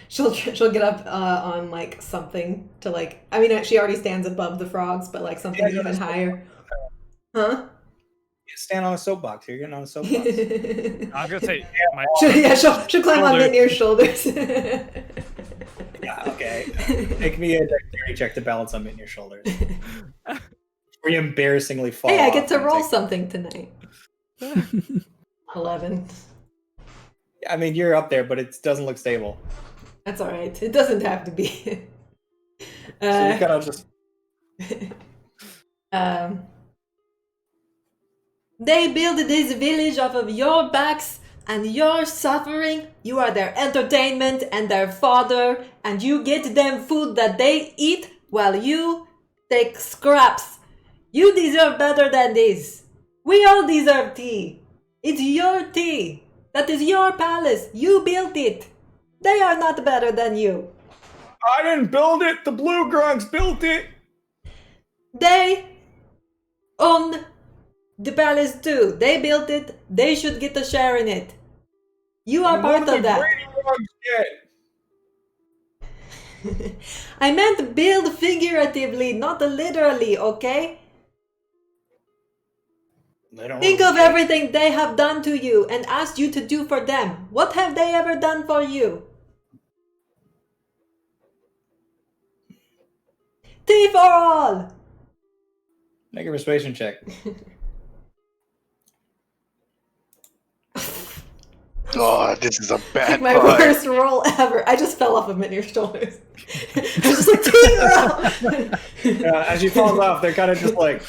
she'll get up on like something to like. I mean, she already stands above the frogs, but like something even higher. Huh? Stand on a soapbox. You're getting on a soapbox. I'm gonna say, she'll climb on Mitnir's shoulders. Yeah, okay. Make me a dexterity check to balance on Mitnir's shoulders. Where you embarrassingly fall. Hey, I get to roll something tonight. 11. I mean, you're up there, but it doesn't look stable. That's all right. It doesn't have to be. So you kind of just. They build this village off of your backs and your suffering. You are their entertainment and their fodder, and you get them food that they eat while you take scraps. You deserve better than this. We all deserve tea. It's your tea. That is your palace. You built it. They are not better than you. I didn't build it. The Blue Grungs built it. They own the palace too. They built it. They should get a share in it. You are part of that. I meant build figuratively, not literally, okay? Think of everything they have done to you and asked you to do for them. What have they ever done for you? Tea for all! Make a persuasion check. Oh, this is a bad My part. worst roll ever. I just fell off of Mitnir's shoulders. I was just like, tea for all! As you fall off, they're kind of just like,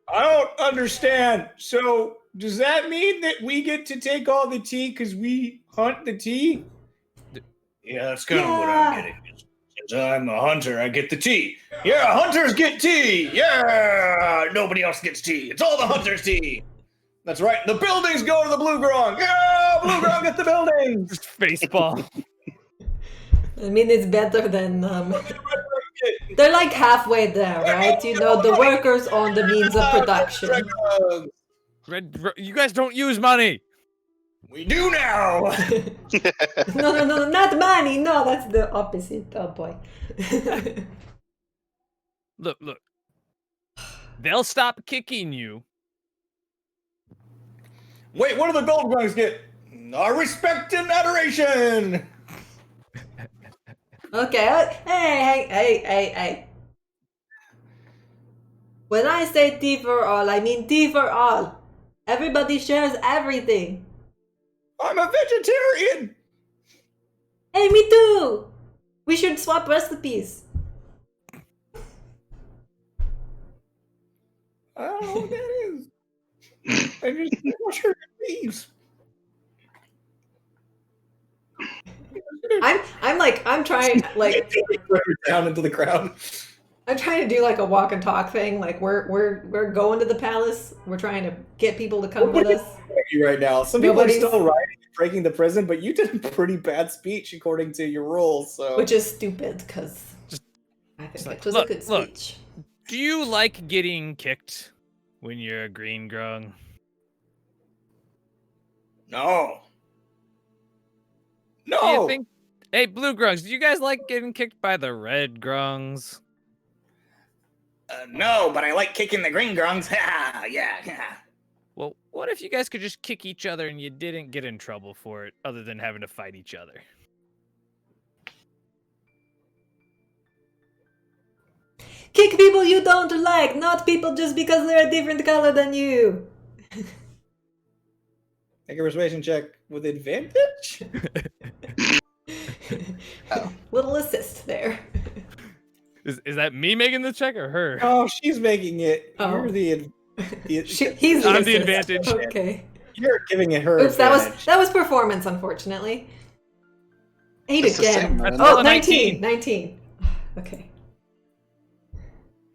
I don't understand. So does that mean that we get to take all the tea because we hunt the tea? Yeah, that's kind of what I'm getting. Since I'm a hunter, I get the tea. Yeah, hunters get tea. Yeah, nobody else gets tea. It's all the hunters' tea. That's right. The buildings go to the Blue Grung. Yeah, Blue Grung get the buildings. Just facepalm. I mean, it's better than... They're like halfway there, right? You know, the workers own the means of production. You guys don't use money. We do now. No, not money. No, that's the opposite. Oh boy. Look. They'll stop kicking you. Wait, what do the Gold Grungs get? Our respect and adoration. Okay. Hey. When I say tea for all, I mean tea for all. Everybody shares everything. I'm a vegetarian. Hey, me too. We should swap recipes. I don't know what that is. I just wash her leaves. I'm trying like down into the crowd. I'm trying to do like a walk and talk thing. Like we're going to the palace. We're trying to get people to come with us. Right now, some people are still riding, breaking the prison, but you did a pretty bad speech according to your rules. So which is stupid because I think it was a good speech. Do you like getting kicked when you're a green grung? No. Do you think? Hey, blue grungs, do you guys like getting kicked by the red grungs? No, but I like kicking the green grungs. Yeah. Well, what if you guys could just kick each other and you didn't get in trouble for it, other than having to fight each other? Kick people you don't like, not people just because they're a different color than you. Make a persuasion check with advantage. Oh, little assist there. Is that me making the check or her? Oh, she's making it. Oh. You're the he's I'm the advantage. Okay. You're giving it her. Oops, that was performance, unfortunately. 8 It's the again. same, Oh, 19. Okay.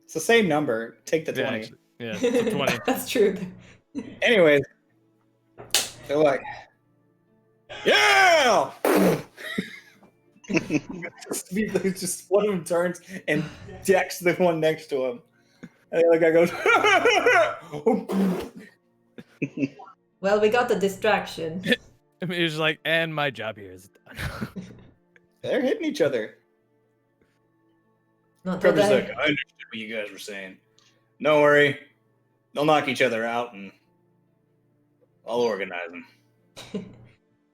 It's the same number. Take the 20. Yeah, it's 20. That's true. Anyways, they're like, yeah! just one of them turns and decks the one next to him. And the other guy goes, well, we got the distraction. I mean, it's like, and my job here is done. They're hitting each other. Trevor's like, I understood what you guys were saying. Don't worry. They'll knock each other out and I'll organize them.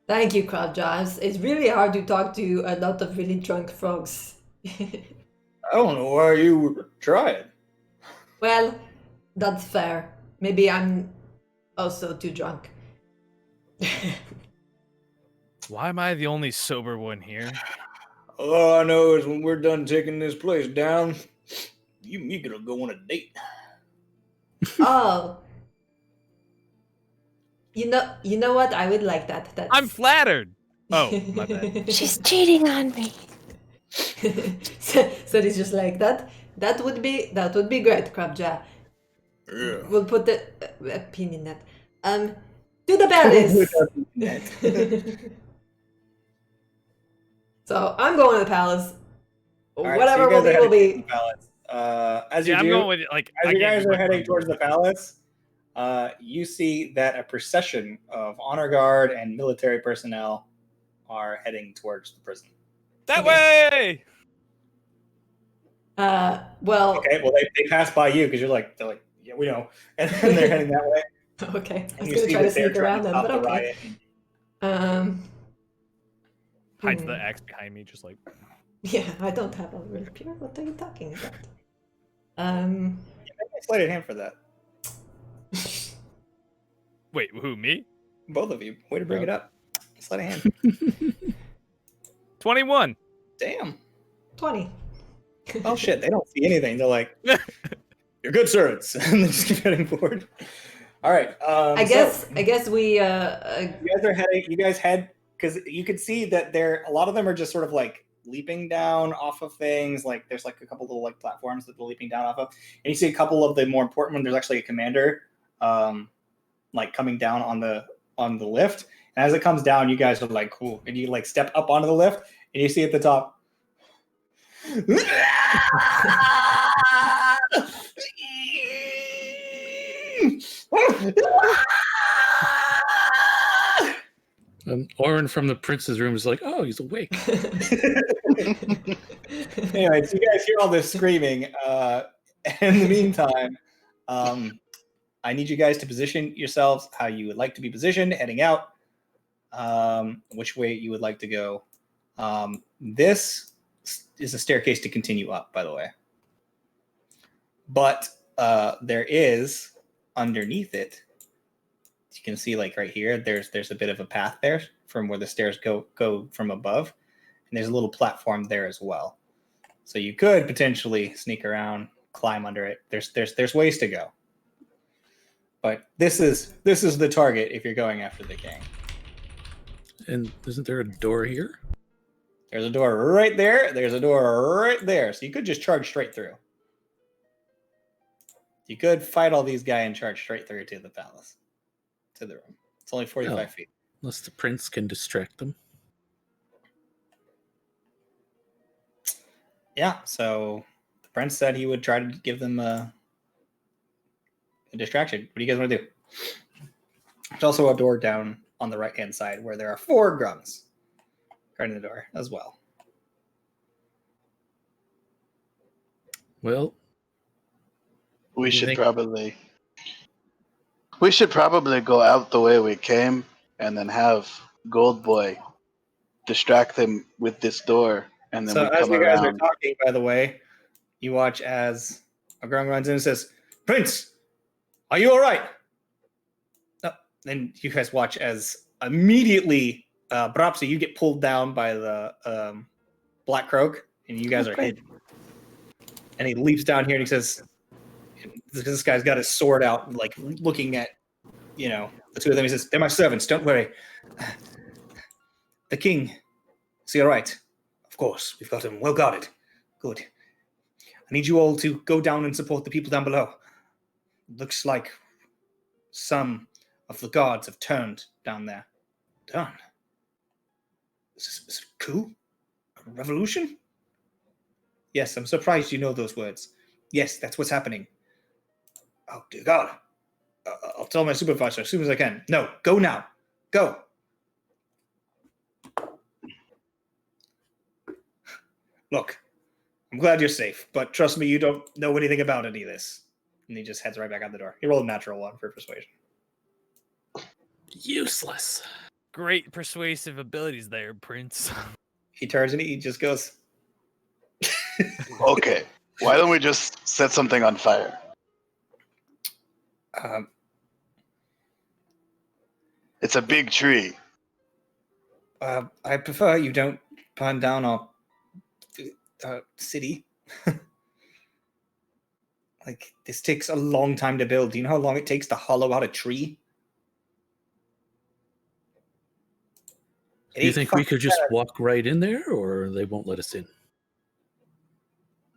Thank you, Crabjaws. It's really hard to talk to a lot of really drunk frogs. I don't know why you were trying. Well, that's fair. Maybe I'm also too drunk. Why am I the only sober one here? All I know is when we're done taking this place down, you gonna go on a date. Oh. You know what? I would like that. I'm flattered. Oh, my bad. She's cheating on me. so he's just like that. That would be great, Crabjaw. Yeah. We'll put the pin in that. To the palace. So I'm going to the palace. Right, Whatever so will be. As you I'm going with like. As you guys are heading towards the palace, you see that a procession of honor guard and military personnel are heading towards the prison. That way. Well. Okay. Well, they pass by you because they're like, yeah, we know, and then they're heading that way. Okay. I was And you gonna see try to that they're sneak around them, but okay. Hides the axe behind me, just like. Yeah, I don't have a rapier. What are you talking about? Sleight of hand for that. Wait, who, me? Both of you. Way to bring it up. Sleight of hand. 21. Damn. 20. Oh shit! They don't see anything. They're like, "You're good servants," and they just keep heading forward. All right. I guess we. You guys are heading. You guys head because you can see that a lot of them are just sort of like leaping down off of things. Like there's like a couple little like platforms that they're leaping down off of, and you see a couple of the more important ones. There's actually a commander, like coming down on the lift. And as it comes down, you guys are like, cool, and you like step up onto the lift, and you see at the top. Orin from the prince's room is like, oh, he's awake. Anyway, so you guys hear all this screaming. In the meantime, I need you guys to position yourselves how you would like to be positioned heading out. which way you would like to go. This is a staircase to continue up, by the way. But there is underneath it. You can see, like right here, there's a bit of a path there from where the stairs go from above, and there's a little platform there as well. So you could potentially sneak around, climb under it. There's ways to go. But this is the target if you're going after the king. And isn't there a door here? There's a door right there. There's a door right there. So you could just charge straight through. You could fight all these guys and charge straight through to the palace, to the room. It's only 45 feet. Unless the prince can distract them. Yeah, so the prince said he would try to give them a distraction. What do you guys want to do? There's also a door down on the right-hand side where there are 4 grungs guarding the door as well. Well, we should probably go out the way we came and then have Gold Boy distract them with this door, and then so we as come you guys around. are talking, by the way, you watch as a grung runs in and says, "Prince, are you all right?" No. Then you guys watch as immediately, Brapsi, you get pulled down by the Black Croak, and you guys are hidden. And he leaps down here and he says, this guy's got his sword out, like looking at, the two of them. He says, "They're my servants, don't worry. The king, is he all right?" "Of course, we've got him well guarded." "Good. I need you all to go down and support the people down below. Looks like some of the guards have turned down there." "Done? Is this a coup? A revolution?" "Yes, I'm surprised you know those words. Yes, that's what's happening." "Oh, dear God. I'll tell my supervisor as soon as I can." "No, go now. Go." "Look, I'm glad you're safe, but trust me, you don't know anything about any of this." And he just heads right back out the door. He rolled a natural 1 for persuasion. Useless. Great persuasive abilities there, Prince. He turns and he just goes, Okay, why don't we just set something on fire? It's a big tree. "I prefer you don't burn down our city." Like, this takes a long time to build. Do you know how long it takes to hollow out a tree? Do you think we could just walk right in there, or they won't let us in?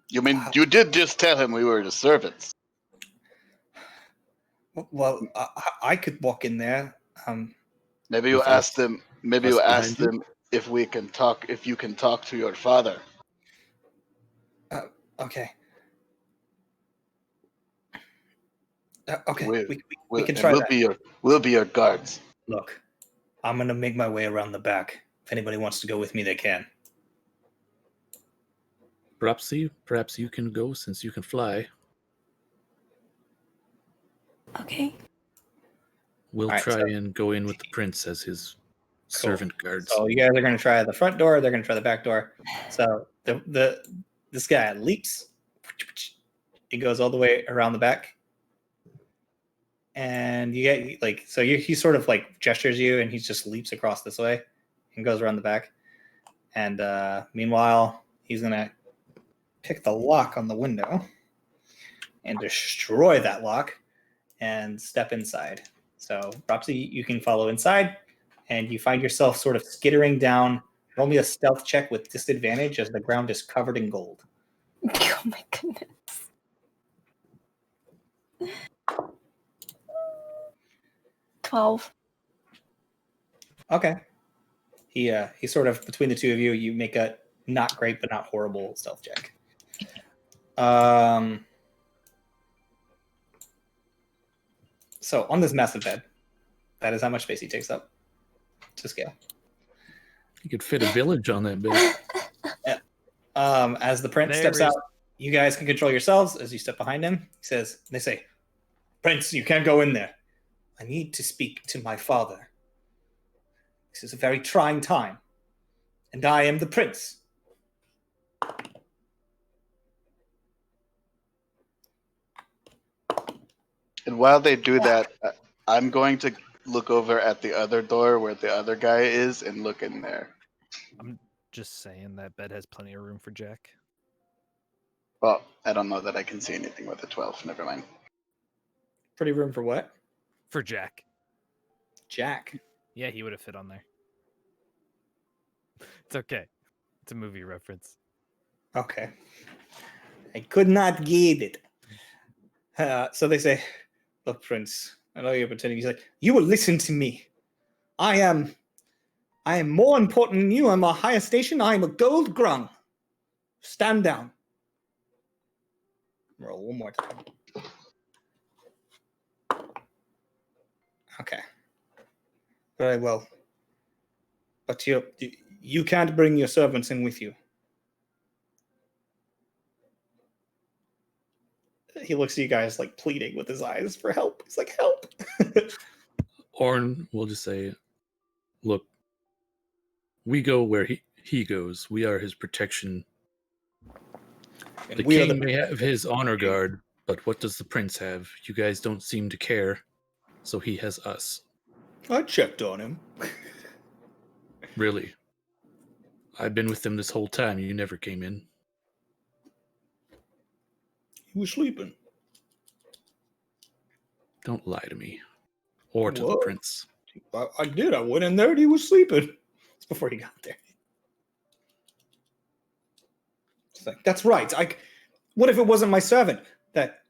You mean you did just tell him we were the servants? Well, I could walk in there. Maybe you ask them. Maybe you ask them if we can talk. If you can talk to your father. Okay. Okay. We can and try that. We'll be your guards. Look, I'm gonna make my way around the back. If anybody wants to go with me, they can. Perhaps you can go since you can fly. Okay. We'll try and go in with the prince as his servant guards. So you guys are going to try the front door. They're going to try the back door. So this guy leaps. He goes all the way around the back. And you get he sort of like gestures you, and he just leaps across this way and goes around the back. And meanwhile, he's going to pick the lock on the window and destroy that lock and step inside. So, Roxy, you can follow inside, and you find yourself sort of skittering down. Roll me a stealth check with disadvantage as the ground is covered in gold. Oh my goodness. 12. Okay. He sort of, between the two of you, you make a not great but not horrible stealth check. So on this massive bed, that is how much space he takes up to scale. You could fit a village on that bed. Yeah. As the prince steps out, you guys can control yourselves as you step behind him. They say, "Prince, you can't go in there. I need to speak to my father." This is a very trying time, and I am the prince. And while they do that, I'm going to look over at the other door where the other guy is and look in there. I'm just saying that bed has plenty of room for Jack. Well, I don't know that I can see anything with a 12. Never mind. Pretty room for what? For Jack. Jack. Yeah, he would have fit on there. It's okay. It's a movie reference. Okay. I could not get it. So they say, look, Prince, I know you're pretending. He's like, you will listen to me. I am more important than you. I'm a higher station. I am a gold grung. Stand down. Roll one more time. Okay. Very well. But you can't bring your servants in with you. He looks at you guys like pleading with his eyes for help. He's like, help. Orn will just say, look, we go where he goes. We are his protection. The king may have his honor guard, but what does the prince have? You guys don't seem to care, so he has us. I checked on him. Really? I've been with them this whole time. You never came in. He was sleeping. Don't lie to me. Or to the prince. I did. I went in there and he was sleeping. It's before he got there. It's like, that's right. What if it wasn't my servant?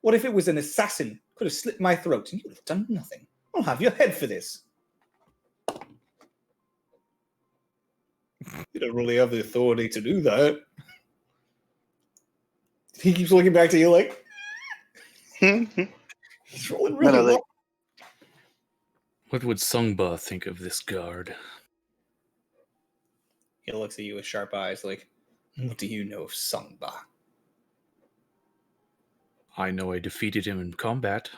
What if it was an assassin? Could have slit my throat and you would have done nothing. I'll have your head for this. You don't really have the authority to do that. He keeps looking back to you like... He's rolling really low. What would Sungba think of this guard? He looks at you with sharp eyes like, what do you know of Sungba? I know I defeated him in combat.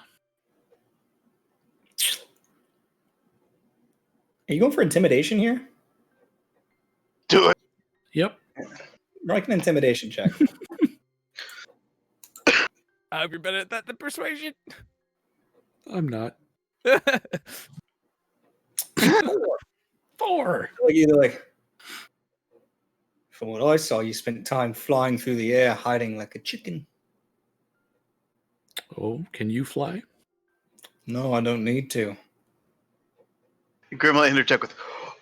Are you going for intimidation here? Do it. Yep. Like an intimidation check. I hope you're better at that than persuasion. I'm not. 4. Like, from what I saw, you spent time flying through the air, hiding like a chicken. Oh, can you fly? No, I don't need to. Grim will interject with,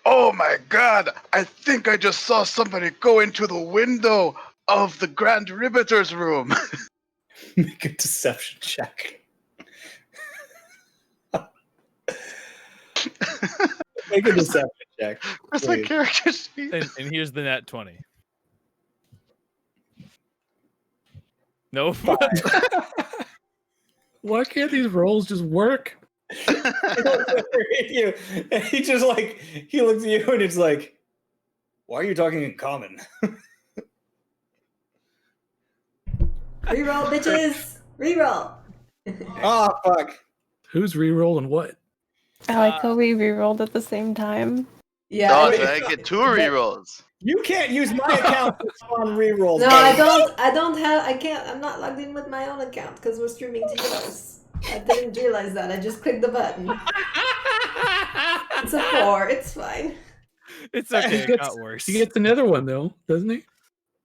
oh my god, I think I just saw somebody go into the window of the Grand Riveter's room. Make a deception check. Make a deception check. Where's my character sheet? And here's the nat 20. No. Why can't these rolls just work? He just like, he looks at you and it's like, why are you talking in common? Reroll, bitches! Reroll! Oh, fuck. Who's re-rolling what? I like how we re-rolled at the same time. Yeah. Oh, so I get 2 rerolls. You can't use my account to spawn rerolls. No, I don't have, I can't, I'm not logged in with my own account because we're streaming to yours. I didn't realize that, I just clicked the button. It's a 4, it's fine. It's okay, it got worse. He gets another one though, doesn't he?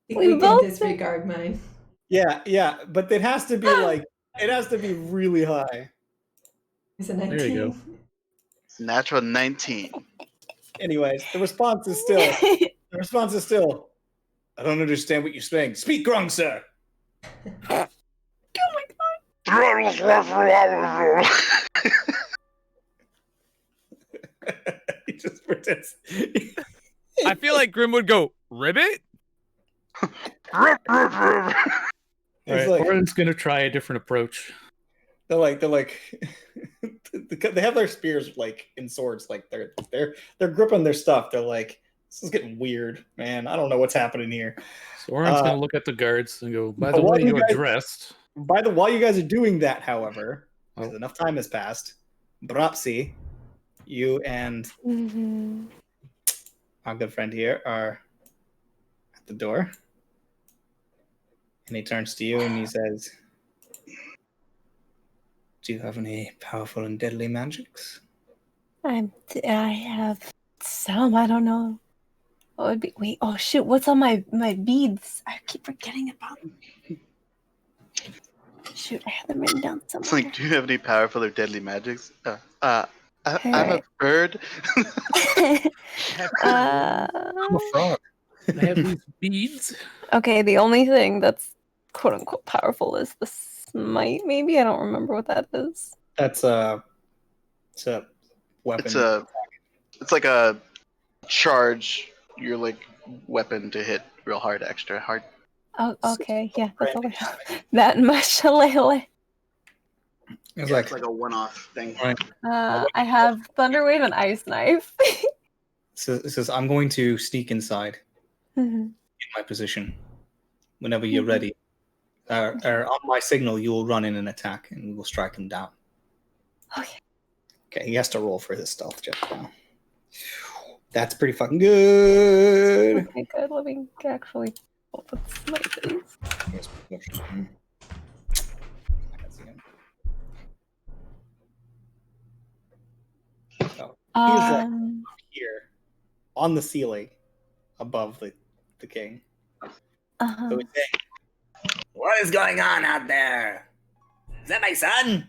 We can disregard mine. Yeah, but it has to be like, it has to be really high. It's a 19. There you go. Natural 19. Anyways, the response is still, I don't understand what you're saying. Speak Grung, sir. Oh my god. He just pretends. I feel like Grim would go, ribbit? It's like, Oren's gonna try a different approach. they're like they have their spears like in swords, like they're gripping their stuff. They're like, this is getting weird, man. I don't know what's happening here. So Oren's gonna look at the guards and go, by but the while way you you're guys- dressed. While you guys are doing that, however, because Oh. enough time has passed, Brapsi, you and our good friend here are at the door. And he turns to you and he says, do you have any powerful and deadly magics? I have some. I don't know. What would be? Wait. Oh shit! What's on my beads? I keep forgetting about them. Shoot! I had them written down It's somewhere. like, do you have any powerful or deadly magics? I'm a bird. I'm a frog. I have these beads. Okay, the only thing that's quote unquote powerful is the smite. Maybe I don't remember what that is. It's a weapon. It's like a charge your like weapon to hit real hard, extra hard. Oh, okay, yeah, that's all I have. That and my shillelagh. It's It's like a one-off thing. Right. I have Thunderwave and Ice Knife. So it says, I'm going to sneak inside Mhm. in my position. Whenever you're ready. Or on my signal, you will run in and attack, and we will strike him down. Okay. Okay, he has to roll for his stealth check now. That's pretty fucking good. Okay, good. Let me actually pull up what smite is. Here's perception. I can see him. So he's like here on the ceiling above the king. Uh-huh. So he's saying, what is going on out there? Is that my son?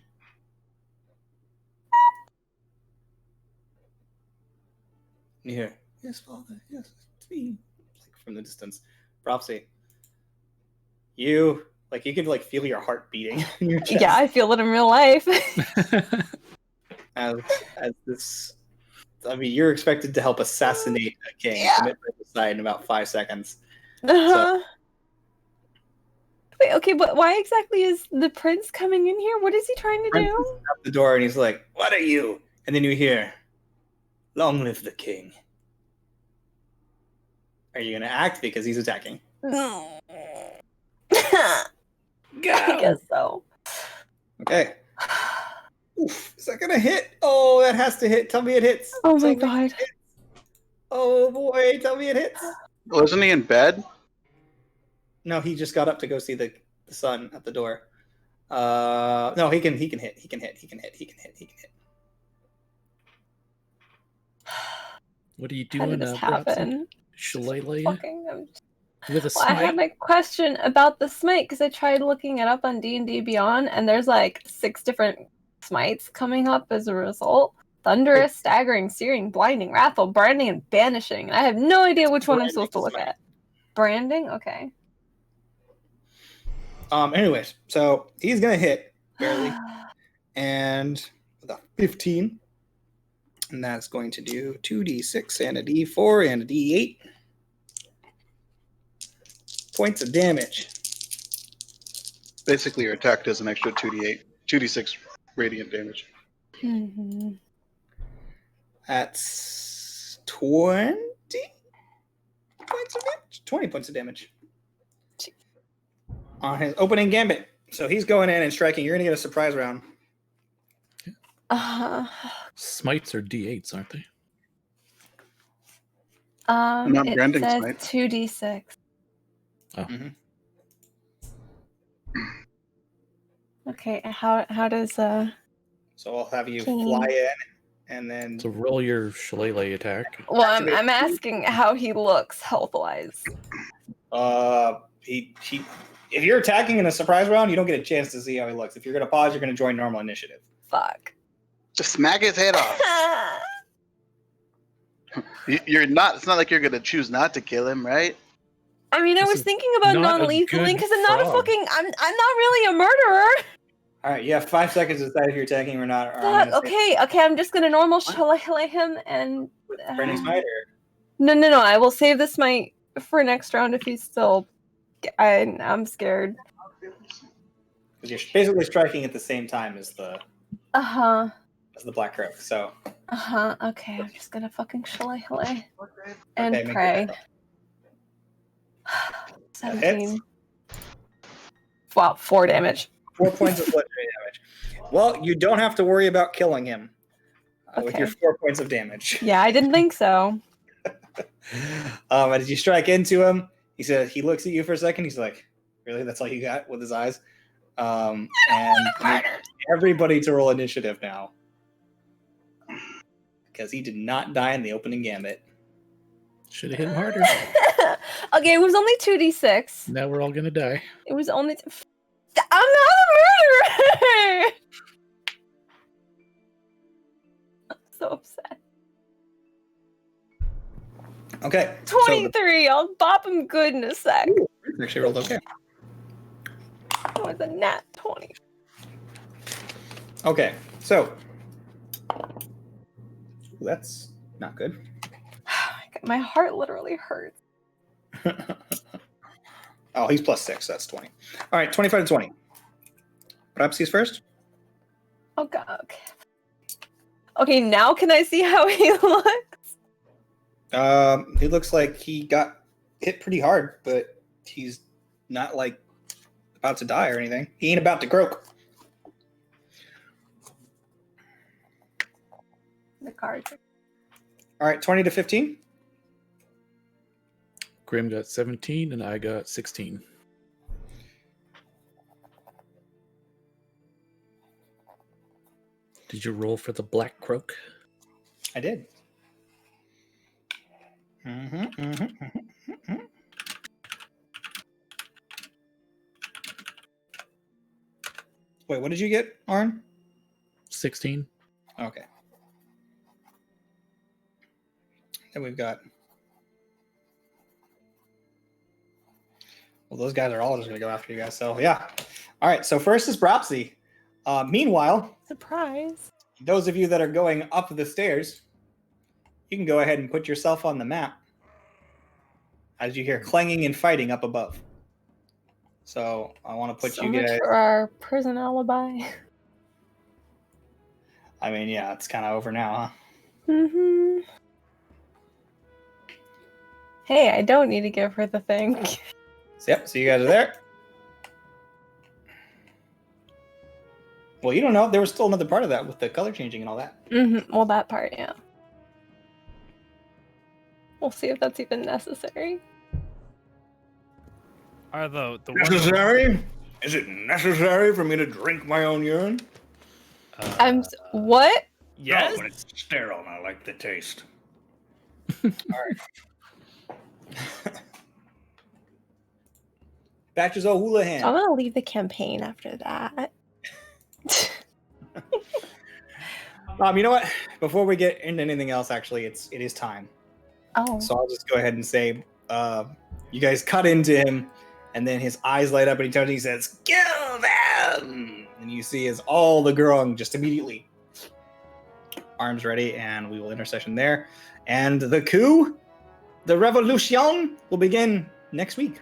You hear, yes, father, yes, it's me. Like from the distance. Prophecy. You could like feel your heart beating in your chest. Yeah, I feel it in real life. as this, I mean, you're expected to help assassinate a king, commit genocide in about 5 seconds. Uh-huh. Wait, okay, but why exactly is the prince coming in here? What is he trying to Prince do? is at the door and he's like, what are you? And then you hear, long live the king. Are you gonna act because he's attacking? I Go. guess so. Okay. Oof, is that gonna hit? Oh, that has to hit. Tell me it hits. Oh my Tell me it god. hits. Oh boy, tell me it hits. Wasn't he in bed? No, he just got up to go see the sun at the door. No, he can hit. He can hit. What are you How doing, did this Bropsy? happen? Shillelagh Fucking, with a well, I had smite? my question about the smite because I tried looking it up on D&D Beyond, and there's like 6 different smites coming up as a result. Thunderous, staggering, searing, blinding, wrathful, branding, and banishing. I have no idea which one I'm supposed to look at. Branding? Okay. Anyways, so he's gonna hit barely, and with a 15, and that's going to do 2d6 and a d4 and a d8 points of damage. Basically, your attack does an extra 2d6 radiant damage. Mm-hmm. That's 20 points of damage. 20 points of damage on his opening gambit. So he's going in and striking. You're gonna get a surprise round. Smites are D8s, aren't they? Not It branding says smite. 2d6. Oh. Mm-hmm. Okay, how does So I'll have you fly in, and then So roll your shillelagh attack. Well, I'm asking how he looks health-wise. he if you're attacking in a surprise round, you don't get a chance to see how he looks. If you're gonna pause, you're gonna join normal initiative. Fuck. Just smack his head off. You're not. It's not like you're gonna choose not to kill him, right? I mean, I This was is thinking about not a non-lethally good because I'm not a frog. fucking. I'm not really a murderer. All right, you have 5 seconds to decide if you're attacking or not. Or I'm Fuck. gonna say Okay. I'm just gonna normal shillelagh him and. Branding smite, or No. I will save this smite for next round if he's still. I'm scared. because you're basically striking at the same time as the Black Croak. So Okay, I'm just gonna fucking shillelagh and Okay, make pray. it 17. Wow, 4 damage. 4 points of bludgeoning damage. Well, you don't have to worry about killing him with your Okay. 4 points of damage. Yeah, I didn't think so. And as you strike into him, he looks at you for a second. He's like, "Really? That's all you got?" With his eyes. And everybody to roll initiative now, because he did not die in the opening gambit. Should have hit him harder. Okay, it was only 2d6. Now we're all gonna die. It was only. I'm not a murderer! I'm so upset. Okay. 23. I'll bop him good in a sec. Actually rolled okay. It was a nat 20. Okay, so that's not good. My heart literally hurts. Oh, he's +6. That's 20. All right, 25 to 20. Brapsi's first. Oh god. Okay. Okay, now can I see how he looks? He looks like he got hit pretty hard, but he's not like about to die or anything. He ain't about to croak. The card. All right, 20 to 15. Grim got 17 and I got 16. Did you roll for the black croak? I did. Wait, what did you get, Arn? 16. Okay. Then we've got. Well, those guys are all just going to go after you guys. So, yeah. All right. So, first is Brapsy. Meanwhile, Surprise. those of you that are going up the stairs, you can go ahead and put yourself on the map as you hear clanging and fighting up above. So, I want to put So you much guys. for our prison alibi. I mean, yeah, it's kind of over now, huh? Mm-hmm. Hey, I don't need to give her the thing. Yep, so you guys are there. Well, you don't know. There was still another part of that with the color changing and all that. Mm-hmm. Well, that part, yeah. We'll see if that's even necessary. Are the Necessary? Is it necessary for me to drink my own urine? What? Yes. No, when it's sterile, I like the taste. All right. Batches of Houlihan. I'm gonna leave the campaign after that. You know what? Before we get into anything else, actually, it is time. Oh. So I'll just go ahead and say, you guys cut into him, and then his eyes light up, and he turns and he says, "Kill them!" And you see as all the Grung just immediately arms ready, and we will intercession there. And the coup, the revolution, will begin next week.